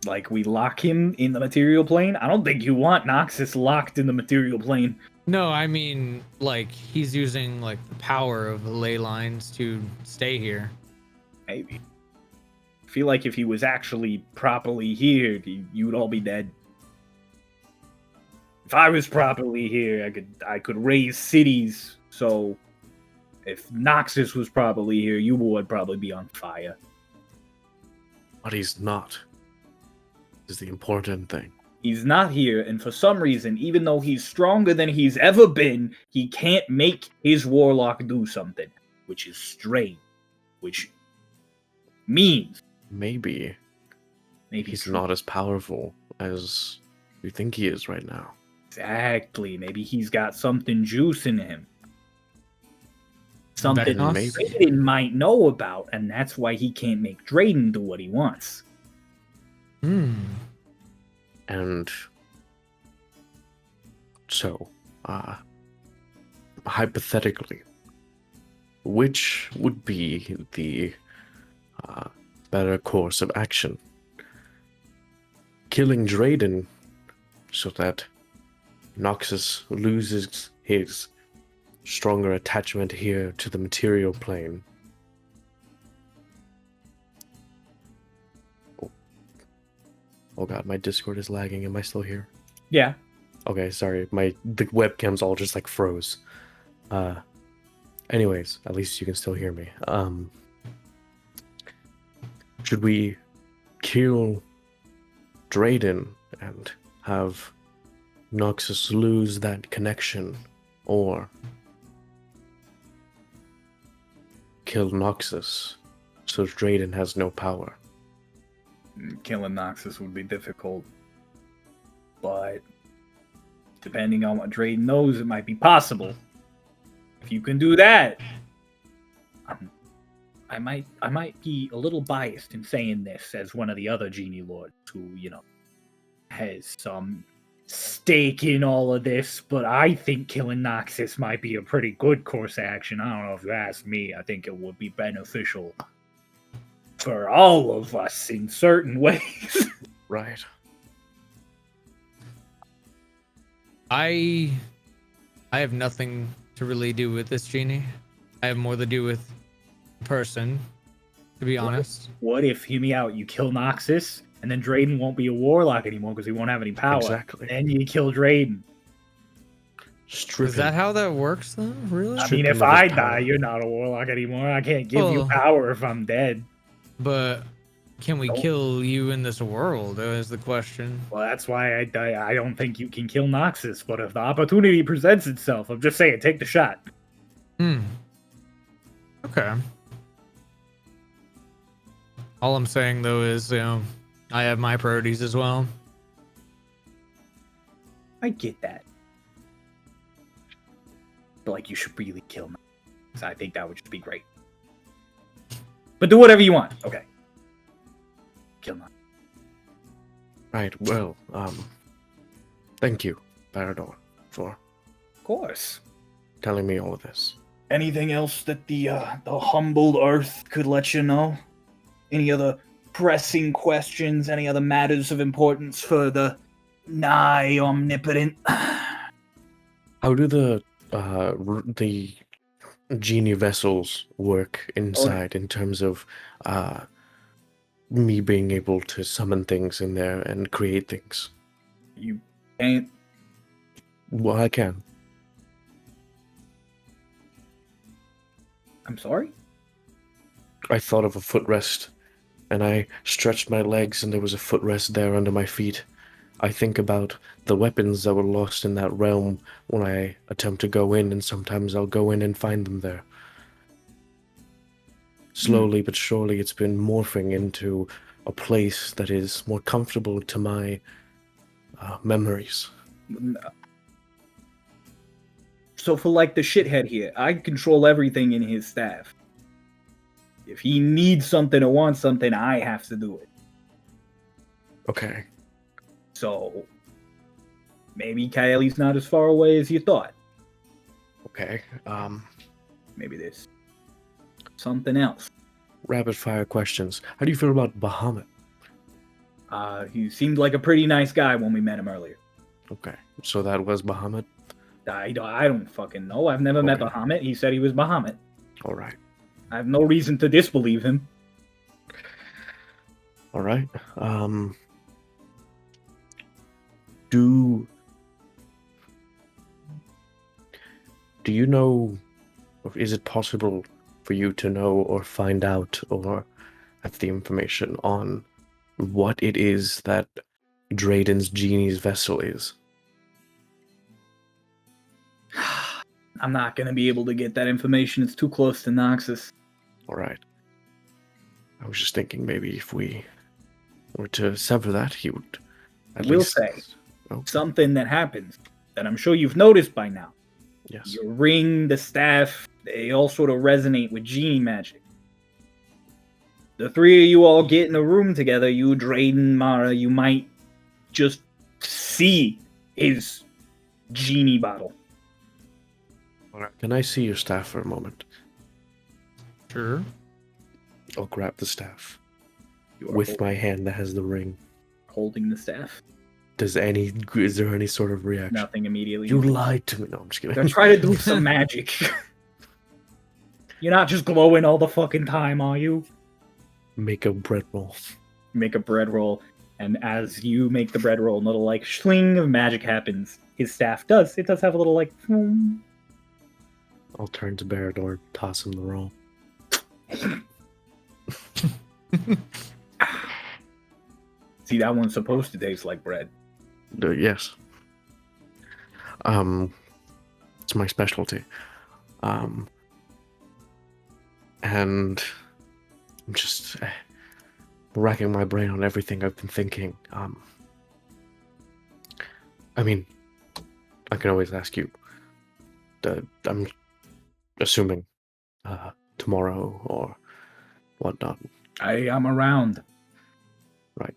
Like, we lock him in the material plane? I don't think you want Noxus locked in the material plane. No, I mean, like, he's using, like, the power of the ley lines to stay here. Maybe. I feel like if he was actually properly here, you'd all be dead. If I was properly here, I could raise cities. So, if Noxus was properly here, you would probably be on fire. But he's not. Is the important thing. He's not here, and for some reason, even though he's stronger than he's ever been, he can't make his warlock do something, which is strange. Which means Maybe he's true. not as powerful as you think he is right now. Exactly. Maybe he's got something juicing him. Something Maybe. Drayden might know about, and that's why he can't make Drayden do what he wants. And so, hypothetically, which would be the better course of action? Killing Drayden so that Noxus loses his stronger attachment here to the material plane. Oh god, my Discord is lagging. Am I still here? Yeah. Okay, sorry. The webcams all just like froze. Anyways, at least you can still hear me. Should we kill Drayden and have Noxus lose that connection, or kill Noxus so Drayden has no power? Killing Noxus would be difficult. But depending on what Drayden knows, it might be possible. If you can do that, I might be a little biased in saying this as one of the other Genie Lords who, has some stake in all of this, but I think killing Noxus might be a pretty good course of action. I don't know if you ask me. I think it would be beneficial for all of us in certain ways. Right. I have nothing to really do with this, Genie. I have more to do with the person, to be honest. What if, hear me out, you kill Noxus, and then Drayden won't be a warlock anymore because he won't have any power. Exactly. Then you kill Drayden. Is that how that works, though? Really? I mean, if I die, you're not a warlock anymore. I can't give you power if I'm dead. But can we kill you in this world? Is the question. Well, that's why I don't think you can kill Noxus. But if the opportunity presents itself, I'm just saying, take the shot. Okay. All I'm saying, though, is, I have my priorities as well. I get that. But, like, you should really kill Noxus. I think that would just be great. But do whatever you want. Okay. Kill Noxus. Right, well, thank you, Bador, for Of course. telling me all of this. Anything else that the humbled earth could let you know? Any other pressing questions? Any other matters of importance for the nigh omnipotent? How do the genie vessels work inside in terms of me being able to summon things in there and create things? You can't. Well, I can. I'm sorry? I thought of a footrest, and I stretched my legs, and there was a footrest there under my feet. I think about the weapons that were lost in that realm when I attempt to go in, and sometimes I'll go in and find them there. Slowly but surely, it's been morphing into a place that is more comfortable to my memories. So for like the shithead here, I control everything in his staff. If he needs something or wants something, I have to do it. Okay. So maybe Coyote's not as far away as you thought. Okay. Maybe there's something else. Rapid fire questions. How do you feel about Bahamut? He seemed like a pretty nice guy when we met him earlier. Okay. So that was Bahamut? I don't fucking know. I've never met Bahamut. He said he was Bahamut. All right. I have no reason to disbelieve him. All right. Do you know, or is it possible for you to know or find out or have the information on what it is that Drayden's genie's vessel is? I'm not going to be able to get that information. It's too close to Noxus. All right. I was just thinking maybe if we were to sever that, he would at I will least... say Oh. something that happens that I'm sure you've noticed by now. Yes. Your ring, the staff, they all sort of resonate with genie magic. The three of you all get in a room together, you, Drayden, Mara, you might just see his genie bottle. All right. Can I see your staff for a moment? Sure. I'll grab the staff You are with my hand that has the ring. holding the staff. Is there any sort of reaction? Nothing immediately. You lied to me. No, I'm just kidding. They're trying to do some magic. You're not just glowing all the fucking time, are you? Make a bread roll. Make a bread roll, and as you make the bread roll, a little like schling of magic happens. His staff does. It does have a little like. I'll turn to Bador, toss him the roll. See, that one's supposed to taste like bread. Yes. It's my specialty. And I'm just racking my brain on everything I've been thinking. I mean, I can always ask you. I'm assuming tomorrow or whatnot. I am around. Right.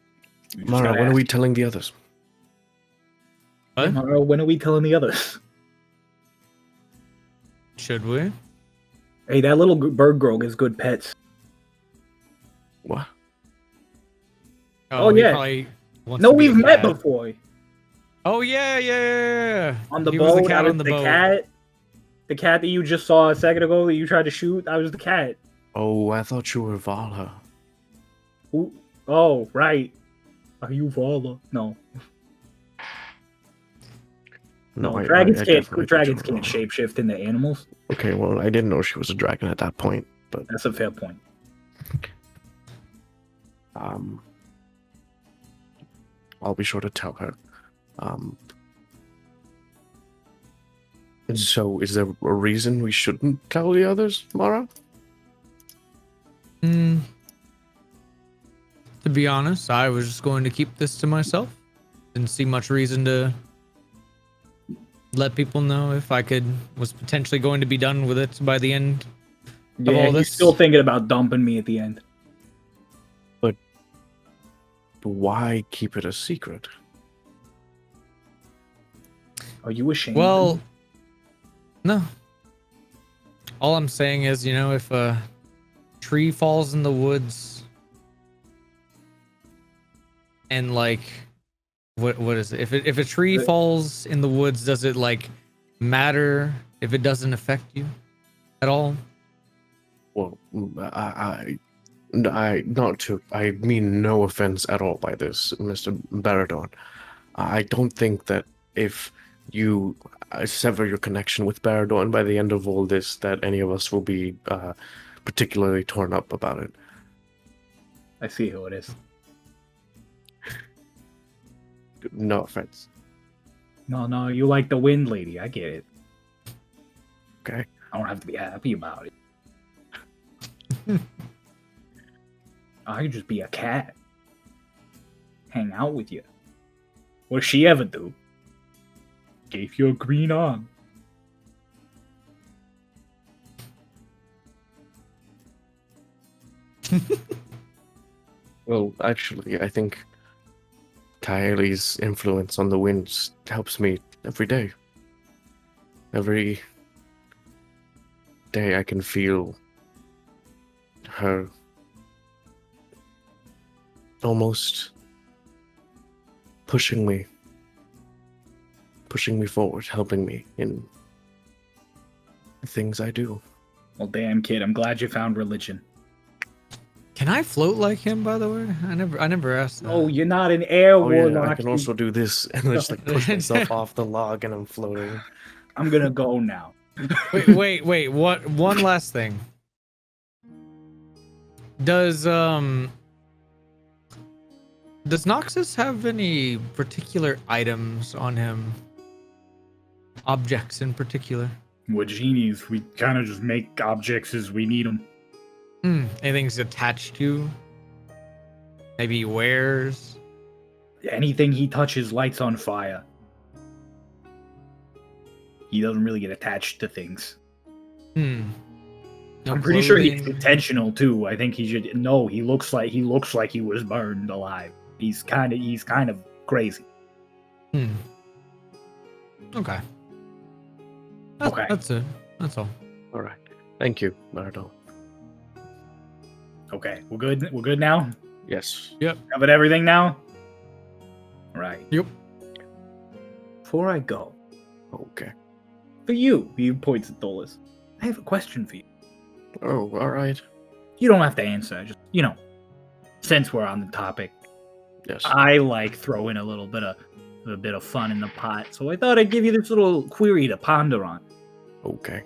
You just Mara, gotta when are ask. we telling the others? What? Tomorrow, when are we telling the others? Should we? Hey, that little bird girl gets good pets. What? Oh, he yeah. probably wants No, to be a we've met cat. before. Oh yeah. On the He boat, was the cat I was on the the boat. cat. The cat that you just saw a second ago that you tried to shoot, I was the cat. Oh, I thought you were Vala. Who? Oh, right. Are you Vala? No. No, I dragons definitely can't. thought Dragons you were can't Vala. shapeshift into animals. Okay, well, I didn't know she was a dragon at that point, but That's a fair point. I'll be sure to tell her. So, is there a reason we shouldn't tell the others, Mara? To be honest, I was just going to keep this to myself. Didn't see much reason to let people know if I was potentially going to be done with it by the end of Yeah, all he's this. still thinking about dumping me at the end. But why keep it a secret? Are you ashamed? Well, no. All I'm saying is, if a tree falls in the woods and what is it? If a tree falls in the woods, does it matter if it doesn't affect you at all? Well, I mean no offense at all by this, Mr. Bador. I don't think that if you sever your connection with Bador by the end of all this, that any of us will be particularly torn up about it. I see who it is. No offense. No, you like the wind lady. I get it. Okay. I don't have to be happy about it. I could just be a cat. Hang out with you. What does she ever do? Gave you a green arm. Well, actually, I think Kaeli's influence on the winds helps me every day. Every day I can feel her almost pushing me forward, helping me in the things I do. Well, damn, kid, I'm glad you found religion. Can I float like him, by the way? I never asked that. Oh, you're not an air Oh yeah, warlock. I can also do this and just push myself off the log and I'm floating. I'm gonna go now. Wait. What? One last thing. Does Noxus have any particular items on him? Objects in particular? With genies, we kind of just make objects as we need them. Anything's attached to? Maybe he wears? Anything he touches lights on fire. He doesn't really get attached to things. No I'm pretty sure he's clothing? intentional too. I think he should. No, he looks like he was burned alive. He's kind of crazy. Okay. Okay. That's it. That's all. All right. Thank you, Bardo. Okay, we're good. We're good now. Yes. Covered everything now. Right. Yep. Before I go, Okay. for you, he points at Dolus. I have a question for you. Oh, all right. You don't have to answer. Just since we're on the topic, Yes. I like throwing a little bit of fun in the pot. So I thought I'd give you this little query to ponder on. Okay.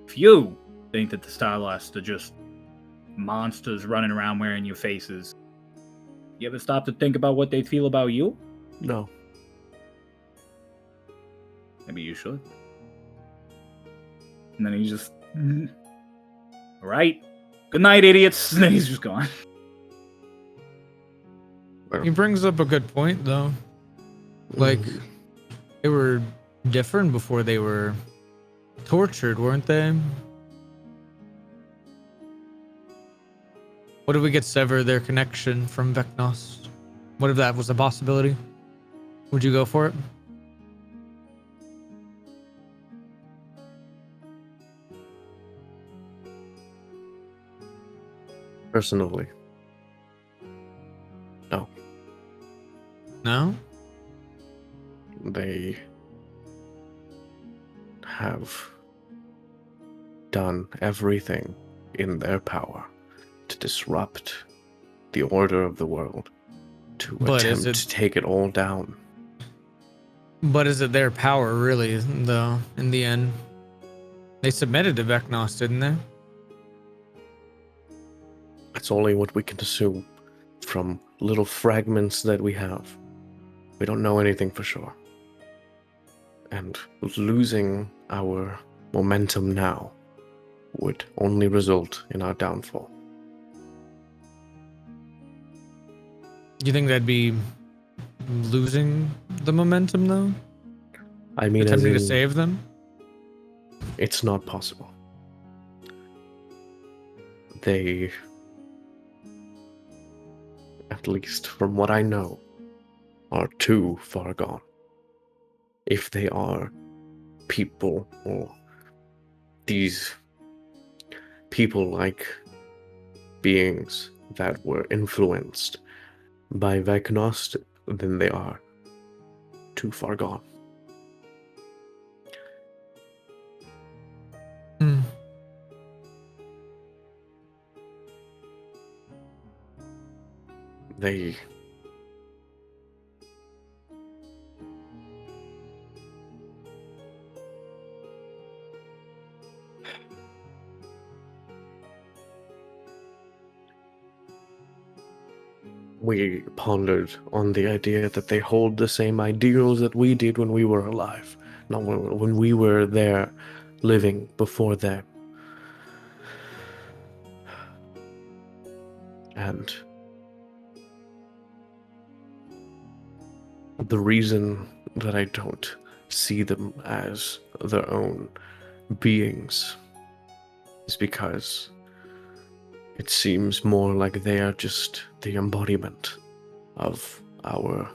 If you think that the Starlost are just monsters running around wearing your faces, you ever stop to think about what they feel about you? No. Maybe you should. And then he's just, all right, good night, idiots. And then he's just gone. He brings up a good point, though. Like, they were different before they were tortured, weren't they? What if we could sever their connection from Vecnos? What if that was a possibility? Would you go for it? Personally, no. No? They have done everything in their power to disrupt the order of the world, to But is attempt it- to take it all down. But is it their power, really, though, in the end? They submitted to Vecnos, didn't they? It's only what we can assume from little fragments that we have. We don't know anything for sure. And losing our momentum now would only result in our downfall. Do you think that'd be losing the momentum, though? I mean, as Attempting to in, save them? it's not possible. They, at least from what I know, are too far gone. If they are people, or these people-like beings that were influenced by Vecnos, then they are too far gone. Hmm. They we pondered on the idea that they hold the same ideals that we did when we were alive, not when we were there living before them. And the reason that I don't see them as their own beings is because it seems more like they are just the embodiment of our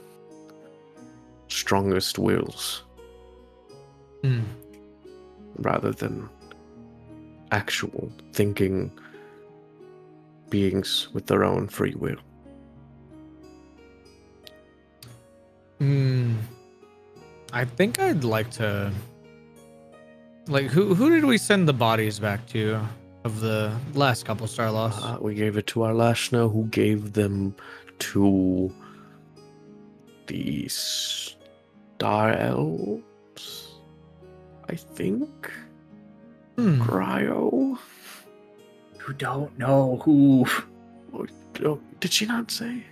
strongest wills Hmm. rather than actual thinking beings with their own free will. Hmm. I think I'd like to. Like, who did we send the bodies back to of the last couple Starloss? We gave it to our Lashna, who gave them to the Star Elves, I think. Hmm. Cryo. You don't know who. Oh, did she not say?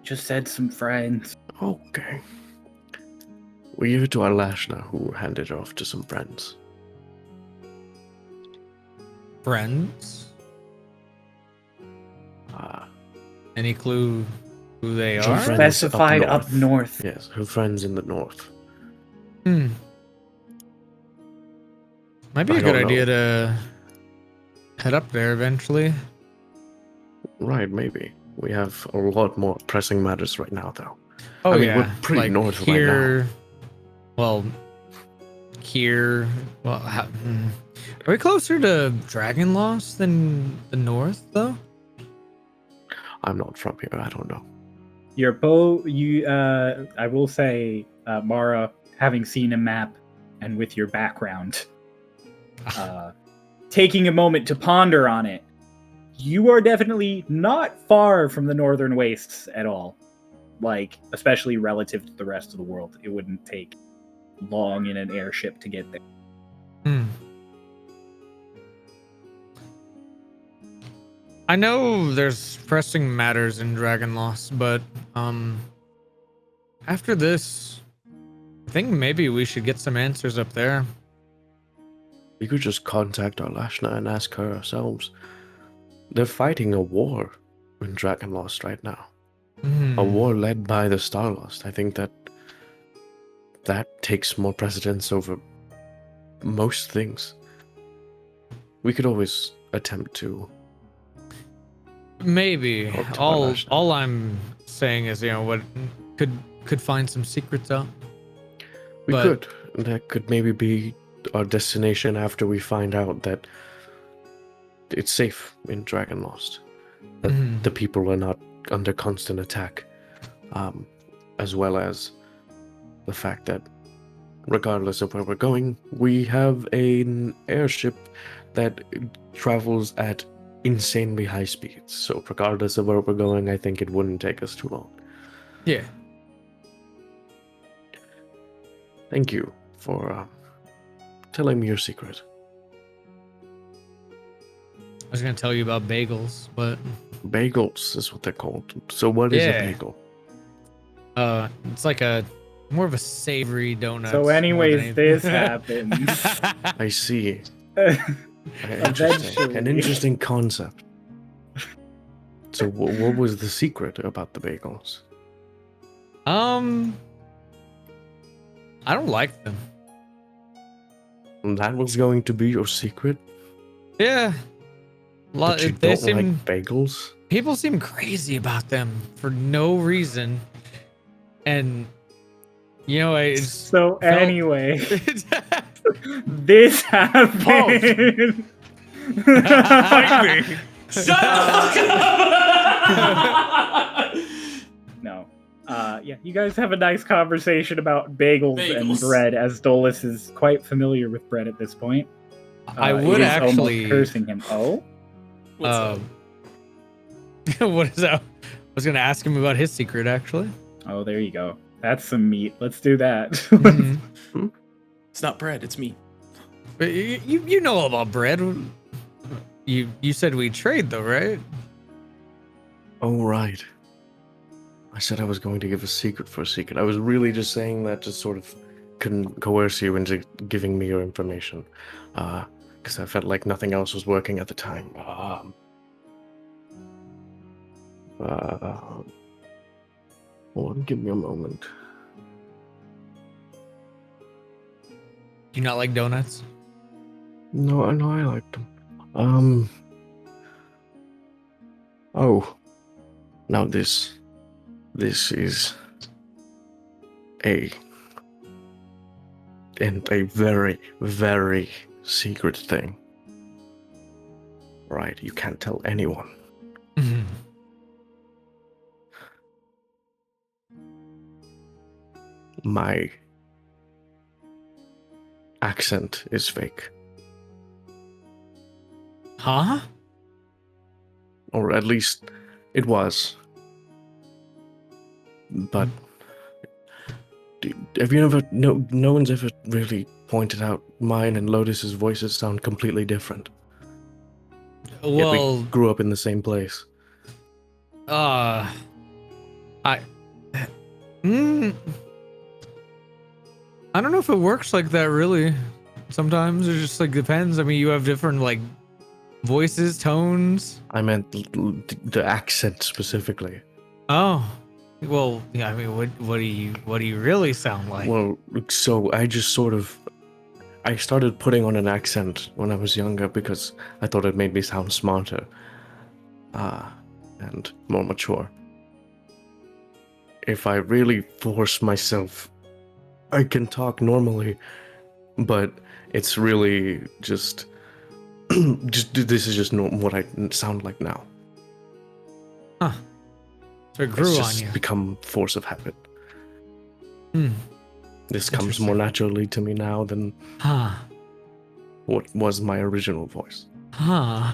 Just said some friends. Okay. We gave it to our Lashna, who handed it off to some friends. Friends? Ah, Any clue who they Some are? friends Specified up north. Yes, her friends in the north. Hmm. Might be I a good don't idea know. to head up there eventually. Right, maybe. We have a lot more pressing matters right now, though. Oh I mean, yeah, we're pretty north right now. here. Well, here. Well, are we closer to Dragon Loss than the north, though? I'm not from here. I don't know. You're both. I will say, Mara, having seen a map and with your background, taking a moment to ponder on it, you are definitely not far from the northern wastes at all. Like, especially relative to the rest of the world, it wouldn't take long in an airship to get there. Hmm. I know there's pressing matters in Dragon Loss, but after this, I think maybe we should get some answers up there. We could just contact our Lashna and ask her ourselves. They're fighting a war in Dragon Lost right now. Hmm. A war led by the Starlost. I think that takes more precedence over most things. We could always attempt to. Maybe. Talk to All Balazs. all I'm saying is, what could find some secrets out. We But- could. That could maybe be our destination after we find out that it's safe in Dragonlost. That Mhm. the people are not under constant attack. As well as the fact that regardless of where we're going, we have an airship that travels at insanely high speeds. So regardless of where we're going, I think it wouldn't take us too long. Yeah. Thank you for telling me your secret. I was gonna tell you about bagels, but Bagels is what they're called. So what is Yeah. a bagel? it's like a more of a savory donut. So, anyways, this happens. I see. Eventually. An interesting concept. So what was the secret about the bagels? I don't like them. That was going to be your secret? Yeah. But you They don't like bagels? People seem crazy about them for no reason. And it's So felt- anyway, this happened. Shut the fuck up! No. Yeah, you guys have a nice conversation about bagels and Bagels. bread, as Dolus is quite familiar with bread at this point. I He would is almost actually cursing him. Oh, What's up? what is that? I was gonna ask him about his secret actually. oh, there you go. That's some meat. Let's do that. Mhm. It's not bread, it's meat. But you know all about bread. You said we trade though, right? Oh, right. I said I was going to give a secret for a secret. I was really just saying that to sort of coerce you into giving me your information. Because I felt like nothing else was working at the time. Hold on, give me a moment. Do you not like donuts? No, I know I liked them. Oh. Now this is a very, very secret thing. Right, you can't tell anyone. Mhm. My accent is fake. Huh? Or at least it was. But have you ever no one's ever really pointed out mine and Lotus's voices sound completely different. Yet Well, we grew up in the same place. I mm, I don't know if it works like that really. Sometimes it just like depends. I mean, you have different like voices, tones. I meant the accent specifically. Oh. Well, yeah, I mean, what do you really sound like? Well, so I started putting on an accent when I was younger because I thought it made me sound smarter. And more mature. If I really force myself, I can talk normally, but it's really just this is just what I sound like now. Huh. So it grew It's on just you. become force of habit. Hmm. This comes Interesting. more naturally to me now than Huh. what was my original voice. Huh.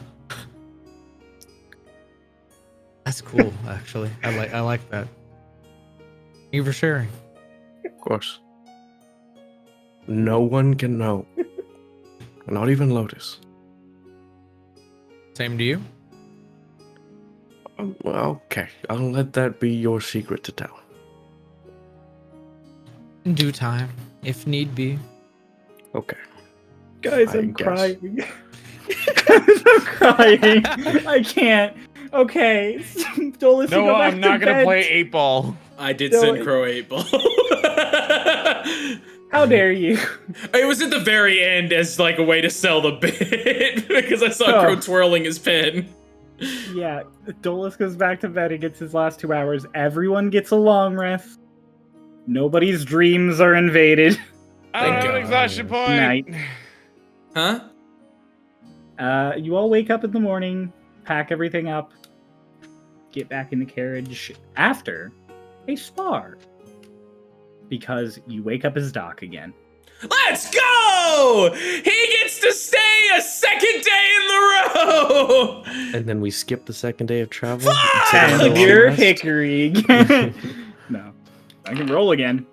That's cool, actually. I like that. Thank you for sharing. Of course. No one can know. Not even Lotus. Same to you. Well, okay. I'll let that be your secret to tell. In due time, if need be. Okay. guys, I I'm guess. crying. Guys, I'm crying. I can't. Okay, Dolus, you No, go back I'm not to gonna bed. play 8-ball. I did No, send it- Crow 8 Ball. How dare you? It was at the very end as like a way to sell the bit because I saw Oh. Crow twirling his pen. Yeah, Dolus goes back to bed and gets his last 2 hours. Everyone gets a long rest. Nobody's dreams are invaded. I don't Thank have an God. exhaustion point. Night. Huh? You all wake up in the morning, pack everything up, get back in the carriage after a spar. Because you wake up as Doc again. Let's go! He gets to stay a second day in the row! And then we skip the second day of travel. Fuck! Take another long Your rest. hickory. No. I can roll again.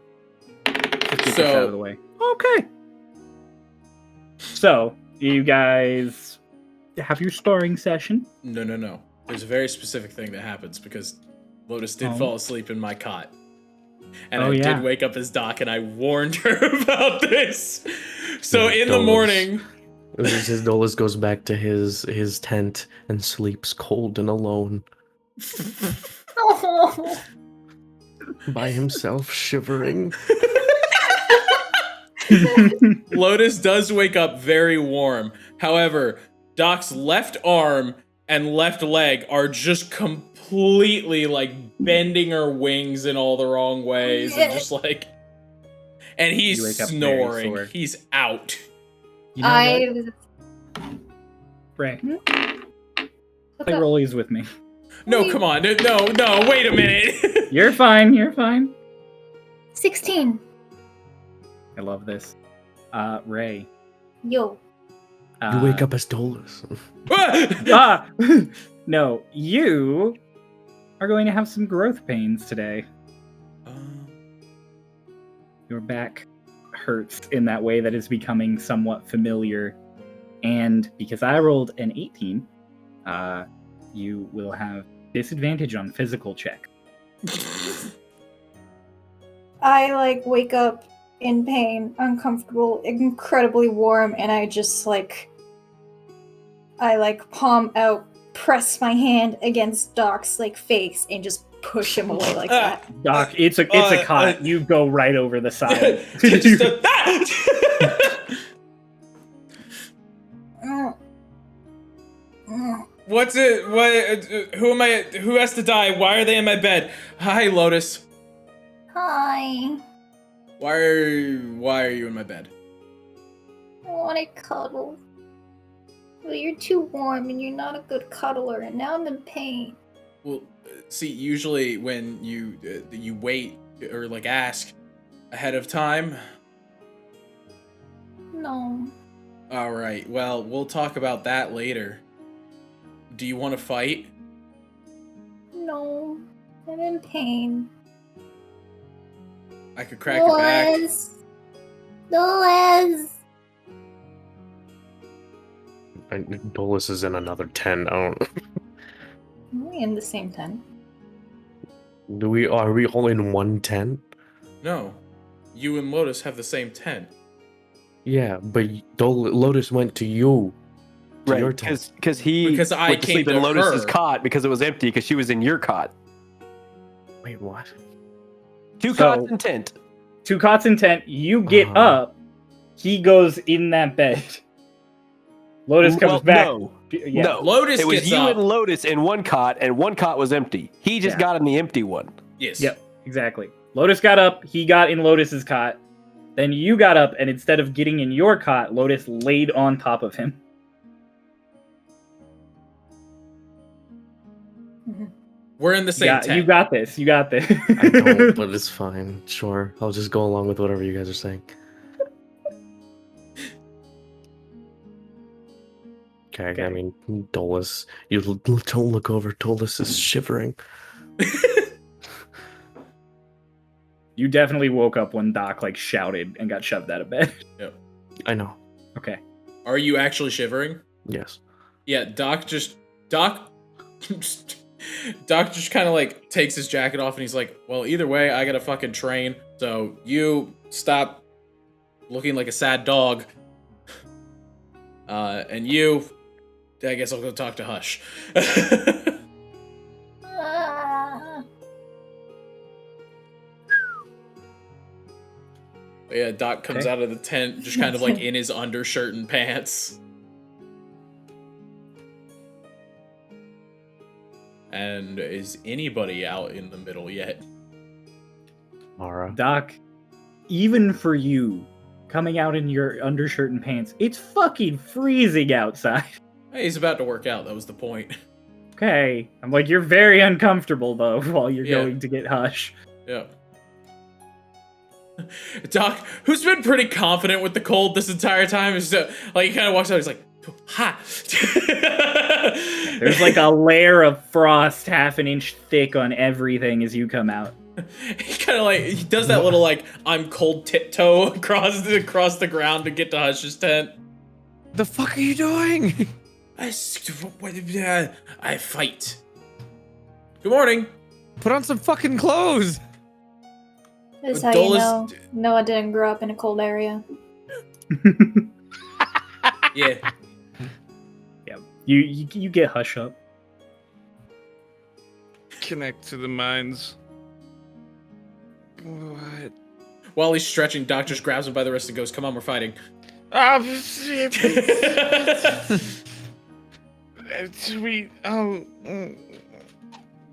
Just get this out of the way. Okay. So, you guys have your sparring session. No. There's a very specific thing that happens because Lotus did Oh. fall asleep in my cot. And Oh, I yeah. did wake up as Doc, and I warned her about this. So Yeah, in the Dolus. morning, Dolus goes back to his tent and sleeps cold and alone Oh. by himself, shivering. Lotus does wake up very warm. However, Doc's left arm and left leg are just completely like bending her wings in all the wrong ways and just like, and he's You wake up very snoring. sore. He's out. You know what? Ray, play rollies with me. No, come on. No, wait a minute. You're fine. You're fine. 16. I love this. Ray. Yo. You wake up as Dolus. Ah! No, you are going to have some growth pains today. Your back hurts in that way that is becoming somewhat familiar. And because I rolled an 18, you will have disadvantage on physical check. I wake up in pain, uncomfortable, incredibly warm, and I just palm out, press my hand against Doc's face, and just push him away like that. Doc, it's a cot. You go right over the side. What's it? What? Who am I? Who has to die? Why are they in my bed? Hi, Lotus. Hi. Why are you in my bed? I want to cuddle. Well, you're too warm and you're not a good cuddler, and now I'm in pain. Well, see, usually when you wait or ask ahead of time. No. All right. Well, we'll talk about that later. Do you want to fight? No. I'm in pain. I could crack your back. Dolus! Dolus is in another tent. I don't. Are we in the same tent? Are we all in one tent? No, you and Lotus have the same tent. Yeah, but Lotus went to you. To your tent. Because I went to sleep came in to Lotus's her. cot because it was empty because she was in your cot. Wait, what? Two So- cots in tent. 2 cots in tent. You get Uh-huh. up. He goes in that bed. Lotus comes Well, back. No, Yeah. no. Lotus It was gets you up. and Lotus in one cot, and one cot was empty. He just Yeah. got in the empty one. Yes. Yep, exactly. Lotus got up. He got in Lotus's cot. Then you got up, and instead of getting in your cot, Lotus laid on top of him. We're in the same Yeah, tent. you got this. You got this. I don't, but it's fine. Sure, I'll just go along with whatever you guys are saying. Okay, I mean, Dolus, you don't look over. Dolus is shivering. You definitely woke up when Doc shouted and got shoved out of bed. I know. Okay. Are you actually shivering? Yes. Yeah, Doc just kind of takes his jacket off and he's like, well, either way, I gotta fucking train. So you stop looking like a sad dog. And you, I guess I'll go talk to Hush. Ah. Yeah, Doc comes Okay. out of the tent just kind of in his undershirt and pants. And is anybody out in the middle yet? Mara. Doc, even for you, coming out in your undershirt and pants, it's fucking freezing outside. Hey, he's about to work out. That was the point. Okay. I'm like, you're very uncomfortable, though, while you're Yeah. going to get Hush. Yeah. Doc, who's been pretty confident with the cold this entire time, is like he kind of walks out. He's like, "Ha!" There's like a layer of frost half an inch thick on everything as you come out. He kind of like he does that little like I'm cold tiptoe across the ground to get to Hush's tent. The fuck are you doing? I fight. Good morning. Put on some fucking clothes. This is how Dole you is- know Noah didn't grow up in a cold area. Yeah. Yeah. You get Hush up. Connect to the mines. What? While he's stretching, Doc just grabs him by the wrist and goes, "Come on, we're fighting." Sweet.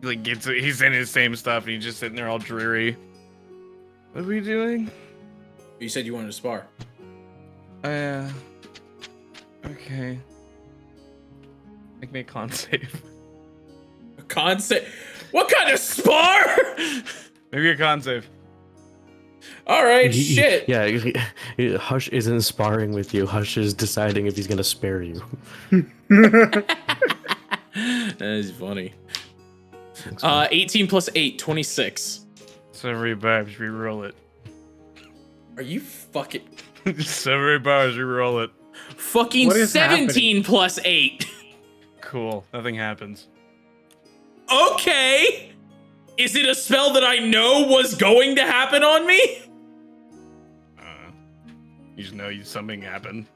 Like he's in his same stuff and he's just sitting there all dreary. What are we doing? You said you wanted to spar. Okay. Make me a con save. A con save? What kind of spar? Maybe a con save. All right, shit. Yeah, Hush isn't sparring with you. Hush is deciding if he's gonna spare you. That is funny. 18 plus 8, 26. Several bars, re-roll it. Are you fucking... Several bars, re-roll it. Fucking What is 17 plus 8. Cool. Nothing happens. Okay. Is it a spell that I know was going to happen on me? You just know something happened.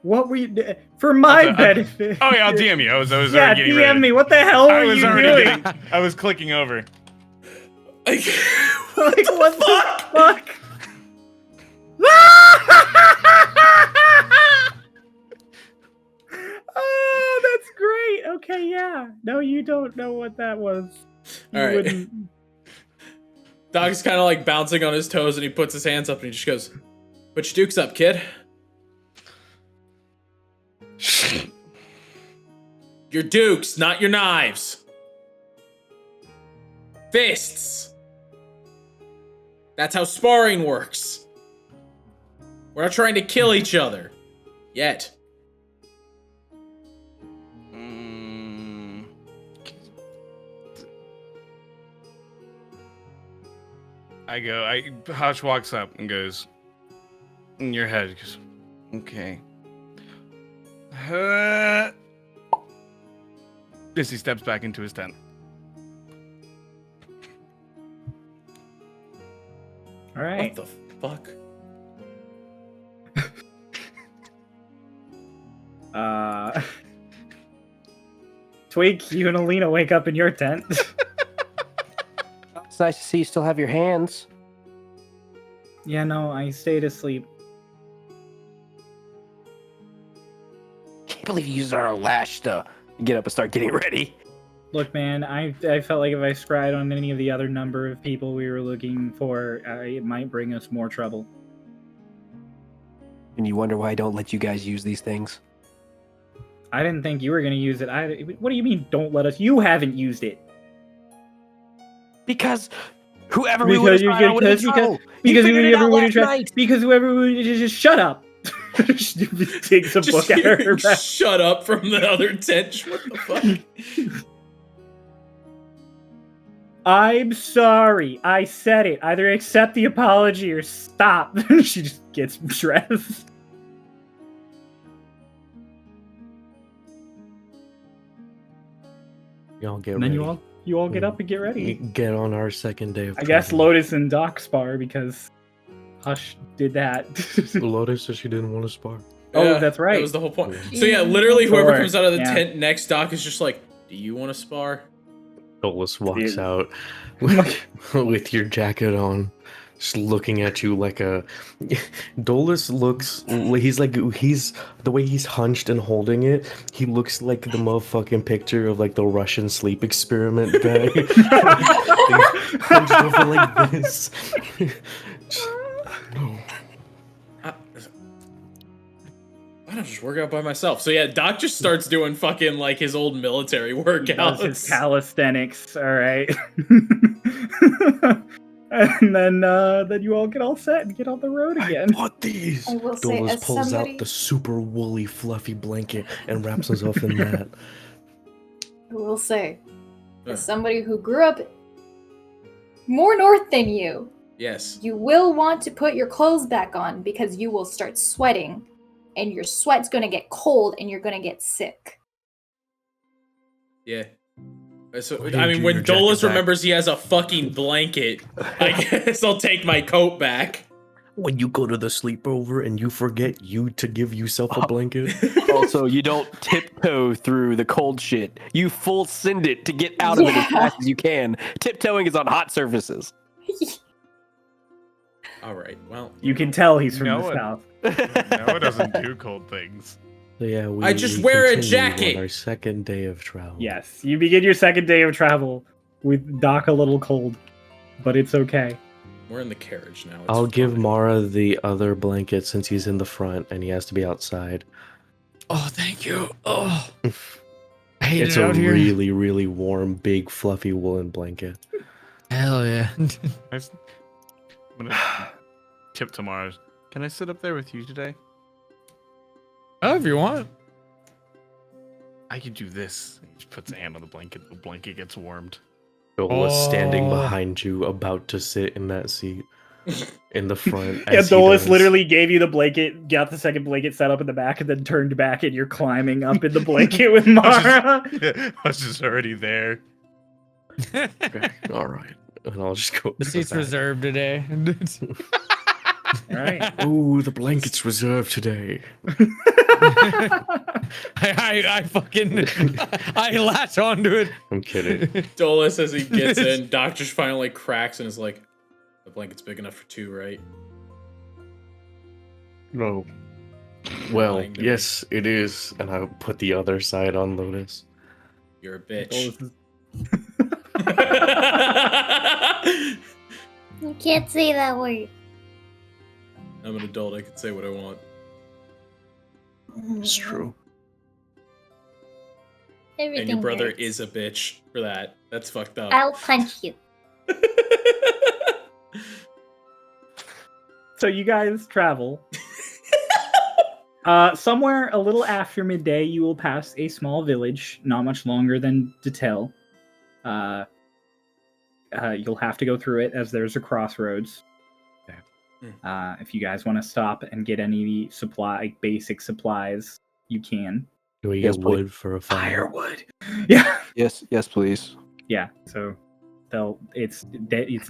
What were you for my I- benefit? Oh yeah, I'll DM you. I was yeah, already getting DM ready. me. What the hell I were was you already doing? I was clicking over. Like, What the fuck? Oh, that's great. Okay, yeah. No, you don't know what that was. You All right. wouldn't. Doc's kind of like bouncing on his toes and he puts his hands up and he just goes, "Put your dukes up, kid." Your dukes, not your knives. Fists. That's how sparring works. We're not trying to kill each other. Yet. Hush walks up and goes, in your head, goes, okay. As he steps back into his tent. All right. What the fuck? Twig, you and Alina wake up in your tent. It's nice to see you still have your hands. Yeah, no, I stayed asleep. Can't believe you used our lash to get up and start getting ready. Look, man, I felt like if I scryed on any of the other number of people we were looking for, it might bring us more trouble. And you wonder why I don't let you guys use these things. I didn't think you were going to use it. What do you mean, don't let us? You haven't used it. Because whoever we would have tried, I would have trouble. You figured it out last night. Because whoever would just shut up. Takes a book out of her hearing back. shut up from the other tent. What the fuck? I'm sorry. I said it. Either accept the apology or stop. She just gets dressed. Y'all get And then ready. you all get up and get ready. Get on our second day of I guess travel. Lotus and Doc spar because Hush did that. Lotus said she didn't want to spar. Oh, that's right. That was the whole point. So yeah, literally whoever Sure, comes out of the yeah. tent next, Doc is just like, "Do you want to spar?" Dolus walks Dude. out with your jacket on, just looking at you like a. Dolus looks. He's the way he's hunched and holding it. He looks like the motherfucking picture of like the Russian sleep experiment guy. He's hunched over like this. No. Why don't I just work out by myself? So yeah, Doc just starts doing fucking like his old military workouts. His calisthenics, all right. And then you all get all set and get on the road again. What these? I will say, Dolus as pulls somebody, out the super woolly, fluffy blanket and wraps himself in that. I will say, as somebody who grew up more north than you, Yes. you will want to put your clothes back on because you will start sweating, and your sweat's gonna get cold, and you're gonna get sick. Yeah. So, Why I didn't mean, you when your jacket Dolus back? remembers he has a fucking blanket, I guess I'll take my coat back. When you go to the sleepover and you forget to give yourself a blanket. Also, you don't tiptoe through the cold shit. You full send it to get out of it as fast as you can. Tiptoeing is on hot surfaces. All right. Well, You can tell he's from No the one- south. Noah doesn't do cold things. So yeah, we I just wear a continue jacket. on our second day of travel. Yes, you begin your second day of travel with Doc a little cold, but it's okay. we're in the carriage now. It's I'll give fine. Mara the other blanket since he's in the front and he has to be outside. Oh, thank you. Oh, I hate It's it a out here. really, really warm, big, fluffy woolen blanket. Hell yeah. I'm gonna tip tomorrow. Can I sit up there with you today? Oh, if you want. I could do this. He just puts a hand on the blanket gets warmed. Dolus standing Oh. behind you, about to sit in that seat in the front. Yeah, as he Dolus does. literally gave you the blanket, got the second blanket set up in the back, and then turned back, and you're climbing up in the blanket with Mara. I was just already there. Okay, all right. And I'll just go. The to seat's back. reserved today. All right. Ooh, the blanket's reserved today. I fucking I latch onto it. I'm kidding. Dolus, as he gets in, Doc just finally cracks and is like, the blanket's big enough for two, right? No. Well, Lying to me. yes, it is. And I'll put the other side on Lotus. You're a bitch. Dolus is- You can't say that word. I'm an adult. I can say what I want. It's true. Everything And your brother hurts. is a bitch for that. That's fucked up. I'll punch you. So you guys travel. Somewhere a little after midday, you will pass a small village, not much longer than Detel. You'll have to go through it as there's a crossroads. If you guys want to stop and get any basic supplies, you can. Do we Yes, get please. wood for a fire? Firewood. Yeah. Yes, please. Yeah. So it's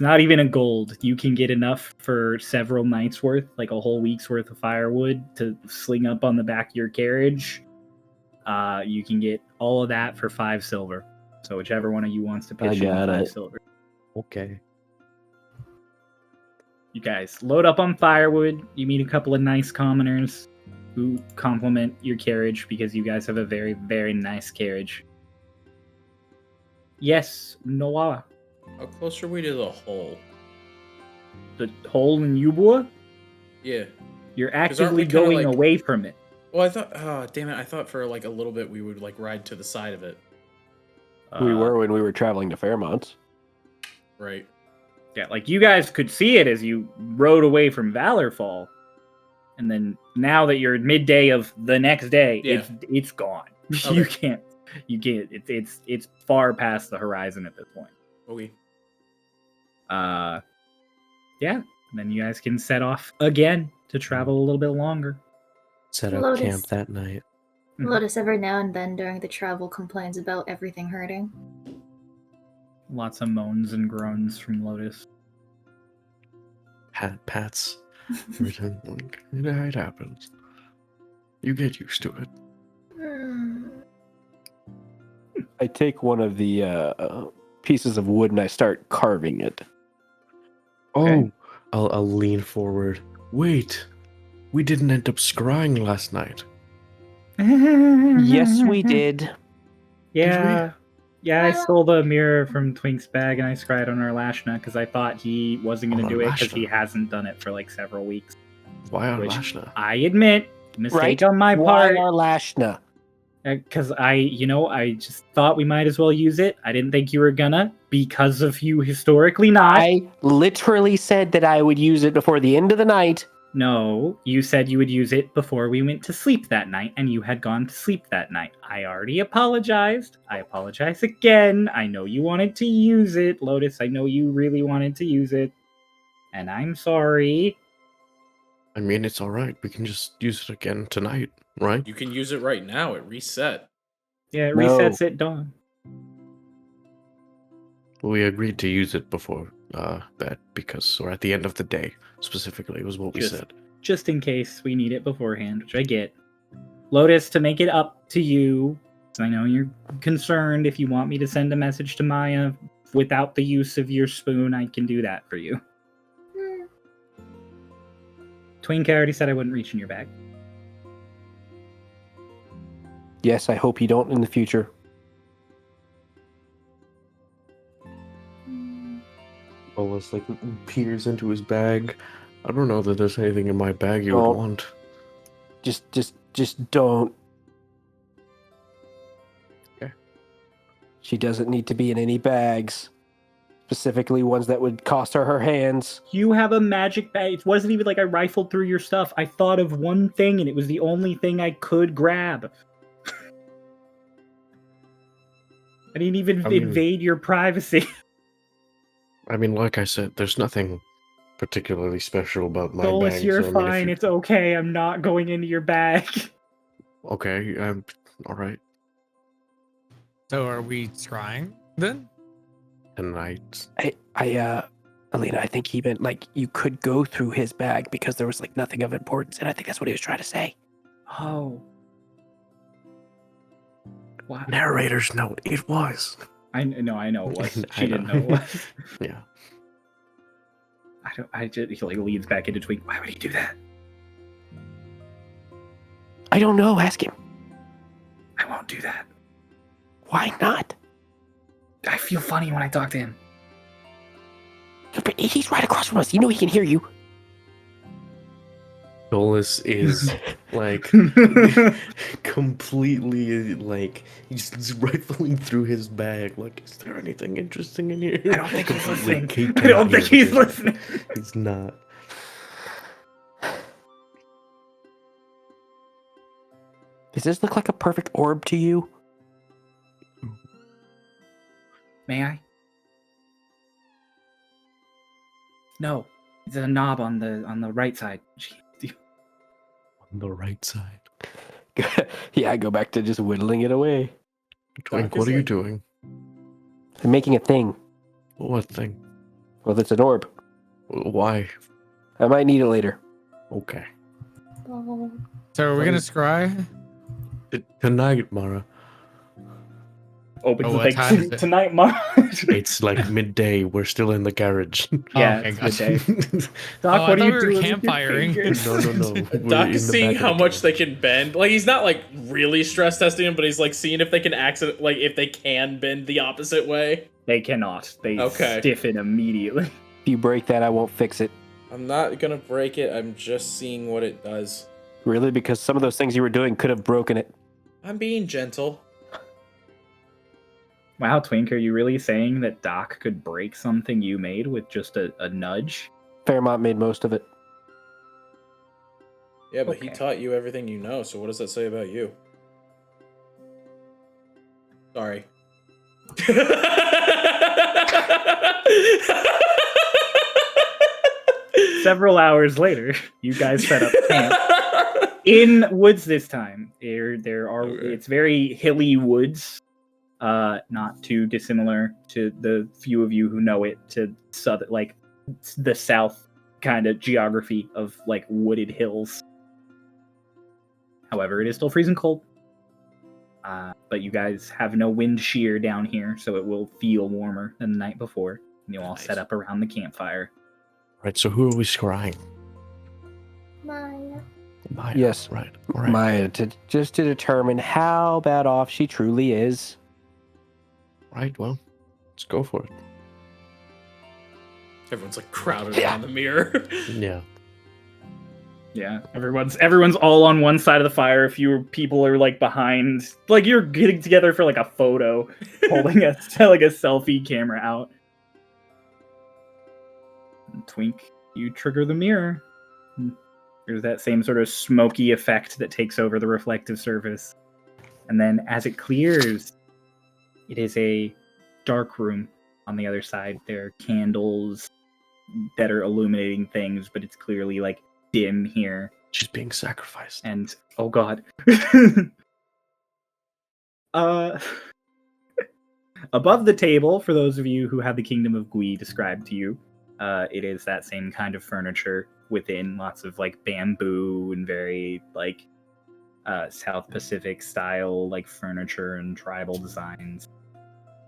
not even a gold. You can get enough for several nights worth, like a whole week's worth of firewood to sling up on the back of your carriage. You can get all of that for 5 silver. So whichever one of you wants to pitch in got 5 it. silver. Okay. You guys load up on firewood. You meet a couple of nice commoners who compliment your carriage because you guys have a very, very nice carriage. Yes, Noah. How close are we to the hole? The hole in Eubuea? Yeah. You're 'Cause aren't we actively kinda going like- away from it. Well, I thought, oh, damn it. I thought for like a little bit we would like ride to the side of it. We were when we were traveling to Fairmont. Right. Yeah, like you guys could see it as you rode away from Valorfall. And then now that you're midday of the next day, Yeah. it's gone. Okay. You can't it's far past the horizon at this point. Okay. Yeah. Then you guys can set off again to travel a little bit longer. Set up Lotus. camp that night. Lotus every now and then during the travel complains about everything hurting. Lots of moans and groans from Lotus. Pats. Every time. It happens. You get used to it. I take one of the pieces of wood and I start carving it. Oh, Okay. I'll lean forward. Wait, we didn't end up scrying last night. Yes, we did. Yeah. Yeah, I Well- stole the mirror from Twink's bag and I scried on Arlashna because I thought he wasn't going On to do it because he Arlashna? hasn't done it for like several weeks. Why on Which Lashna? I admit, mistake Right? on my Why part. Arlashna? Because I just thought we might as well use it. I didn't think you were gonna because of you historically not. I literally said that I would use it before the end of the night. No, you said you would use it before we went to sleep that night, and you had gone to sleep that night. I already apologized. I apologize again. I know you wanted to use it, Lotus. I know you really wanted to use it. And I'm sorry. I mean, it's alright. We can just use it again tonight, right? You can use it right now. It reset. Yeah, it No. resets at dawn. We agreed to use it before that because, or at the end of the day, specifically, was what we Just- said. Just in case we need it beforehand, which I get. Lotus, to make it up to you, so I know you're concerned if you want me to send a message to Maya without the use of your spoon, I can do that for you. Hmm. Twink, I already said I wouldn't reach in your bag. Yes, I hope you don't in the future. Bolas like peers into his bag. I don't know that there's anything in my bag you Oh. would want. Just don't. Okay. She doesn't need to be in any bags. Specifically ones that would cost her hands. You have a magic bag. It wasn't even like I rifled through your stuff. I thought of one thing and it was the only thing I could grab. I didn't even I mean- invade your privacy. I mean, like I said, there's nothing particularly special about my Dolus, bag. you're so, I mean, if fine. you- It's okay. I'm not going into your bag. Okay, alright. So are we scrying then? Tonight. Alina, I think he meant like you could go through his bag because there was like nothing of importance, and I think that's what he was trying to say. Oh. Wow. Narrator's note, it was. I know it was. I She didn't know it was. Yeah. He like leads back into Twink. Why would he do that? I don't know. Ask him. I won't do that. Why not? I feel funny when I talk to him. But he's right across from us. You know he can hear you. Dolus is like completely like he's rifling through his bag. Like, is there anything interesting in here? I don't think he's Completely listening. he I don't can't think hear he's because listening. He's not. Does this look like a perfect orb to you? May I? No. There's a knob on the right side. On the right side. Yeah, I go back to just whittling it away. Twink, Doc what is are you like- doing? I'm making a thing. What thing? Well, it's an orb. Why? I might need it later. Okay. Oh. So are we gonna scry? Tonight, Mara. Opens Oh, the what thing time is it? tonight, Mark. It's like midday. We're still in the garage. Yeah, okay, it's gotcha. midday. Doc, Oh, I what are thought you we were doing with your campfiring. fingers? No. We're Doc in is the seeing back of how the much they garage. can bend. Like he's not like really stress testing him, but he's like seeing if they can if they can bend the opposite way. They cannot. They Okay. stiffen immediately. If you break that, I won't fix it. I'm not gonna break it. I'm just seeing what it does. Really? Because some of those things you were doing could have broken it. I'm being gentle. Wow, Twink, are you really saying that Doc could break something you made with just a nudge? Fairmont made most of it. Yeah, but he Okay. taught you everything you know. So what does that say about you? Sorry. Several hours later, you guys set up camp in woods this time. There are Okay. It's very hilly woods, not too dissimilar to the few of you who know it to the south kind of geography of like wooded hills. However, it is still freezing cold. But you guys have no wind shear down here, so it will feel warmer than the night before. And you all Nice. set up around the campfire. Right, so who are we scrying? Maya. Maya. Yes. Right. All right. Maya, just to determine how bad off she truly is. Right, well, let's go for it. Everyone's like crowded around the mirror. Yeah. Yeah, everyone's all on one side of the fire. A few people are like behind, like you're getting together for like a photo, holding a selfie camera out. And Twink, you trigger the mirror. There's that same sort of smoky effect that takes over the reflective surface, and then as it clears, it is a dark room on the other side. There are candles that are illuminating things, but it's clearly like dim here. She's being sacrificed. And oh god. Above the table, for those of you who have the Kingdom of Gui described to you, it is that same kind of furniture within, lots of like bamboo and very like South Pacific style like furniture and tribal designs.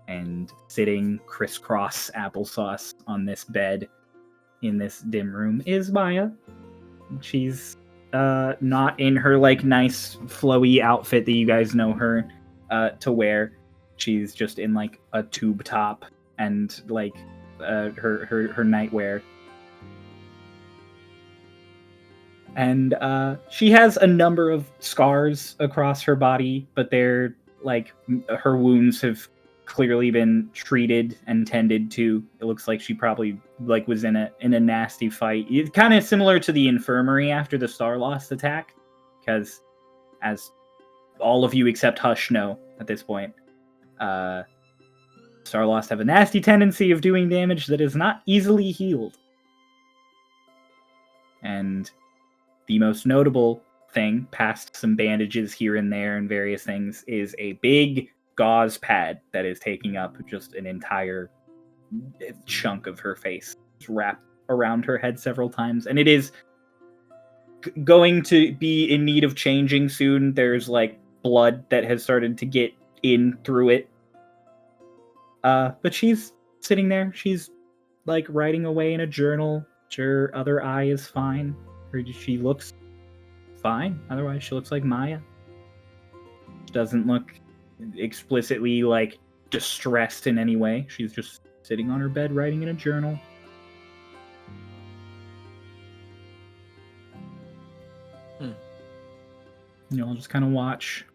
And sitting crisscross applesauce on this bed in this dim room is Maya. She's not in her like nice flowy outfit that you guys know her to wear. She's just in like a tube top and like her nightwear. And she has a number of scars across her body, but they're like her wounds have clearly been treated and tended to. It looks like she probably like was in a nasty fight. It's kind of similar to the infirmary after the Starlost attack, because as all of you except Hush know at this point, Starlost have a nasty tendency of doing damage that is not easily healed. And the most notable thing, past some bandages here and there and various things, is a big gauze pad that is taking up just an entire chunk of her face. It's wrapped around her head several times, and it is going to be in need of changing soon. There's like blood that has started to get in through it. But she's sitting there. She's like writing away in a journal. Her other eye is fine. She looks fine. Otherwise, she looks like Maya. She doesn't look explicitly like distressed in any way. She's just sitting on her bed writing in a journal. I'll just kind of watch.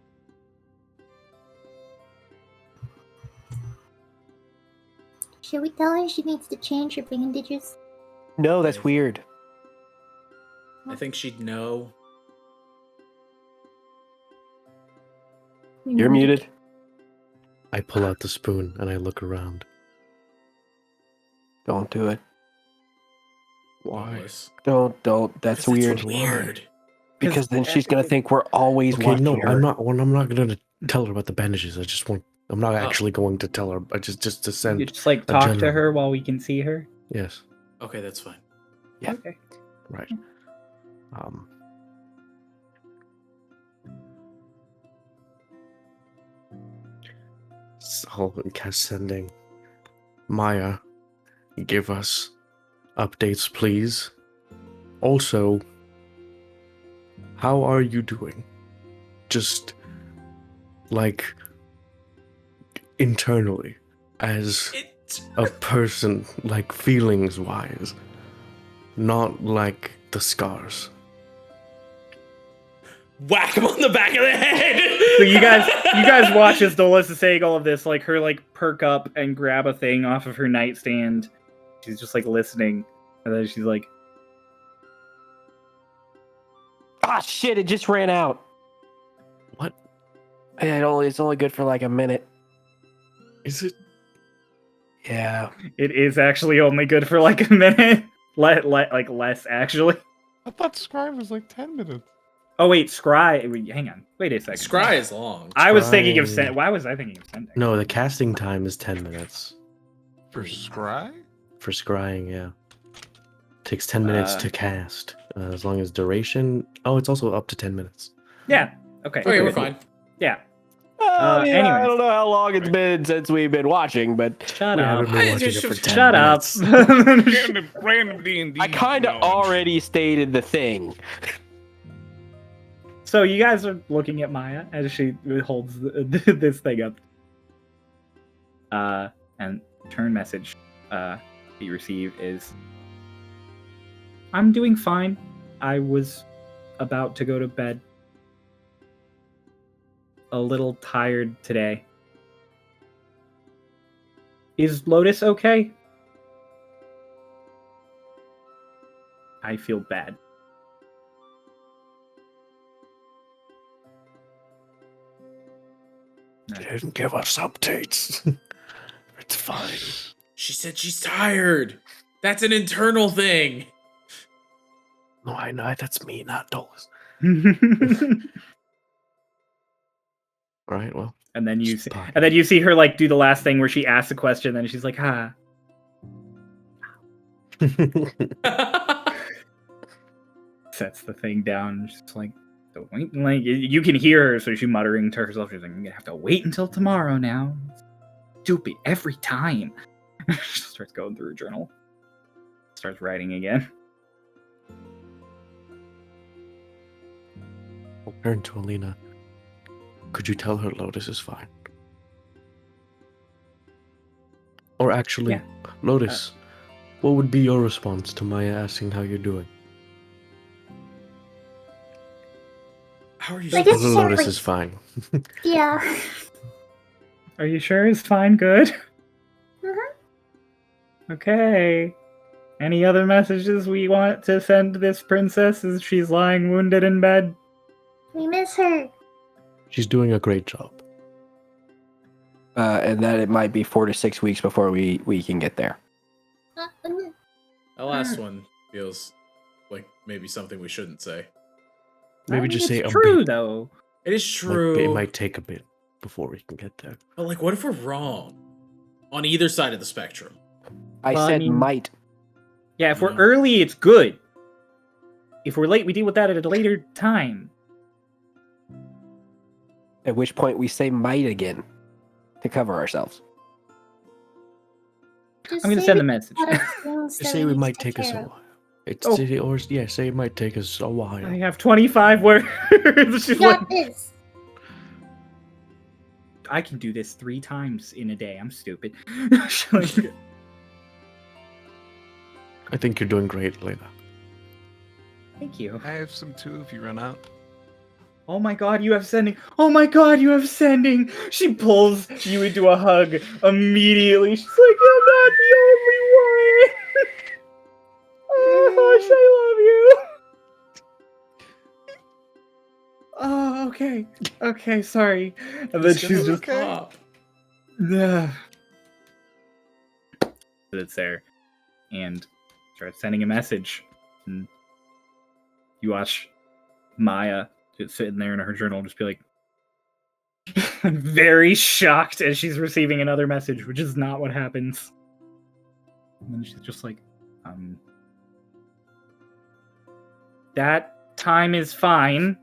Should we tell her she needs to change her bandages? No, that's weird. I think she'd know. You're muted. I pull out the spoon and I look around. Don't do it. Why? Don't. That's weird. Weird. Because then she's gonna think we're always Okay, watching no, her. I'm not gonna tell her about the bandages. I'm not actually going to tell her. I just to send. You just like a talk to general. her while we can see her. Yes. Okay, that's fine. Yeah. Okay. Right. So cast sending. Maya, give us updates, please. Also, how are you doing? Just like internally, as a person, like feelings wise, not like the scars. Whack him on the back of the head. So you guys watch as Dolus is saying all of this, like her like perk up and grab a thing off of her nightstand. She's just like listening, and then she's like, Ah, shit! It just ran out. What? It's only good for like a minute. Is it? Yeah. it is actually only good for like a minute, like less actually. I thought Scrying was like 10 minutes. Oh wait, Scry. Hang on. Wait a second. Scry is long. I was thinking of Scrying. Why was I thinking of sending? No, the casting time is 10 minutes. For Scry? For scrying, yeah. Takes 10 minutes to cast. As long as duration... Oh, it's also up to 10 minutes. Yeah. Okay. Okay, we're cool. fine. Yeah. I anyways. don't know how long it's been since we've been watching, but Shut We up. haven't been watching it for 10 Shut up. minutes. Random D&D. I kind of already stated the thing. So you guys are looking at Maya as she holds this thing up. And turn message you receive is, I'm doing fine. I was about to go to bed. A little tired today. Is Lotus okay? I feel bad. She didn't give us updates. It's fine. She said she's tired. That's an internal thing. No, I know that's me, not Dolus. All right, well. And then you It's see, fine. and then you see her like do the last thing where she asks a question, then she's like, "Ha." Sets the thing down. She's like, "Don't wait." Like you can hear her, so she's muttering to herself. She's like, "I'm gonna have to wait until tomorrow now." Stupid every time. She starts going through her journal. Starts writing again. I'll turn to Alina. Could you tell her Lotus is fine? Or actually, Yeah. Lotus, what would be your response to Maya asking how you're doing? How are you Like, supposed it's Tell her Lotus like- is fine. Yeah. Are you sure it's fine? Good. Mhm. Okay. Any other messages we want to send this princess as she's lying wounded in bed? We miss her. She's doing a great job. And that it might be 4 to 6 weeks before we can get there. That last one feels like maybe something we shouldn't say. Maybe I mean, just say it's a true bit. though. It is true. It might take a bit before we can get there. But like, what if we're wrong? On either side of the spectrum. I Well, I said mean- might. Yeah, if we're Yeah. early, it's good. If we're late, we deal with that at a later time. At which point we say might again to cover ourselves. Just I'm gonna say send the we message. got things that Say we it need might to take us a care of. while. It's Oh. or yeah, say it might take us a while. I have 25 words. She's Got like, this. I can do this 3 times in a day. I'm stupid. She's like, I think you're doing great, Lena. thank you. I have some too if you run out. Oh my god, you have sending. Oh my god, you have sending. She pulls you into a hug immediately. She's like, you're not the only one. Oh, gosh, I love you. Oh, okay. Okay, sorry. And then It's she's gonna just. pop. Yeah. It's there. And starts sending a message. And you watch Maya just sitting there in her journal just be like very shocked as she's receiving another message, which is not what happens. And then she's just like, that time is fine.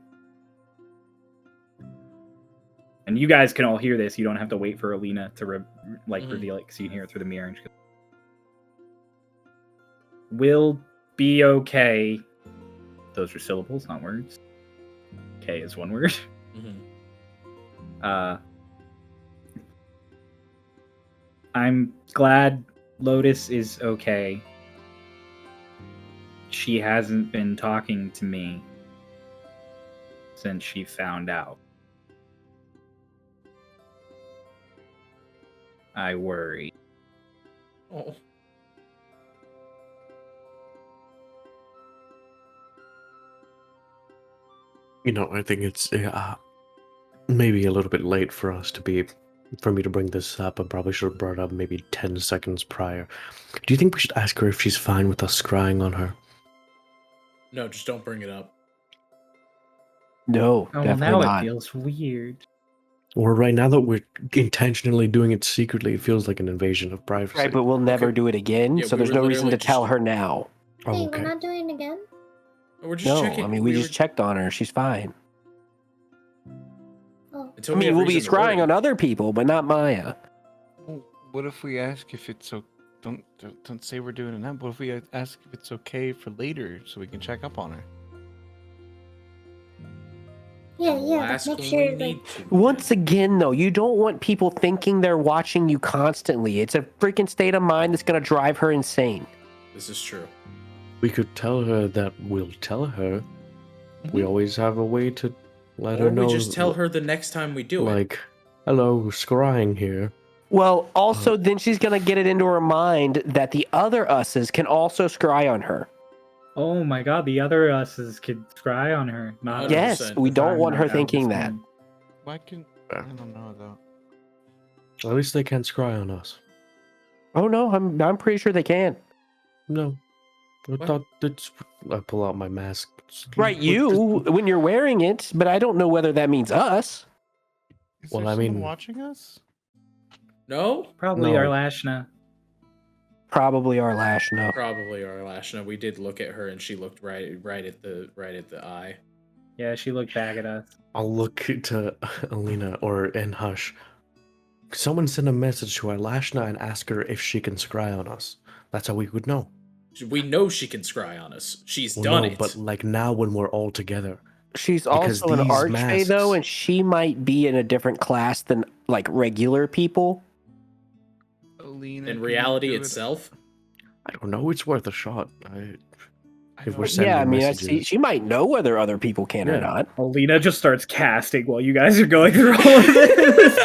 And you guys can all hear this. You don't have to wait for Alina to reveal it, because you can hear it through the mirror. And she goes, "We'll be okay." Those are syllables, not words. K is one word. Mhm. I'm glad Lotus is okay. She hasn't been talking to me since she found out. I worry. Oh. You know, I think it's maybe a little bit late for me to bring this up. I probably should have brought it up maybe 10 seconds prior. Do you think we should ask her if she's fine with us scrying on her? No, just don't bring it up. No, Oh, definitely now not. it feels weird. Or right now that we're intentionally doing it secretly, it feels like an invasion of privacy. Right, but we'll never do it again, Yeah, so we there's were no reason to literally tell just- her now. Oh, Hey, okay. we're not doing it again? We're just No, checking. I mean, we just checked on her. She's fine. Oh. Until I we mean, have we'll be reason to worry. scrying on other people, but not Maya. Well, what if we ask if it's so? Don't say we're doing it now. What if we ask if it's okay for later, so we can check up on her? Yeah, We'll yeah. ask Make when sure we like need to. Once again, though, you don't want people thinking they're watching you constantly. It's a freaking state of mind that's going to drive her insane. This is true. We could tell her that we'll tell her. We always have a way to let her Or know. we just tell her the next time we do it. like, hello, Scrying here. Well, also, then she's going to get it into her mind that the other us's can also scry on her. Oh my god, the other us's could scry on her. Not 100%. Yes, we don't want her thinking that. Why can I don't know though. At least they can't scry on us. Oh, no, I'm pretty sure they can. No. I What? thought that's. I pull out my mask. Right, you, when you're wearing it, but I don't know whether that means us. Is Well, there I someone mean- watching us? No? Probably No. Arlashna. Probably our lash, no. Probably our Lashna. We did look at her and she looked right at the eye. Yeah, she looked back at us. I'll look to Alina and Hush. Someone send a message to Alashna and ask her if she can scry on us. That's how we would know. We know she can scry on us. She's Well, done no, it. but like now when we're all together. She's Because also an these archfey, though, masks- and she might be in a different class than, like, regular people. Alina, in can you reality do it? itself, I don't know. It's worth a shot. I If don't- we're sending Yeah, I mean, messages. she might know whether other people can or Yeah. not. Alina just starts casting while you guys are going through all of this.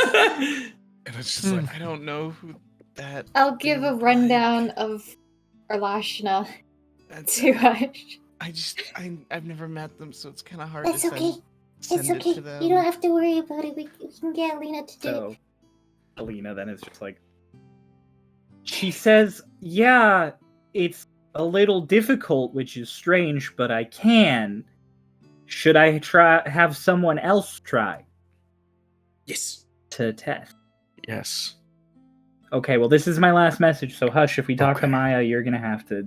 And it's just like I don't know who that. I'll give a thing rundown of Arlashna like. to Hush. I've never met them, so it's kind of hard That's to okay. send It's it okay. to them. You don't have to worry about it. We can get Alina to do So, it. Alina then is just like, she says, yeah, it's a little difficult, which is strange, but I can. Should I have someone else try yes. to test? Yes. Okay, well, this is my last message, so Hush, if we talk to Okay. Maya, you're gonna have to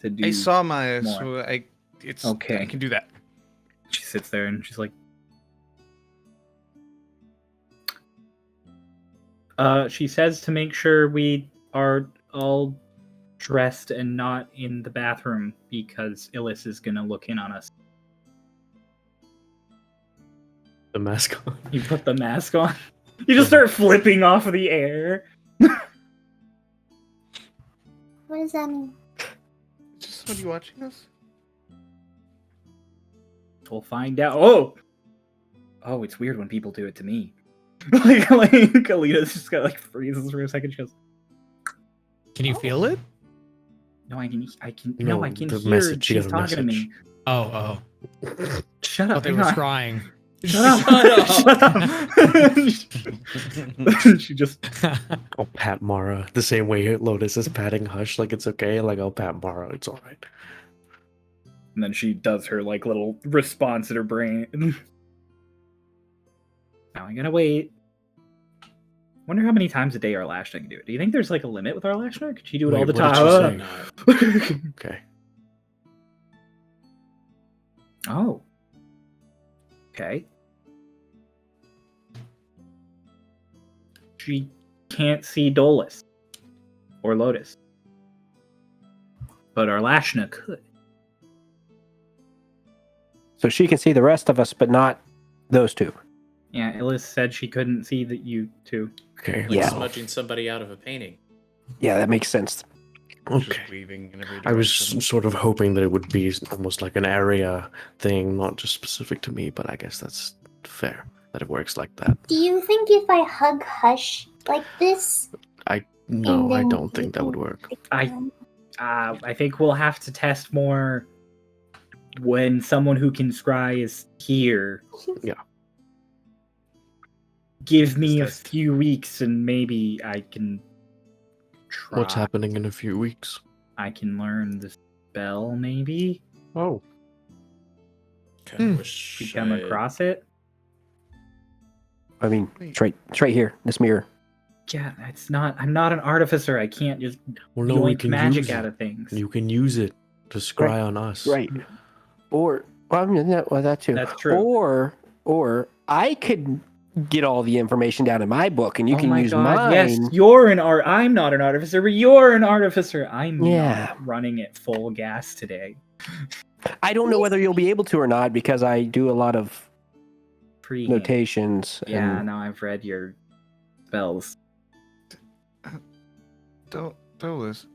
do... I saw Maya, more. so it's Okay. I can do that. She sits there and she's like, she says to make sure we are all dressed and not in the bathroom because Illis is gonna look in on us. The mask on. You put the mask on. You just start flipping off of the air. What does that mean? Just somebody watching us? We'll find out. Oh, it's weird when people do it to me. like Alina's just got like freezes for a second. She goes, Can you feel it? "No, I can No, I can the hear message, you she's got a talking to me. Oh. Shut I up, thought they hang were on. scrying. Shut up. She just I'll pat Mara the same way Lotus is patting Hush, like it's okay. Like I'll pat Mara, it's all right. and then she does her like little response in her brain. Now I'm gonna wait. Wonder how many times a day our Lashna can do it. Do you think there's like a limit with our Lashna? Could she do it all Wait, the what time? did you say? Not. Okay. Oh. Okay. She can't see Dolus or Lotus. But our Lashna could. So she can see the rest of us, but not those two. Yeah, Illis said she couldn't see that you two. Okay. Like Yeah. smudging somebody out of a painting. Yeah, that makes sense. Okay. Just weaving in every I was direction. sort of hoping that it would be almost like an area thing, not just specific to me, but I guess that's fair that it works like that. Do you think if I hug Hush like this? No, and I then don't think that would you work. can- I think we'll have to test more when someone who can scry is here. Yeah. Give me a Let's test. few weeks and maybe I can try. What's happening in a few weeks? I can learn the spell, maybe? Oh, Kinda wish If you come I- across it? I mean, it's right here, this mirror. Yeah, I'm not an artificer. I can't just well, no, we yoink can magic use out it. of things. You can use it to scry on us. Right. Or, well, I mean, that too. That's true. Or I could get all the information down in my book, and you Oh can my use God, mine. yes, you're an art. I'm not an artificer, but you're an artificer. I'm Yeah. not running at full gas today. I don't know whether you'll be able to or not because I do a lot of Pre notations. Yeah, and now I've read your spells. Dolus,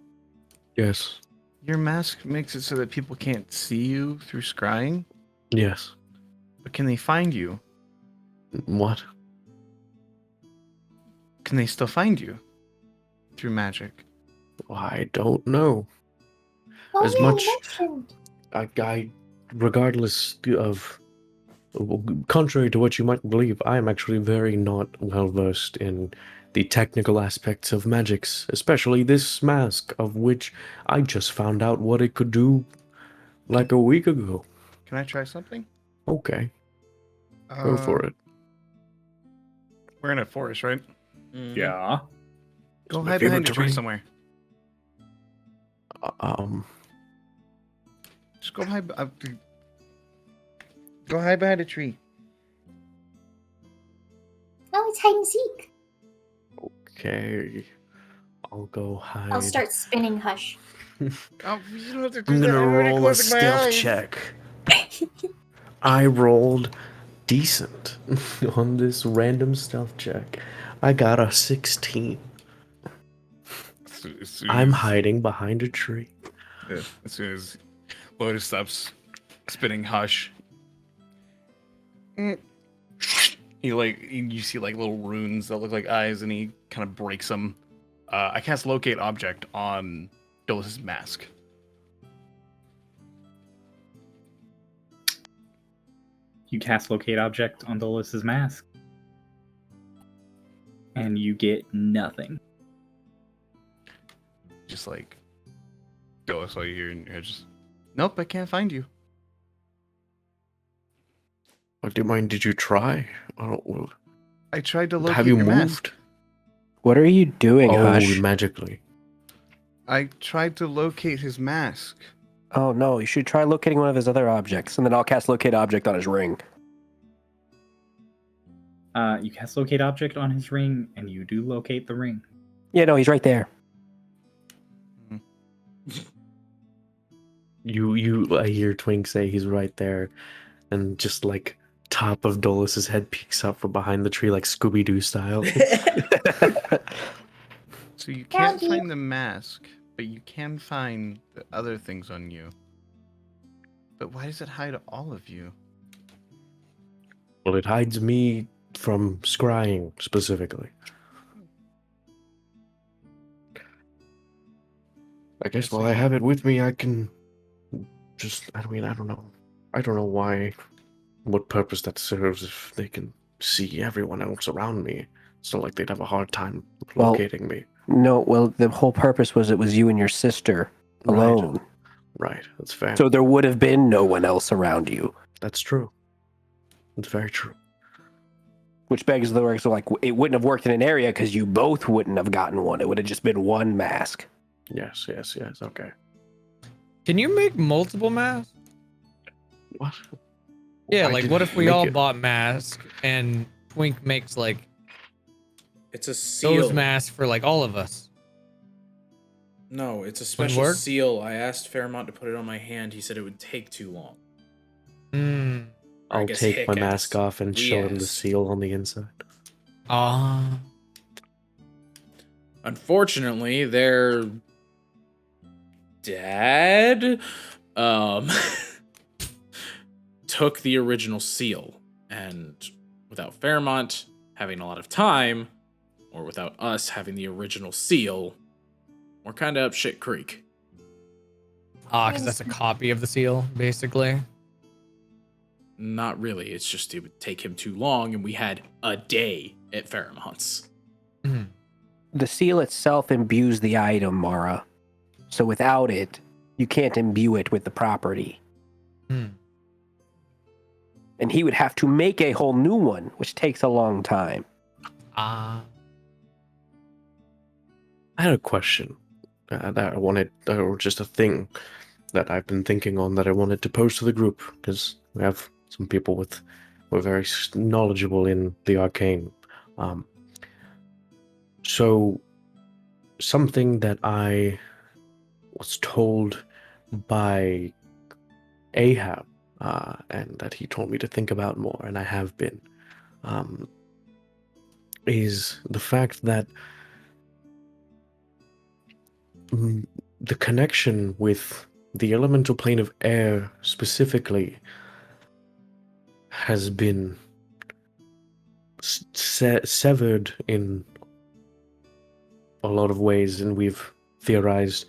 Yes. your mask makes it so that people can't see you through scrying, Yes. but can they find you? What? Can they still find you through magic? I don't know. Oh, As yeah, much- you mentioned. I regardless of, contrary to what you might believe, I am actually very not well versed in the technical aspects of magics, especially this mask, of which I just found out what it could do like a week ago. Can I try something? Okay, go for it. We're in a forest, right? Yeah. Go my hide favorite behind a tree terrain. somewhere. Just go hide. Go hide behind a tree. Oh, it's hide and seek. Okay, I'll go hide. I'll start spinning Hush. Oh, you don't have to do I'm that. gonna I'm already roll a closing my stealth eyes. check. I rolled decent on this random stealth check. I got a 16. As soon I'm as- hiding behind a tree. Yeah, as soon as Lotus stops spinning Hush, you see like little runes that look like eyes, and he kind of breaks them. I cast locate object on Dolus's mask. You cast locate object on Dolus's mask. And you get nothing. Just like Dolus, all you hear in your head, just nope, I can't find you. Do you mind? Did you try? I don't. I tried to locate Have you your moved? mask. What are you doing, Oh, Hush? magically. I tried to locate his mask. Oh no, you should try locating one of his other objects, and then I'll cast locate object on his ring. You cast locate object on his ring, and you do locate the ring. Yeah, no, he's right there. I hear Twink say he's right there, and just like top of Dolus's head peeks up from behind the tree like Scooby-Doo style. So you can't Daddy. find the mask, but you can find the other things on you. But why does it hide all of you? Well, it hides me from scrying specifically. I guess while I have it with me, I can just, I don't know. I don't know what purpose that serves if they can see everyone else around me. It's not like they'd have a hard time Well, locating me. No, well, the whole purpose was it was you and your sister alone. Right, that's fair. So there would have been no one else around you. That's true. It's very true. Which begs the works of like, it wouldn't have worked in an area because you both wouldn't have gotten one. It would have just been one mask. Yes, okay. Can you make multiple masks? What? Yeah, Why like did what you if we make all it? bought masks and Twink makes like It's a seal. those masks for like all of us? No, it's a Wouldn't special work? seal. I asked Fairmont to put it on my hand. He said it would take too long. Hmm. Or I I'll guess take Hick my asked. mask off and We show him the asked. seal on the inside. Ah. Unfortunately, their dad took the original seal, and without Fairmont having a lot of time, or without us having the original seal, we're kind of up shit creek. Ah, because that's a copy of the seal, basically. Not really. It's just it would take him too long, and we had a day at Fairmont's. Mhm. The seal itself imbues the item, Mara. So without it, you can't imbue it with the property. Hmm. And he would have to make a whole new one, which takes a long time. Ah. I had a question that I wanted, or just a thing that I've been thinking on that I wanted to pose to the group, because we have some people with We're very knowledgeable in the arcane. So, something that I was told by Ahab, and that he told me to think about more, and I have been, is the fact that the connection with the elemental plane of air specifically has been severed in a lot of ways, and we've theorized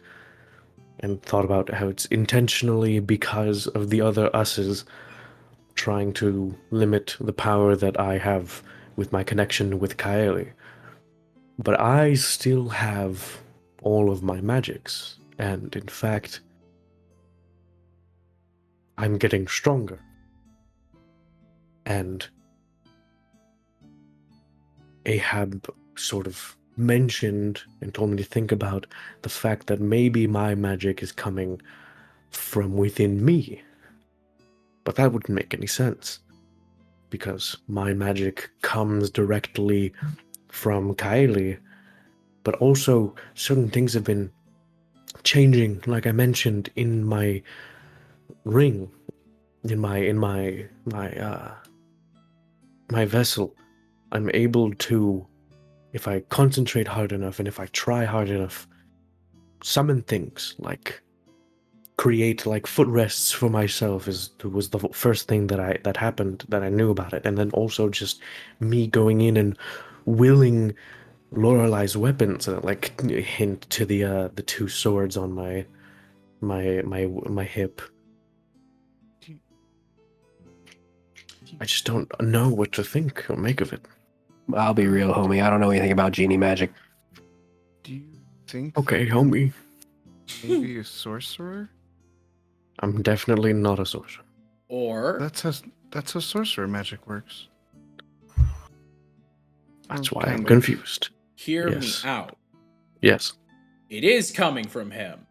and thought about how it's intentionally because of the other us's trying to limit the power that I have with my connection with Kaeli. But I still have all of my magics, and in fact, I'm getting stronger. And Ahab sort of mentioned and told me to think about the fact that maybe my magic is coming from within me. But that wouldn't make any sense, because my magic comes directly from Kaeli, but also certain things have been changing, like I mentioned, in my ring, in my vessel. I'm able to, if I concentrate hard enough and if I try hard enough, summon things, like create like footrests for myself was the first thing that happened that I knew about it. And then also just me going in and willing Lorelai's weapons, like hint to the two swords on my hip. I just don't know what to think or make of it. I'll be real, homie. I don't know anything about genie magic. Do you think Okay, homie. maybe a sorcerer? I'm definitely not a sorcerer. Or That's how sorcerer magic works. That's why kind I'm of. confused. hear Yes. me out. Yes. It is coming from him.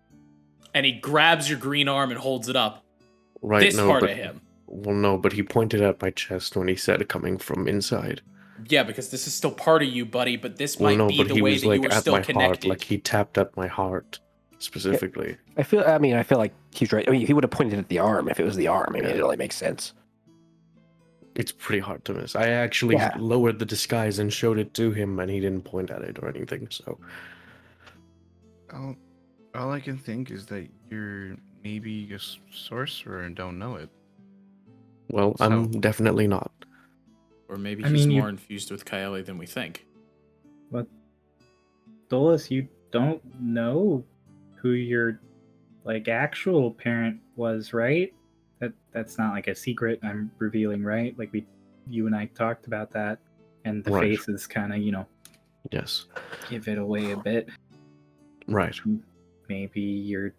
And he grabs your green arm and holds it up. Right, This no, part but of him. well, no, but he pointed at my chest when he said coming from inside. Yeah, because this is still part of you, buddy, but this Well, might no, be but the he way was that like you are at still my heart, connected. like he tapped at my heart specifically. I feel like he's right. I mean, he would have pointed at the arm if it was the arm. I mean, it only makes sense. It's pretty hard to miss. I actually Yeah. lowered the disguise and showed it to him, and he didn't point at it or anything. So All I can think is that you're maybe a sorcerer and don't know it. well, I'm definitely not. Or maybe I he's mean, more infused with Kaeli than we think. What? Dolus, you don't know who your actual parent was, right? That's not like a secret I'm revealing, right? Like you and I talked about that, and the Right. faces kind of, Yes. give it away a bit. Right. Maybe your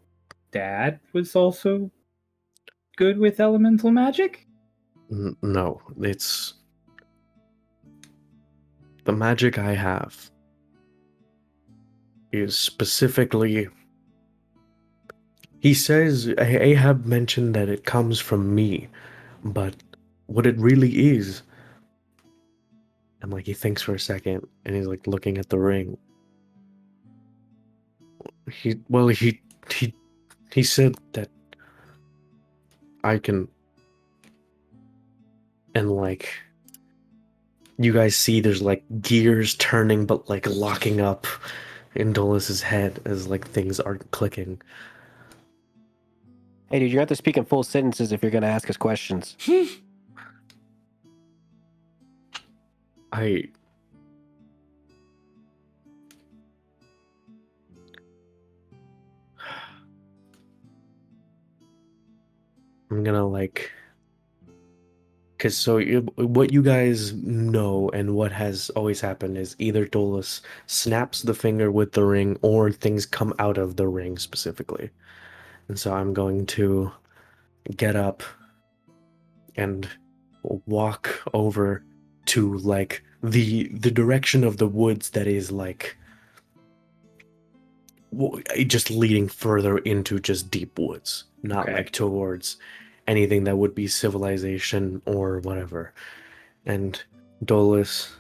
dad was also good with elemental magic? No, it's the magic I have is specifically. He says Ahab mentioned that it comes from me, but what it really is, and like he thinks for a second, and he's like looking at the ring. He said that I can, and like you guys see there's like gears turning but like locking up in Dolus's head as like things aren't clicking. Hey, dude, you have to speak in full sentences if you're going to ask us questions. I'm gonna because what you guys know and what has always happened is either Dolus snaps the finger with the ring or things come out of the ring specifically. And so I'm going to get up and walk over to like the direction of the woods that is like just leading further into just deep woods, not Okay. like towards anything that would be civilization or whatever. And Dolus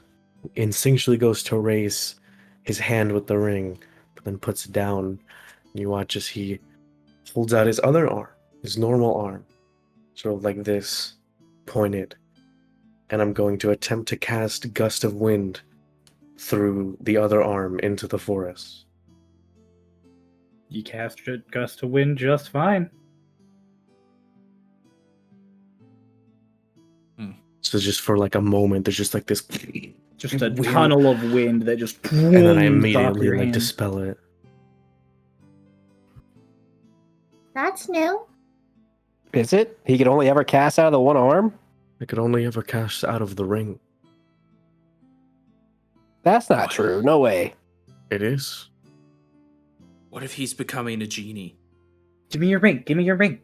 instinctually goes to raise his hand with the ring, but then puts it down. You watch as he holds out his other arm, his normal arm, sort of like this, pointed. And I'm going to attempt to cast Gust of Wind through the other arm into the forest. You cast Gust of Wind just fine. So just for like a moment, there's just like this, Just a Wind. tunnel of wind that just and then I off immediately your like hand. dispel it. That's new. Is it? He could only ever cast out of the one arm? I could only ever cast out of the ring. That's not true. No way. It is. What if he's becoming a genie? Give me your ring. Give me your ring.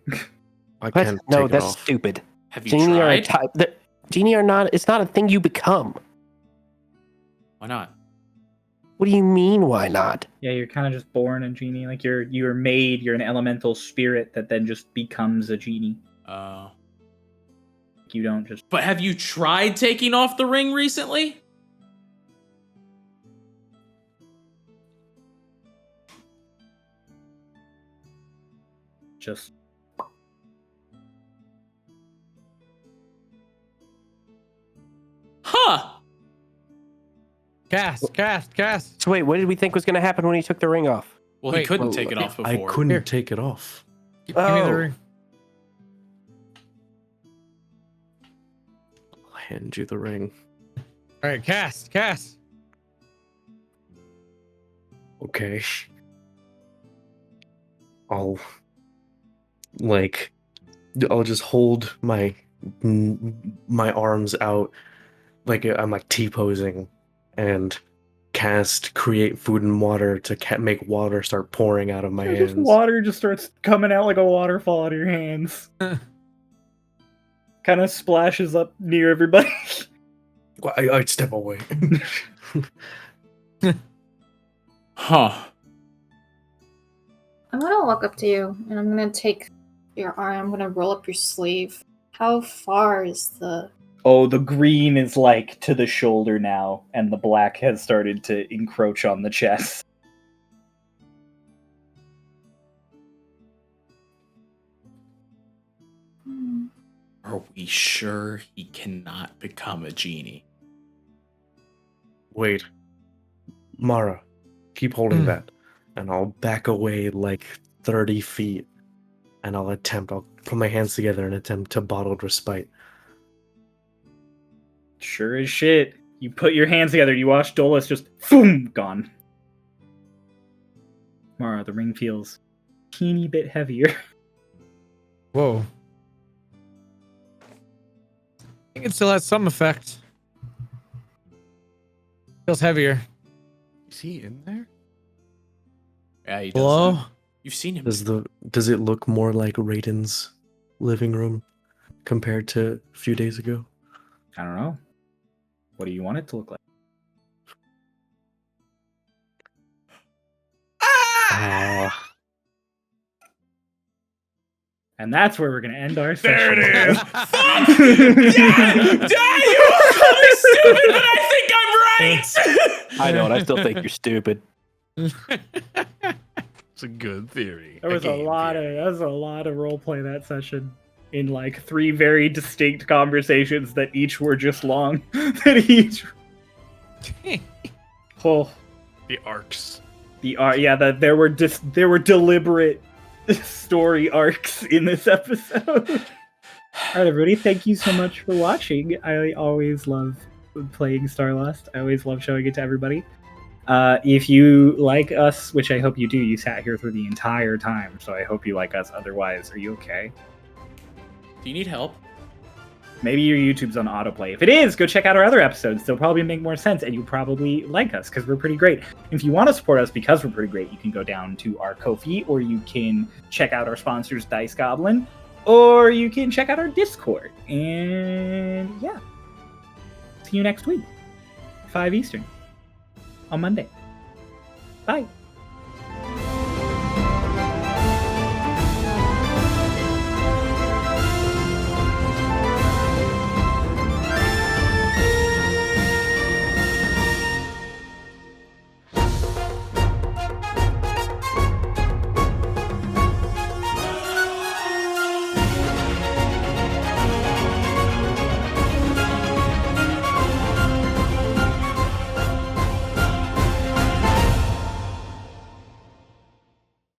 I What? can't No, take it that's off. stupid. Have you Genie are a tried? type. Genie are not. It's not a thing you become. Why not? What do you mean? Why not? Yeah, you're kind of just born a genie. Like you're made. You're an elemental spirit that then just becomes a genie. You don't just. But have you tried taking off the ring recently? Just. Huh. Cast. So wait, what did we think was going to happen when he took the ring off? Well, he Wait, couldn't well, take it off before. I couldn't Here. take it off. Give me the Oh. ring. I'll hand you the ring. All right, cast. Okay. I'll just hold my arms out like I'm like T-posing and cast create food and water to make water start pouring out of my Just hands. water just starts coming out like a waterfall out of your hands. Kind of splashes up near everybody. I'd step away. Huh. I'm gonna walk up to you and I'm gonna take your arm. I'm gonna roll up your sleeve. How far is the? Oh, the green is like to the shoulder now, and the black has started to encroach on the chest. Are we sure he cannot become a genie? Wait. Mara, keep holding Hmm. that. And I'll back away like 30 feet. And I'll put my hands together and attempt to bottled respite. Sure as shit. You put your hands together, you watch Dolus just boom, gone. Mara, the ring feels a teeny bit heavier. Whoa. I think it still has some effect. Feels heavier. Is he in there? Yeah, he does. Hello? You've seen him. Does it look more like Raiden's living room compared to a few days ago? I don't know. What do you want it to look like? Ah, And that's where we're gonna end our There session. it is. Fuck! Dad, you are really stupid, but I think I'm right. I know, and I still think you're stupid. It's a good theory. There was a game lot theory. of roleplay that session in like 3 very distinct conversations that each were just long. that each oh The arcs. there were deliberate story arcs in this episode. All right, everybody, thank you so much for watching. I always love playing Starlost. I always love showing it to everybody. If you like us, which I hope you do, you sat here through the entire time, so I hope you like us. Otherwise, are you okay? Do you need help? Maybe your YouTube's on autoplay. If it is, go check out our other episodes. They'll probably make more sense, and you'll probably like us because we're pretty great. If you want to support us because we're pretty great, you can go down to our Ko-fi, or you can check out our sponsors, Dice Goblin, or you can check out our Discord. And yeah, see you next week, 5 Eastern, on Monday. Bye.